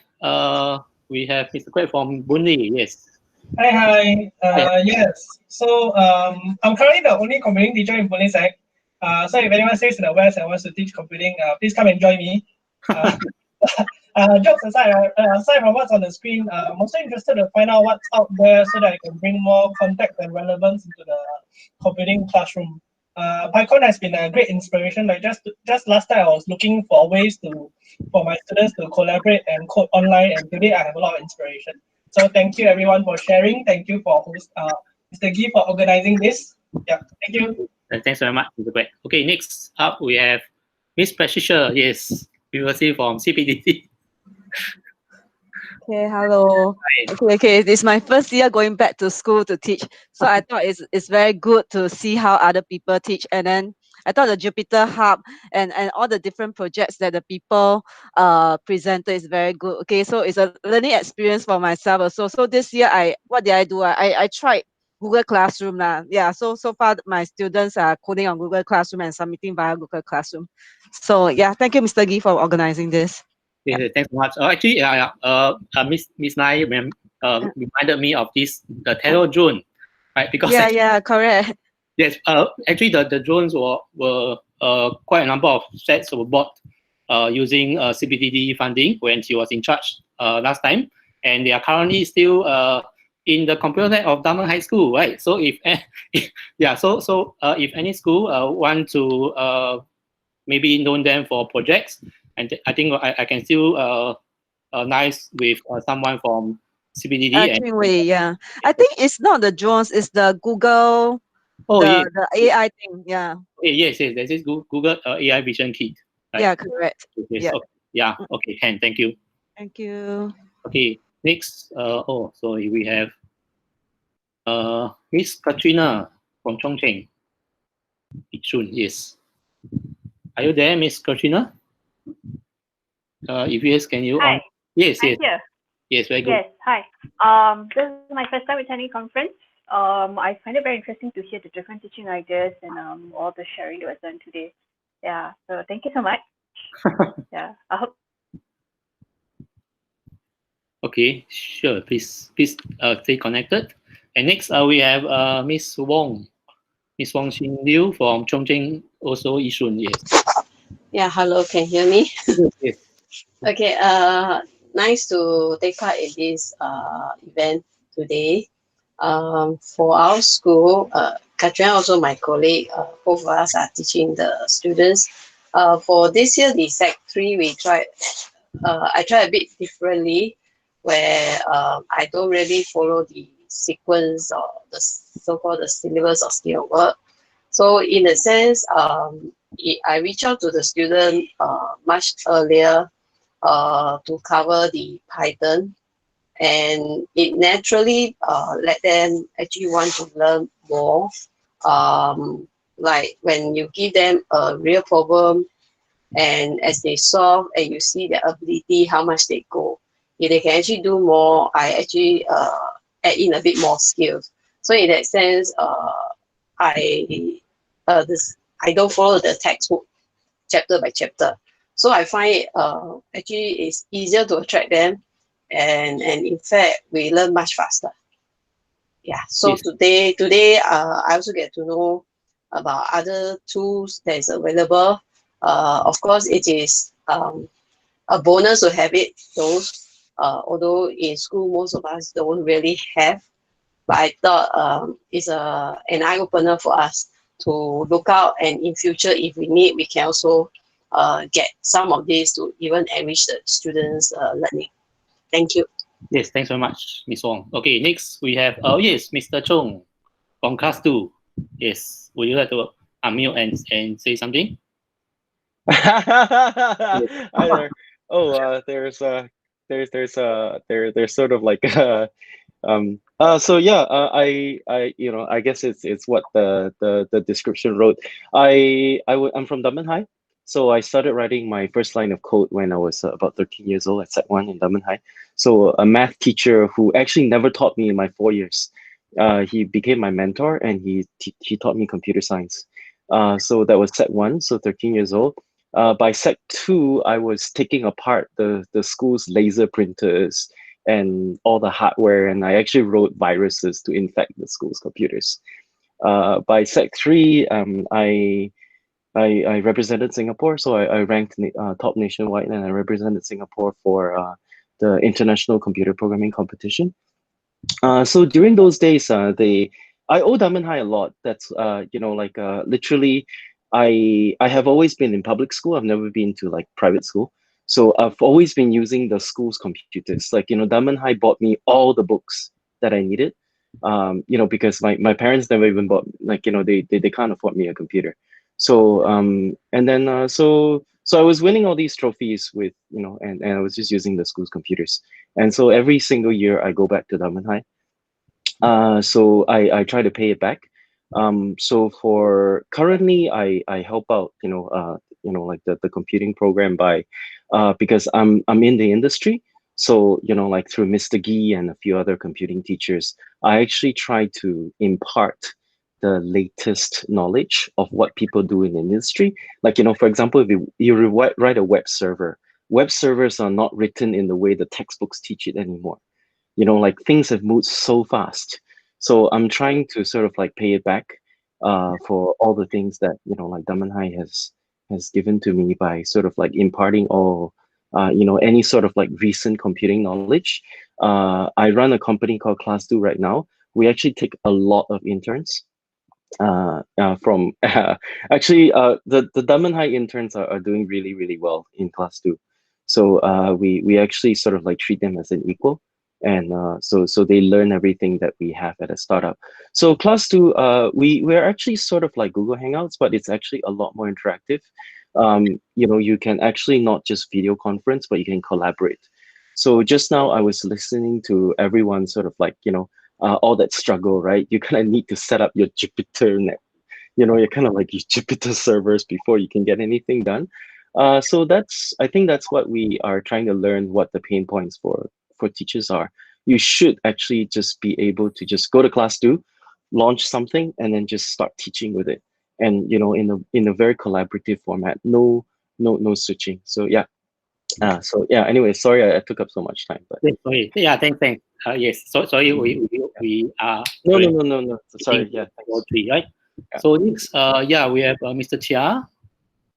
we have Mr. Quay from Bunli. Yes. Hi. Yes. So I'm currently the only computing teacher in Police Act. So if anyone stays in the West and wants to teach computing, please come and join me. Jokes aside, aside from what's on the screen, I'm also interested to find out what's out there so that I can bring more context and relevance into the computing classroom. PyCon has been a great inspiration. Like just last time, I was looking for ways for my students to collaborate and code online, and today I have a lot of inspiration. So thank you everyone for sharing. Thank you for Mr. Gee for organizing this. Yeah, thank you. Thanks very much, Mr. Quay. Okay, next up we have Miss Patricia. Yes, previously from CPDT. Okay, hello. Okay, this is my first year going back to school to teach. So I thought it's very good to see how other people teach. And then I thought the JupyterHub and all the different projects that the people presented is very good. Okay, so it's a learning experience for myself also. So this year, what did I do? I tried Google Classroom. Yeah, so far my students are coding on Google Classroom and submitting via Google Classroom. So yeah, thank you, Mr. Gee, for organizing this. Yeah, thanks so much. Actually, Miss Nai reminded me of this the Tello drone, right? Because yeah, correct. Yes, actually the drones were quite a number of sets were bought using CPTD funding when she was in charge last time, and they are currently still in the computer lab of Dunman High School, right? So if if any school want to maybe know them for projects, and I think I can still nice with someone from CPTD. Yeah. I think it's not the drones, it's the Google, the AI thing. Yeah. Yes, there's this Google AI Vision Kit. Right? Yeah, correct. Yes, Yeah. okay. Yeah. Okay, thank you. Thank you. Okay, next. Sorry, we have Miss Katrina from Chongqing. Soon, yes. Are you there, Miss Katrina? If yes, can you? Hi. Yes, I'm here. Yes, very good. Yes, hi. This is my first time attending conference. I find it very interesting to hear the different teaching ideas and all the sharing that was done today. Yeah, so thank you so much. Yeah, I hope. Okay, sure. Please stay connected. And next, we have Miss Wong Xin Liu from Chongqing, also Yishun. Yes. Yeah, hello, can you hear me? Yes. Okay, nice to take part in this event today. For our school, Katrina, also my colleague, both of us are teaching the students. For this year, the Sec 3, we tried, I tried a bit differently, where I don't really follow the sequence or the so-called the syllabus of skill work. So in a sense, I reach out to the student much earlier to cover the Python, and it naturally let them actually want to learn more. Like when you give them a real problem, and as they solve and you see their ability, how much they go. If they can actually do more, I actually add in a bit more skills. So in that sense, I don't follow the textbook chapter by chapter. So I find it actually it's easier to attract them, and in fact we learn much faster. Yeah. So yes. today I also get to know about other tools that is available. Of course, it is a bonus to have it. Although in school most of us don't really have, but I thought it's an eye opener for us to look out, and in future, if we need, we can also get some of this to even enrich the students' learning. Thank you. Yes, thanks very much, Ms. Wong. Okay, next we have yes, Mr. Chong from class 2. Yes, would you like to unmute and say something? Hi there. Oh, there's sort of like so yeah, I guess it's what the description wrote. I'm from Dunman High, so I started writing my first line of code when I was about 13 years old at Sec 1 in Dunman High. So a math teacher who actually never taught me in my 4 years, he became my mentor, and he taught me computer science. So that was Sec 1, so 13 years old. By Sec 2, I was taking apart the school's laser printers and all the hardware, and I actually wrote viruses to infect the school's computers. By Sec 3, I represented Singapore, so I ranked top nationwide, and I represented Singapore for the International Computer Programming Competition. So during those days, I owe Diamond High a lot. That's literally, I have always been in public school. I've never been to like private school. So I've always been using the school's computers. Like, Diamond High bought me all the books that I needed. Because my parents never even bought, like, they can't afford me a computer. So so I was winning all these trophies with, and I was just using the school's computers. And so every single year I go back to Diamond High. So I try to pay it back. So for currently I help out, like the computing program by because I'm in the industry. So, like through Mr. Gee and a few other computing teachers, I actually try to impart the latest knowledge of what people do in the industry. Like, for example, if you write a web servers are not written in the way the textbooks teach it anymore. Like things have moved so fast. So I'm trying to sort of like pay it back for all the things that, like Diamond High has given to me by sort of like imparting all, any sort of like recent computing knowledge. I run a company called Class 2 right now. We actually take a lot of interns from actually the Diamond High interns are doing really, really well in Class 2. So we actually sort of like treat them as an equal. And so they learn everything that we have at a startup. So Class 2, we're actually sort of like Google Hangouts, but it's actually a lot more interactive. You can actually not just video conference, but you can collaborate. So just now I was listening to everyone sort of like, all that struggle, right? You kind of need to set up your Jupyter net. You're kind of like your Jupyter servers before you can get anything done. So I think that's what we are trying to learn, what the pain points for teachers are. You should actually just be able to just go to Class 2, launch something, and then just start teaching with it. And in a very collaborative format, no switching. So yeah. Anyway, sorry I took up so much time. But sorry. Yeah, thanks. Yes. So sorry, we are. No. Sorry. Yeah. Three, right? Yeah. So next, we have Mr. Chia.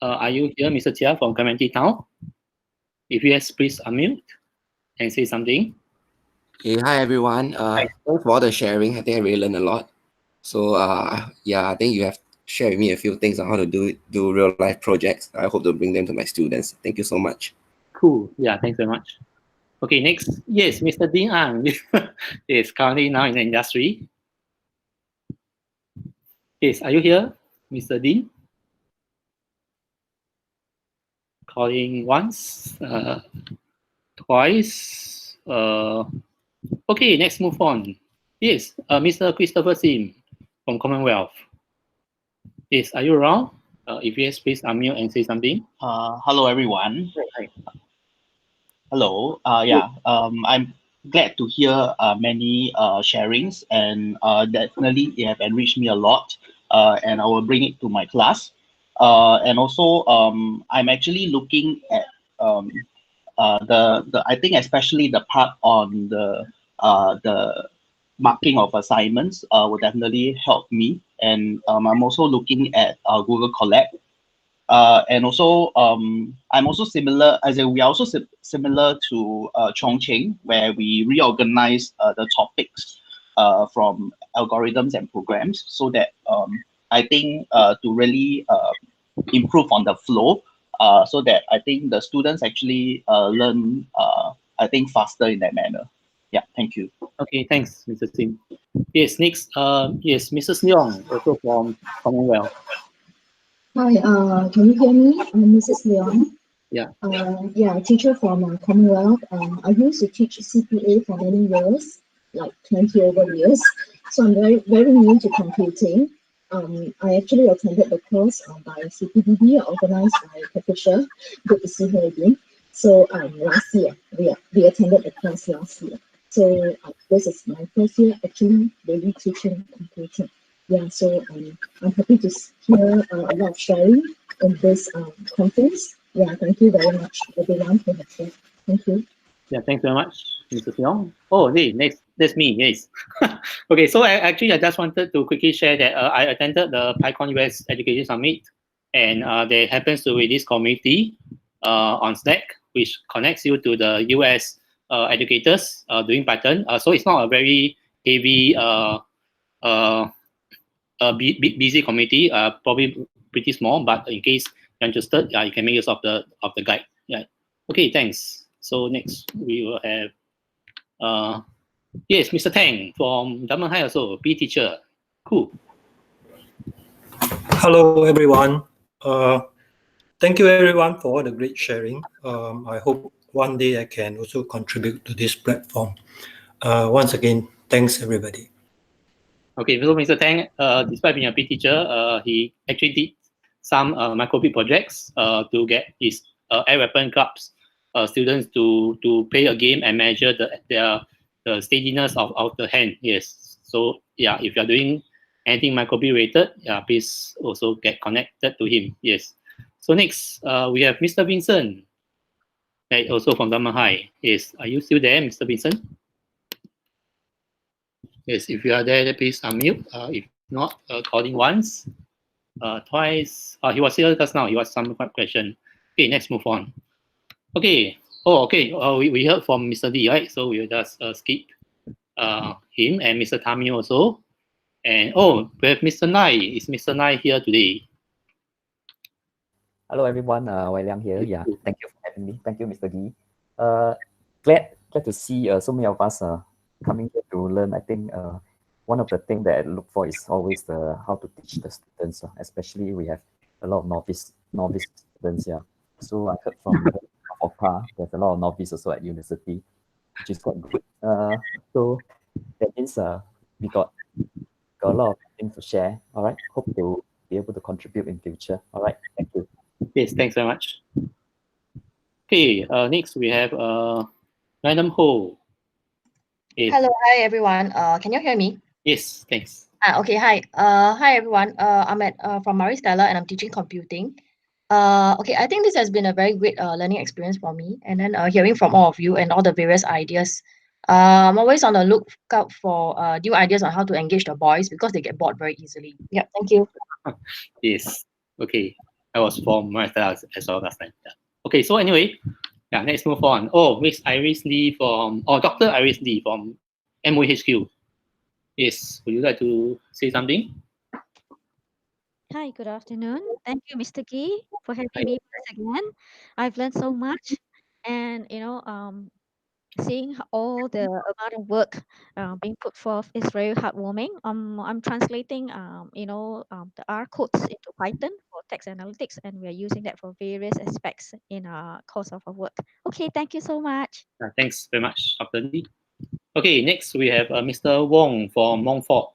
Are you here, Mr. Chia from Clementi Town? If yes, please unmute and say something. Hey, hi everyone. Thanks for all the sharing. I think I really learned a lot. So I think you have shared with me a few things on how to do real life projects. I hope to bring them to my students. Thank you so much. Cool. Yeah, thanks very much. Okay, next. Yes, Mr. Dean Ang is currently now in the industry. Yes, are you here, Mr. Dean? Calling once, twice. Okay, next move on. Yes, Mr. Christopher Sim from Commonwealth. Yes, are you around? If yes, please unmute and say something. Hello, everyone. Hi. Hello. I'm glad to hear many sharings, and definitely it have enriched me a lot. And I will bring it to my class. And also, I'm actually looking at I think especially the part on the marking of assignments will definitely help me. And I'm also looking at Google Colab. And also, I'm also similar, we are also similar to Chongqing, where we reorganize the topics from algorithms and programs, so that I think to really improve on the flow, so that I think the students actually learn, I think, faster in that manner. Yeah, thank you. Okay, thanks, Mr. Sim. Yes, next, yes, Mrs. Leong, also from Commonwealth. Hi, can you hear me? I'm Mrs. Leong. Yeah. Teacher from Commonwealth. I used to teach CPA for many years, like 20 over years. So I'm very, very new to computing. I actually attended the course by CPDB, organized by Patricia. Good to see her again. So last year, we attended the class last year. So this is my first year actually really teaching computing. Yeah, so I'm happy to hear a lot of sharing in this conference. Yeah, thank you very much, everyone, who has shared. Thank you. Yeah, thanks very much, Mr. Seong. Oh, hey, next, that's me, yes. Okay, so actually, I just wanted to quickly share that I attended the PyCon US Education Summit, and there happens to be this community on Slack, which connects you to the US educators doing Python. So it's not a very heavy, busy community, probably pretty small, but in case you're interested, you can make use of the guide. Yeah. Okay, thanks. So next we will have yes, Mr. Tang from Dunman High also, PE teacher. Cool. Hello, everyone. Thank you, everyone, for all the great sharing. I hope one day I can also contribute to this platform. Once again, thanks, everybody. Okay, so Mr. Tang, despite being a PE teacher, he actually did some microbit projects to get his air weapon clubs students to play a game and measure the steadiness of the hand. Yes. So yeah, if you're doing anything microbit related, yeah, please also get connected to him. Yes. So next, we have Mr. Vincent, right, also from Dunman High. Yes, are you still there, Mr. Vincent? Yes, if you are there, please unmute. If not, calling once, twice. He was here just now. He was some question. Okay, next move on. Okay. Oh, okay. We heard from Mr. D, right? So we'll just skip him and Mr. Tami also. And oh, we have Mr. Nai. Is Mr. Nai here today? Hello everyone, Wai Liang here. Yeah, thank you for having me. Thank you, Mr. Gee. Glad to see so many of us coming here to learn. I think one of the things that I look for is always how to teach the students, especially we have a lot of novice students. Yeah, so I heard from Opa, there's a lot of novice also at university, which is quite good. So that means we got a lot of things to share. All right, hope to be able to contribute in future. All right, thank you. Yes, thanks very much. Okay, next we have Madam Ho. Yes. Hello, hi everyone. Can you hear me? Yes, thanks. Okay, hi. Hi everyone. I'm from Marie Stella and I'm teaching computing. Okay, I think this has been a very great learning experience for me. And then hearing from all of you and all the various ideas. I'm always on the lookout for new ideas on how to engage the boys because they get bored very easily. Yeah, thank you. Yes. Okay. I was from Martha as well last time. Yeah. Okay. So anyway, yeah. Let's move on. Oh, Miss Iris Lee Dr. Iris Lee from MOHQ. Yes. Would you like to say something? Hi, good afternoon. Thank you, Mr. Gee, for having me once again. I've learned so much, and seeing all the amount of work being put forth is very heartwarming. I'm translating, the R codes into Python for text analytics, and we are using that for various aspects in our course of our work. Okay, thank you so much. Thanks very much, Dr. Lee. Okay, next we have Mr. Wong from Montfort.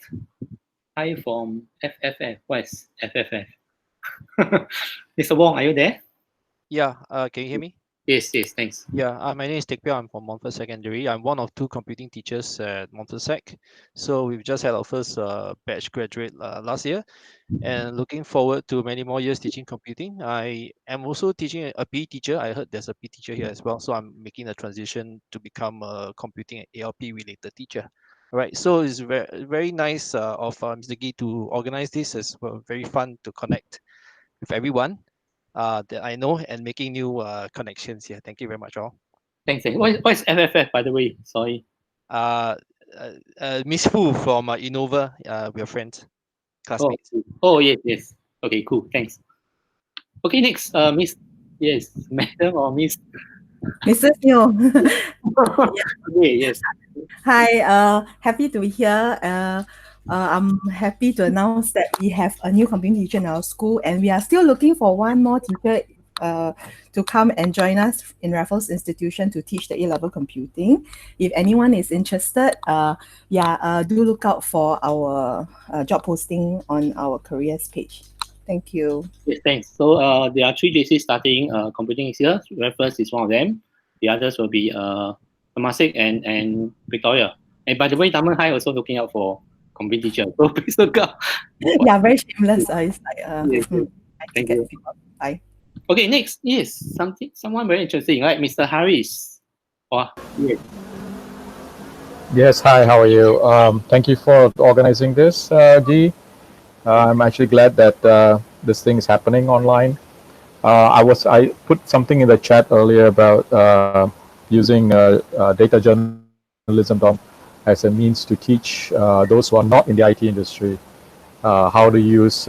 Hi from FFF. What is FFF? Mr. Wong, are you there? Yeah, can you hear me? Yes, thanks. Yeah, my name is Teck Pyo. I'm from Montfort Secondary. I'm one of 2 computing teachers at Montfort Sec. So we've just had our first batch graduate last year, and looking forward to many more years teaching computing. I am also teaching a PE teacher. I heard there's a PE teacher here as well. So I'm making a transition to become a computing and ALP related teacher. All right, so it's very nice of Mr. Gee to organize this. It's very fun to connect with everyone that I know and making new connections here. Thank you very much, all. Thanks. What is FFF, by the way? Sorry. Miss Fu from Innova. We are friends, classmates. Oh, yes. Okay, cool. Thanks. Okay, next, Miss. Yes, Madam or Miss. Mrs. Neo. Okay, yes. Hi, happy to be here. I'm happy to announce that we have a new computing teacher in our school, and we are still looking for one more teacher to come and join us in Raffles Institution to teach the A-level computing. If anyone is interested, do look out for our job posting on our careers page. Thank you. Yes, thanks. So there are 3 JCs starting computing this year. Raffles is one of them. The others will be Temasek and Victoria. And by the way, Dunman High also looking out for computing teacher. So please look up. Yeah, very shameless. It's like Yes, yes. I Thank get you. people. Bye. Okay, next, yes, someone very interesting, right? Mr. Harris. Oh, yes. Yes, hi, how are you? Thank you for organizing this, Guy. I'm actually glad that this thing is happening online. I put something in the chat earlier about using data journalism as a means to teach those who are not in the IT industry how to use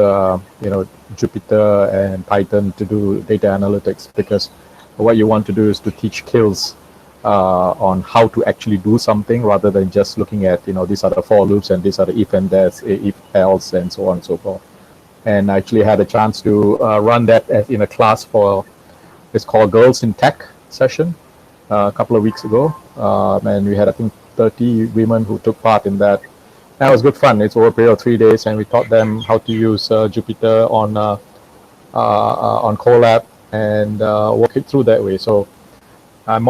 Jupyter and Python to do data analytics, because what you want to do is to teach skills on how to actually do something rather than just looking at these are the for loops and these are the if and this, if else, and so on and so forth. And I actually had a chance to run that in a class for, it's called Girls in Tech session a couple of weeks ago, and we had I think 30 women who took part in that. That was good fun. It's over a period of 3 days, and we taught them how to use Jupyter on Colab and walk it through that way. So I'm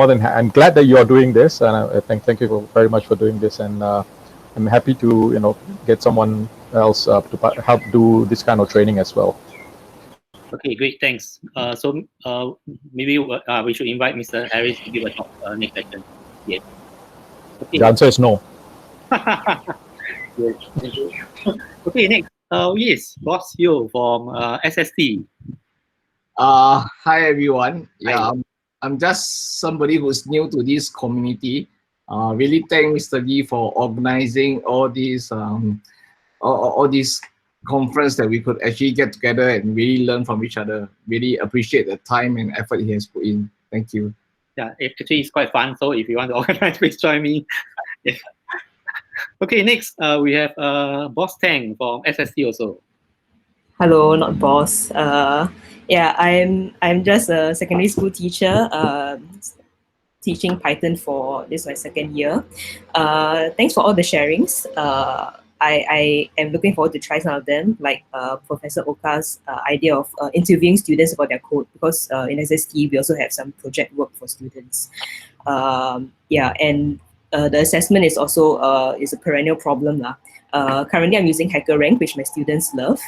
glad that you are doing this, and I thank you very much for doing this. And I'm happy to get someone else to help do this kind of training as well. Okay, great, thanks. So maybe we should invite Mr. Harris to give a talk next session. Yes. Okay. The answer is no. Yes, thank you. Okay, next. Yes, Boss Yo from SST. Hi everyone. Yeah, I'm just somebody who's new to this community. Really thank Mr. Lee for organizing all these conference that we could actually get together and really learn from each other. Really appreciate the time and effort he has put in. Thank you. Yeah, actually it's quite fun. So if you want to organize, please join me. Yes. Okay, next we have Boss Tang from SST also. Hello, not boss. Yeah, I'm just a secondary school teacher, teaching Python for this my second year. Thanks for all the sharings. I am looking forward to try some of them, like Professor Oka's idea of interviewing students about their code, because in SST we also have some project work for students. Yeah, and the assessment is also is a perennial problem lah. Currently, I'm using HackerRank, which my students love.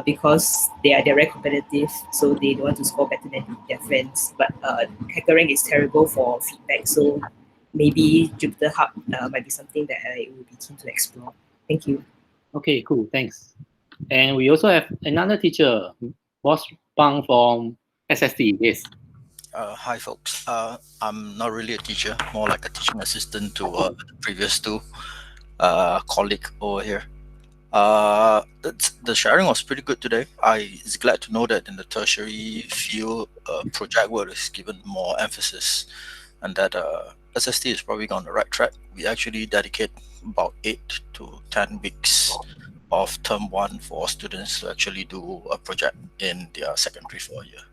Because they're very competitive, so they don't want to score better than their friends. But HackerRank is terrible for feedback, so maybe JupyterHub might be something that I will be keen to explore. Thank you. Okay, cool, thanks. And we also have another teacher, Boss Pang from SST. Yes. Hi folks. I'm not really a teacher, more like a teaching assistant to the previous two colleague over here. The sharing was pretty good today. I is glad to know that in the tertiary field, project work is given more emphasis, and that SST is probably on the right track. We actually dedicate about 8 to 10 weeks of term 1 for students to actually do a project in their secondary 4 year.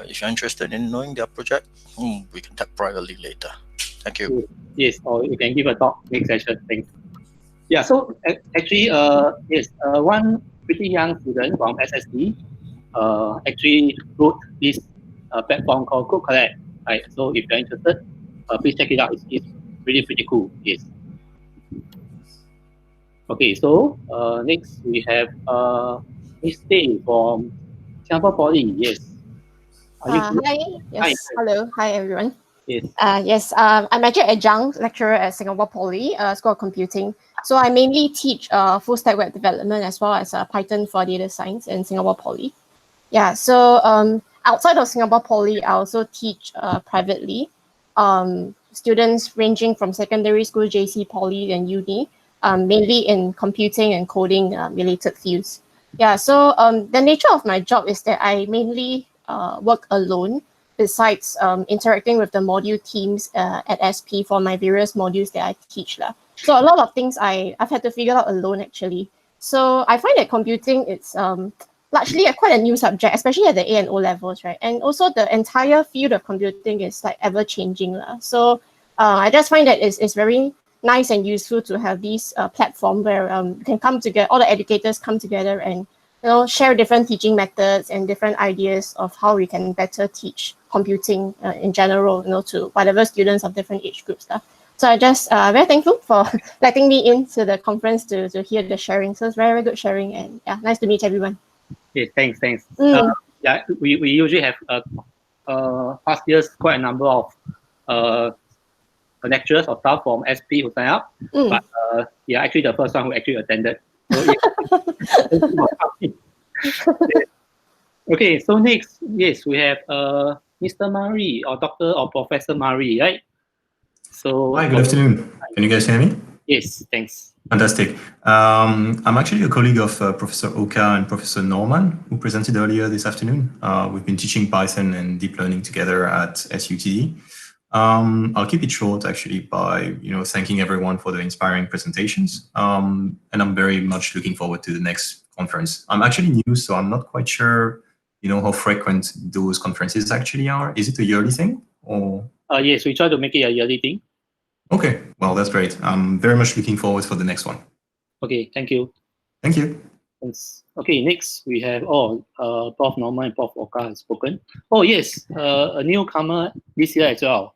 If you're interested in knowing their project, we can talk privately later. Thank you. Yes, or you can give a talk next session. Thanks. Yeah, so actually, yes, one pretty young student from SST actually wrote this platform called Code Collect. Right, so if you're interested, please check it out. It's really pretty cool. Yes. Okay, so next we have Miss Tay from Singapore Poly. Yes. Hi. Yes. Hello. Hi, everyone. Yes. Yes. I'm actually a adjunct lecturer at Singapore Poly School of Computing. So I mainly teach full stack web development as well as Python for data science in Singapore Poly. Yeah. So outside of Singapore Poly, I also teach privately. Students ranging from secondary school, JC, Poly, and uni, mainly in computing and coding related fields. Yeah. So the nature of my job is that I mainly work alone, besides interacting with the module teams at SP for my various modules that I teach. So a lot of things I've had to figure out alone actually. So I find that computing it's largely quite a new subject, especially at the A and O levels, right? And also the entire field of computing is like ever changing. So I just find that it's very nice and useful to have this platform where we can come together, all the educators come together and share different teaching methods and different ideas of how we can better teach computing in general, to whatever students of different age groups. So I just very thankful for letting me into the conference to hear the sharing. So it's very, very good sharing, and yeah, nice to meet everyone. Okay, thanks. Mm. Yeah, we usually have past years quite a number of lecturers or staff from SP who sign up, but yeah, actually the first one who actually attended. So, yeah. Okay, so next, yes, we have Mr. Murray or Dr. or Professor Murray, right? So hi, good afternoon. Can you guys hear me? Yes, thanks. Fantastic. I'm actually a colleague of Professor Oka and Professor Norman, who presented earlier this afternoon. We've been teaching Python and deep learning together at SUTD. I'll keep it short, actually, by thanking everyone for the inspiring presentations. And I'm very much looking forward to the next conference. I'm actually new, so I'm not quite sure, how frequent those conferences actually are. Is it a yearly thing, or? Yes, we try to make it a yearly thing. Okay, well, that's great. I'm very much looking forward for the next one. Okay, thank you. Thank you. Thanks. Okay, next we have Prof. Norman and Prof. Oka has spoken. Oh yes, a newcomer this year as well.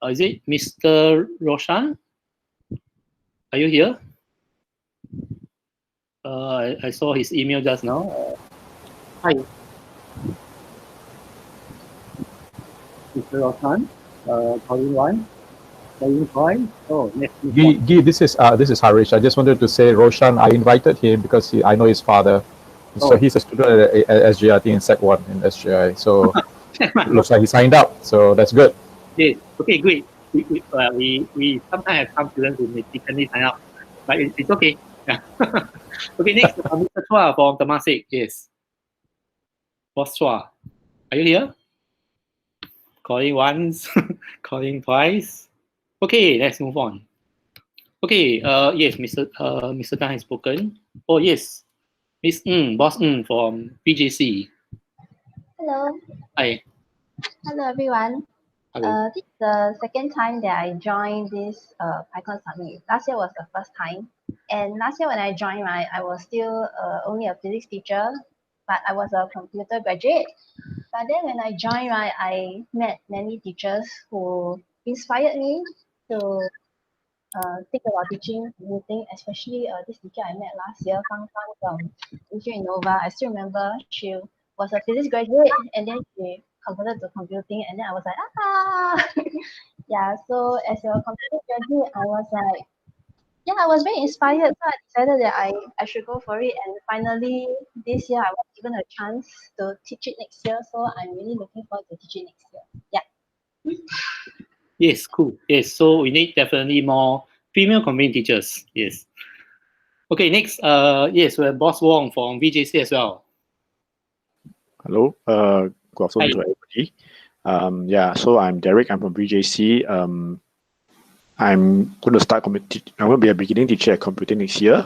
Is it Mr. Roshan? Are you here? I saw his email just now. Hi. Mr. Roshan, calling one. Oh, Guy, this is Harish. I just wanted to say, Roshan, I invited him because I know his father. So he's a student at SGI, in Sec 1 in SGI. So looks like he signed up. So that's good. Yes. Okay, great. We sometimes have some students who mistakenly sign up, but it's okay. Yeah. Okay, next, Mr. Chua from Temasek. Yes. Boss Chua, are you here? Calling once, calling twice. Okay, let's move on. Okay, yes, Mr. Tan has spoken. Oh, yes, Miss Boss from PJC. Hello. Hi. Hello, everyone. Hello. This is the second time that I joined this PyCon Summit. Last year was the first time. And last year when I joined, right, I was still only a physics teacher, but I was a computer graduate. But then when I joined, right, I met many teachers who inspired me to think about teaching anything, especially this teacher I met last year, Fang Fang from Asia Innova. I still remember she was a physics graduate and then she converted to computing, and then I was like, yeah, so as a computer graduate, I was like, yeah, I was very inspired, so I decided that I should go for it, and finally this year I was given a chance to teach it next year, so I'm really looking forward to teaching next year. Yeah. Yes, cool. Yes, so we need definitely more female computing teachers. Yes. Okay, next, yes, we have Boss Wong from VJC as well. Hello, good afternoon to everybody. Yeah, so I'm Derek. I'm from VJC. I'm going to start. I'm going to be a beginning teacher at computing next year.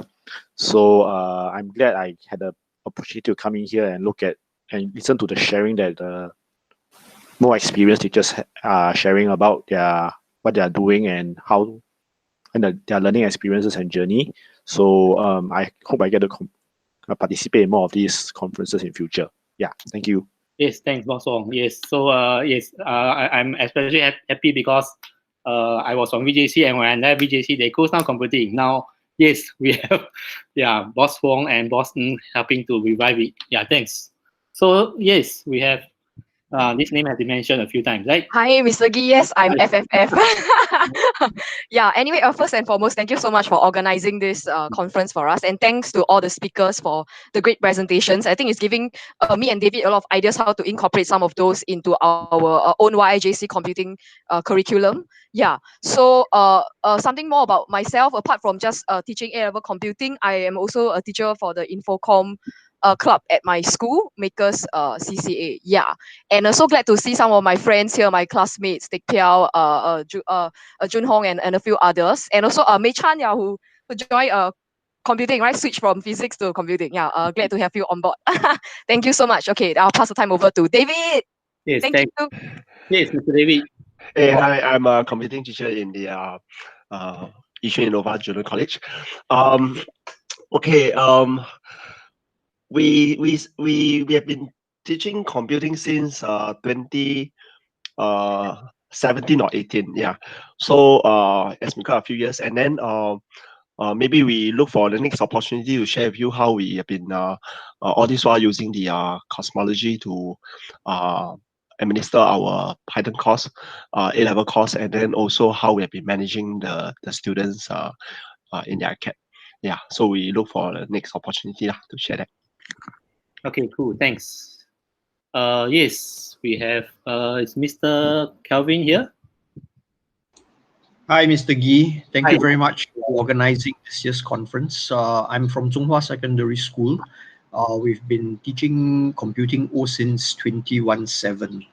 So I'm glad I had the opportunity to come in here and look at and listen to the sharing that more experienced teachers are sharing about what they are doing and how and their learning experiences and journey. So I hope I get to participate in more of these conferences in future. Yeah, thank you. Yes, thanks, Boss Wong. Yes, so yes, I'm especially happy because I was on VJC, and when I left VJC, they closed down computing. Now, yes, we have Boss Wong and Boss helping to revive it. Yeah, thanks. So yes, we have this name has been mentioned a few times, right? Hi, Mr. Gee. Yes, I'm FFF. Yeah, anyway, first and foremost, thank you so much for organizing this conference for us. And thanks to all the speakers for the great presentations. I think it's giving me and David a lot of ideas how to incorporate some of those into our own YIJC computing curriculum. Yeah, so something more about myself, apart from just teaching A-level computing, I am also a teacher for the Infocom club at my school, Makers CCA. Yeah, and so glad to see some of my friends here, my classmates, Teck Piao, Jun Hong, and a few others, and also Mei Chan, yeah, who joined computing, right? Switch from physics to computing. Yeah, glad to have you on board. Thank you so much. Okay, I'll pass the time over to David. Yes, thank you. Yes, Mr. David. Hey, hi, I'm a computing teacher in the Asia Innova Junior College. Okay, we have been teaching computing since 20 17 or 18. Yeah. So it's been quite a few years, and then maybe we look for the next opportunity to share with you how we have been all this while using the cosmology to administer our Python course, A-level course, and then also how we have been managing the students in their acad. Yeah, so we look for the next opportunity to share that. Okay, cool. Thanks. Yes, we have is Mr. Kelvin here. Hi, Mr. Gee. Thank Hi. you very much for organizing this year's conference. I'm from Zhonghua Secondary School. We've been teaching computing since 2017.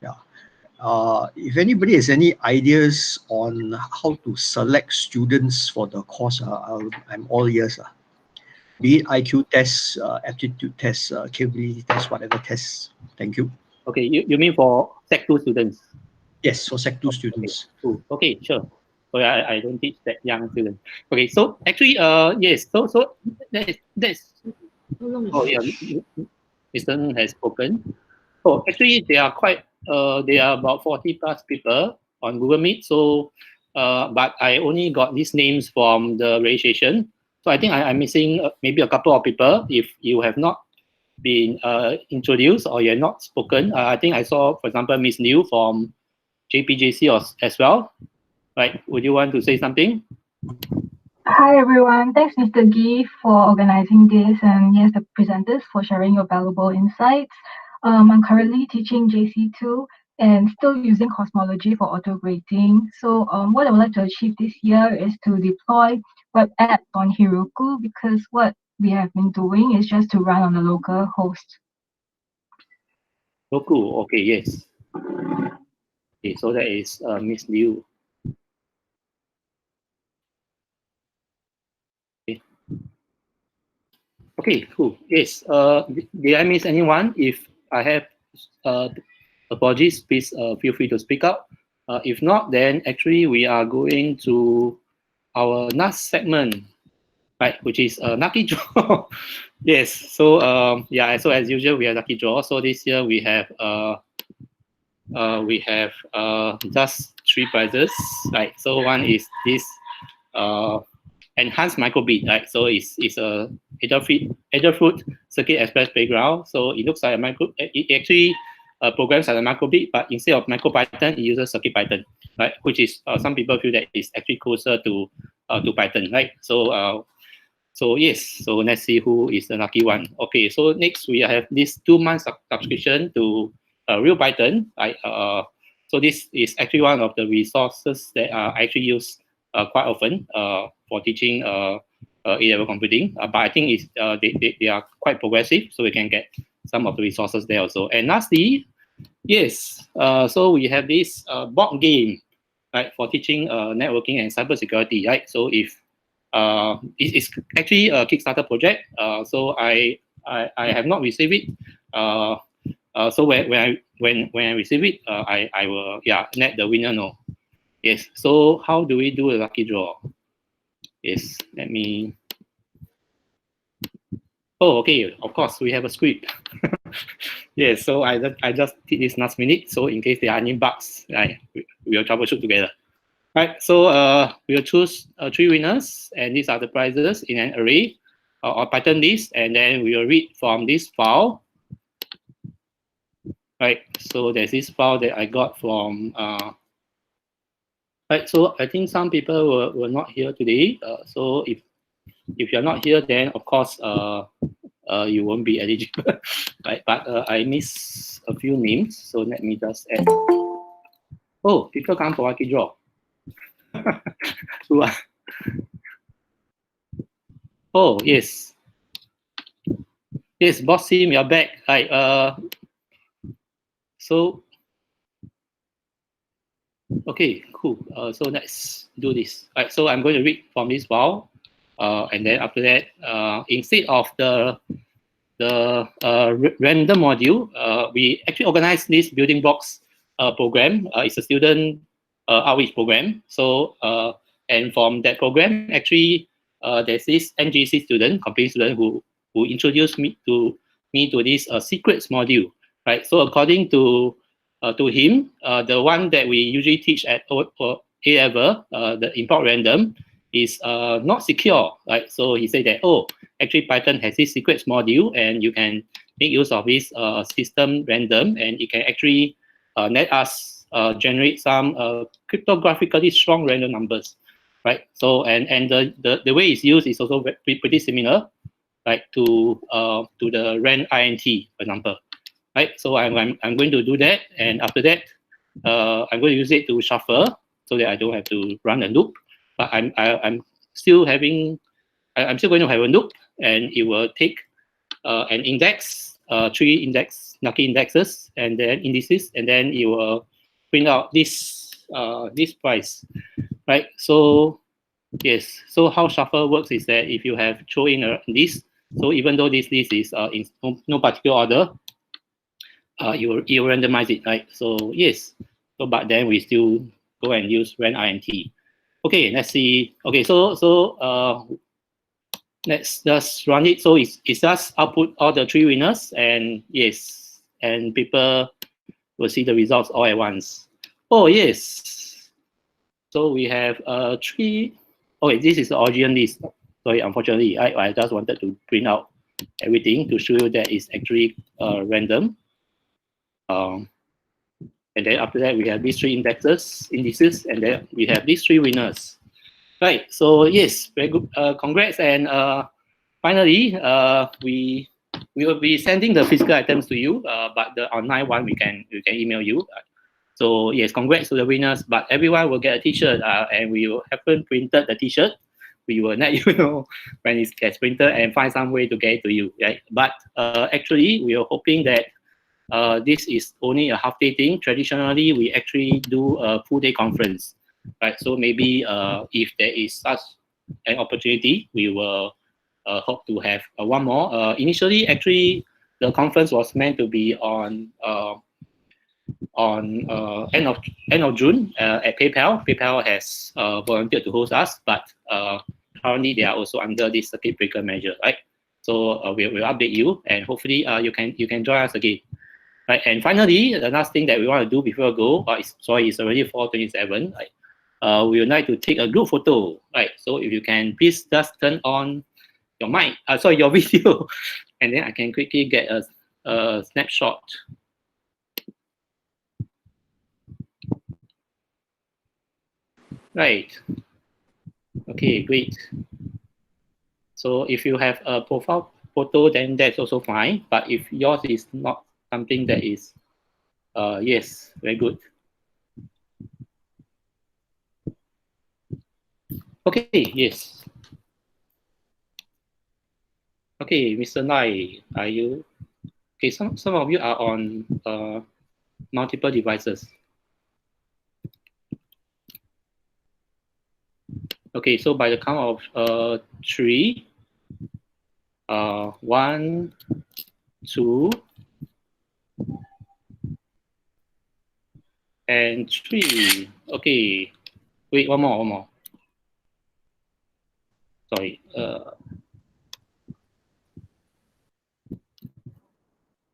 Yeah. If anybody has any ideas on how to select students for the course, I'm all ears. Be it IQ tests, aptitude tests, capability tests, whatever tests. Thank you. Okay, you mean for Sec 2 students? Yes, for Sec 2 students. Okay, cool. Okay, sure. So I don't teach that young students. Okay, so actually, yes, so that's oh yeah, Mr. Ng has spoken. Oh, actually, they are about 40 plus people on Google Meet. So, but I only got these names from the registration. So I think I'm missing maybe a couple of people. If you have not been introduced or you have not spoken, I think I saw, for example, Miss Liu from JPJC as well. Right? Would you want to say something? Hi everyone, thanks Mr. Gee for organizing this, and yes, the presenters for sharing your valuable insights. I'm currently teaching JC2 and still using cosmology for auto-grading. So what I would like to achieve this year is to deploy web app on Heroku, because what we have been doing is just to run on the local host. Heroku, okay, yes. Okay, so that is Miss Liu. Okay, cool. Yes. Did I miss anyone? If I have apologies, please feel free to speak up. If not, then actually we are going to our last segment, right? Which is lucky draw. Yes. So yeah. So as usual, we have lucky draw. So this year we have just 3 prizes, right? So one is this enhanced microbit, right? So it's a Adafruit Circuit Express playground. So it looks like a it actually programs like a microbit, but instead of MicroPython, it uses CircuitPython, right? Which is some people feel that it's actually closer to Python, right? So so yes, so let's see who is the lucky one. Okay, so next we have this 2-month subscription to Real Python, right? So this is actually one of the resources that are actually used quite often for teaching A-level computing, but I think it's, they are quite progressive, so we can get some of the resources there also. And lastly, yes, so we have this board game, right, for teaching networking and cybersecurity, right? So if it's actually a Kickstarter project, so I have not received it. So when I receive it, I will let the winner know. Yes. So how do we do a lucky draw? Yes. Let me. Oh, okay. Of course, we have a script. Yes. So I just did this last minute. So in case there are any bugs, right, we'll troubleshoot together. Right. So we'll choose 3 winners, and these are the prizes in an array or Python list, and then we will read from this file. Right. So there's this file that I got from. Right. So I think some people were not here today. So if you're not here, then of course you won't be eligible. Right. But I miss a few names, so let me just add. Oh, people come for lucky draw. Oh yes. Yes, boss team, you're back. Right. So okay, cool. So let's do this. Right. So I'm going to read from this file, and then after that, instead of the random module, we actually organize this building blocks program. It's a student outreach program. So and from that program, actually, there's this NGC student, computing student, who introduced me to this secrets module. Right. So according to to him, the one that we usually teach at A level, the import random, is not secure, right? So he said that, oh, actually Python has this secrets module, and you can make use of this system random, and it can actually let us generate some cryptographically strong random numbers, right? So and the way it's used is also pretty similar, right, to the rand int, for example, right? So I'm going to do that, and after that, I'm going to use it to shuffle so that I don't have to run a loop. But I'm still having, I'm still going to have a loop, and it will take an index, 3 lucky indexes, and then indices, and then it will print out this this price, right? So yes, so how shuffle works is that if you have throw in a list, so even though this list is in no particular order, you randomize it, right? So yes, so but then we still go and use rand int. Okay, let's see. Okay, so let's just run it. So it's just output all the 3 winners, and yes, and people will see the results all at once. Oh yes, so we have 3. Okay, this is the original list. Sorry, unfortunately, I just wanted to print out everything to show you that it's actually random. And then after that, we have these 3 indices, and then we have these 3 winners. Right. So yes, very good. Congrats, and finally, we will be sending the physical items to you, but the online one we can email you. So yes, congrats to the winners. But everyone will get a T-shirt, and we haven't printed the T-shirt. We will let you know when it gets printed and find some way to get it to you. Right. But actually, we are hoping that this is only a half-day thing. Traditionally, we actually do a full-day conference, right? So maybe if there is such an opportunity, we will hope to have one more. Initially, actually, the conference was meant to be on end of June at PayPal. PayPal has volunteered to host us, but currently they are also under this circuit breaker measure, right? So we'll update you, and hopefully you can join us again. Right, and finally, the last thing that we want to do before we go, it's already 4:27. Right, we would like to take a group photo. Right, so if you can please just turn on your mic, your video, and then I can quickly get a snapshot. Right. Okay, great. So if you have a profile photo, then that's also fine. But if yours is not something that is, yes, very good. Okay, yes. Okay, Mr. Lai, are you? Okay, some of you are on multiple devices. Okay, so by the count of 3, 1, 2, and 3. Okay, wait, one more. Sorry.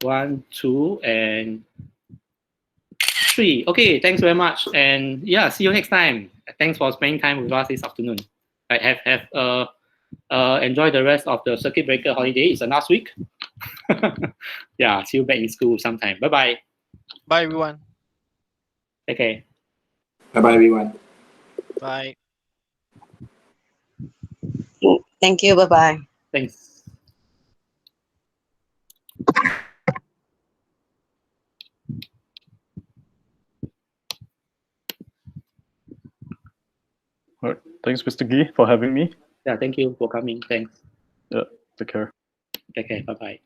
1, 2, and 3. Okay, thanks very much, and yeah, see you next time. Thanks for spending time with us this afternoon. I have enjoy the rest of the circuit breaker holiday. It's the last week. Yeah, see you back in school sometime. Bye bye. Bye everyone. Okay. Bye bye everyone. Bye. Thank you. Bye bye. Thanks. All right. Thanks, Mr. Gee, for having me. Yeah, thank you for coming. Thanks. Yeah, take care. Okay, bye bye.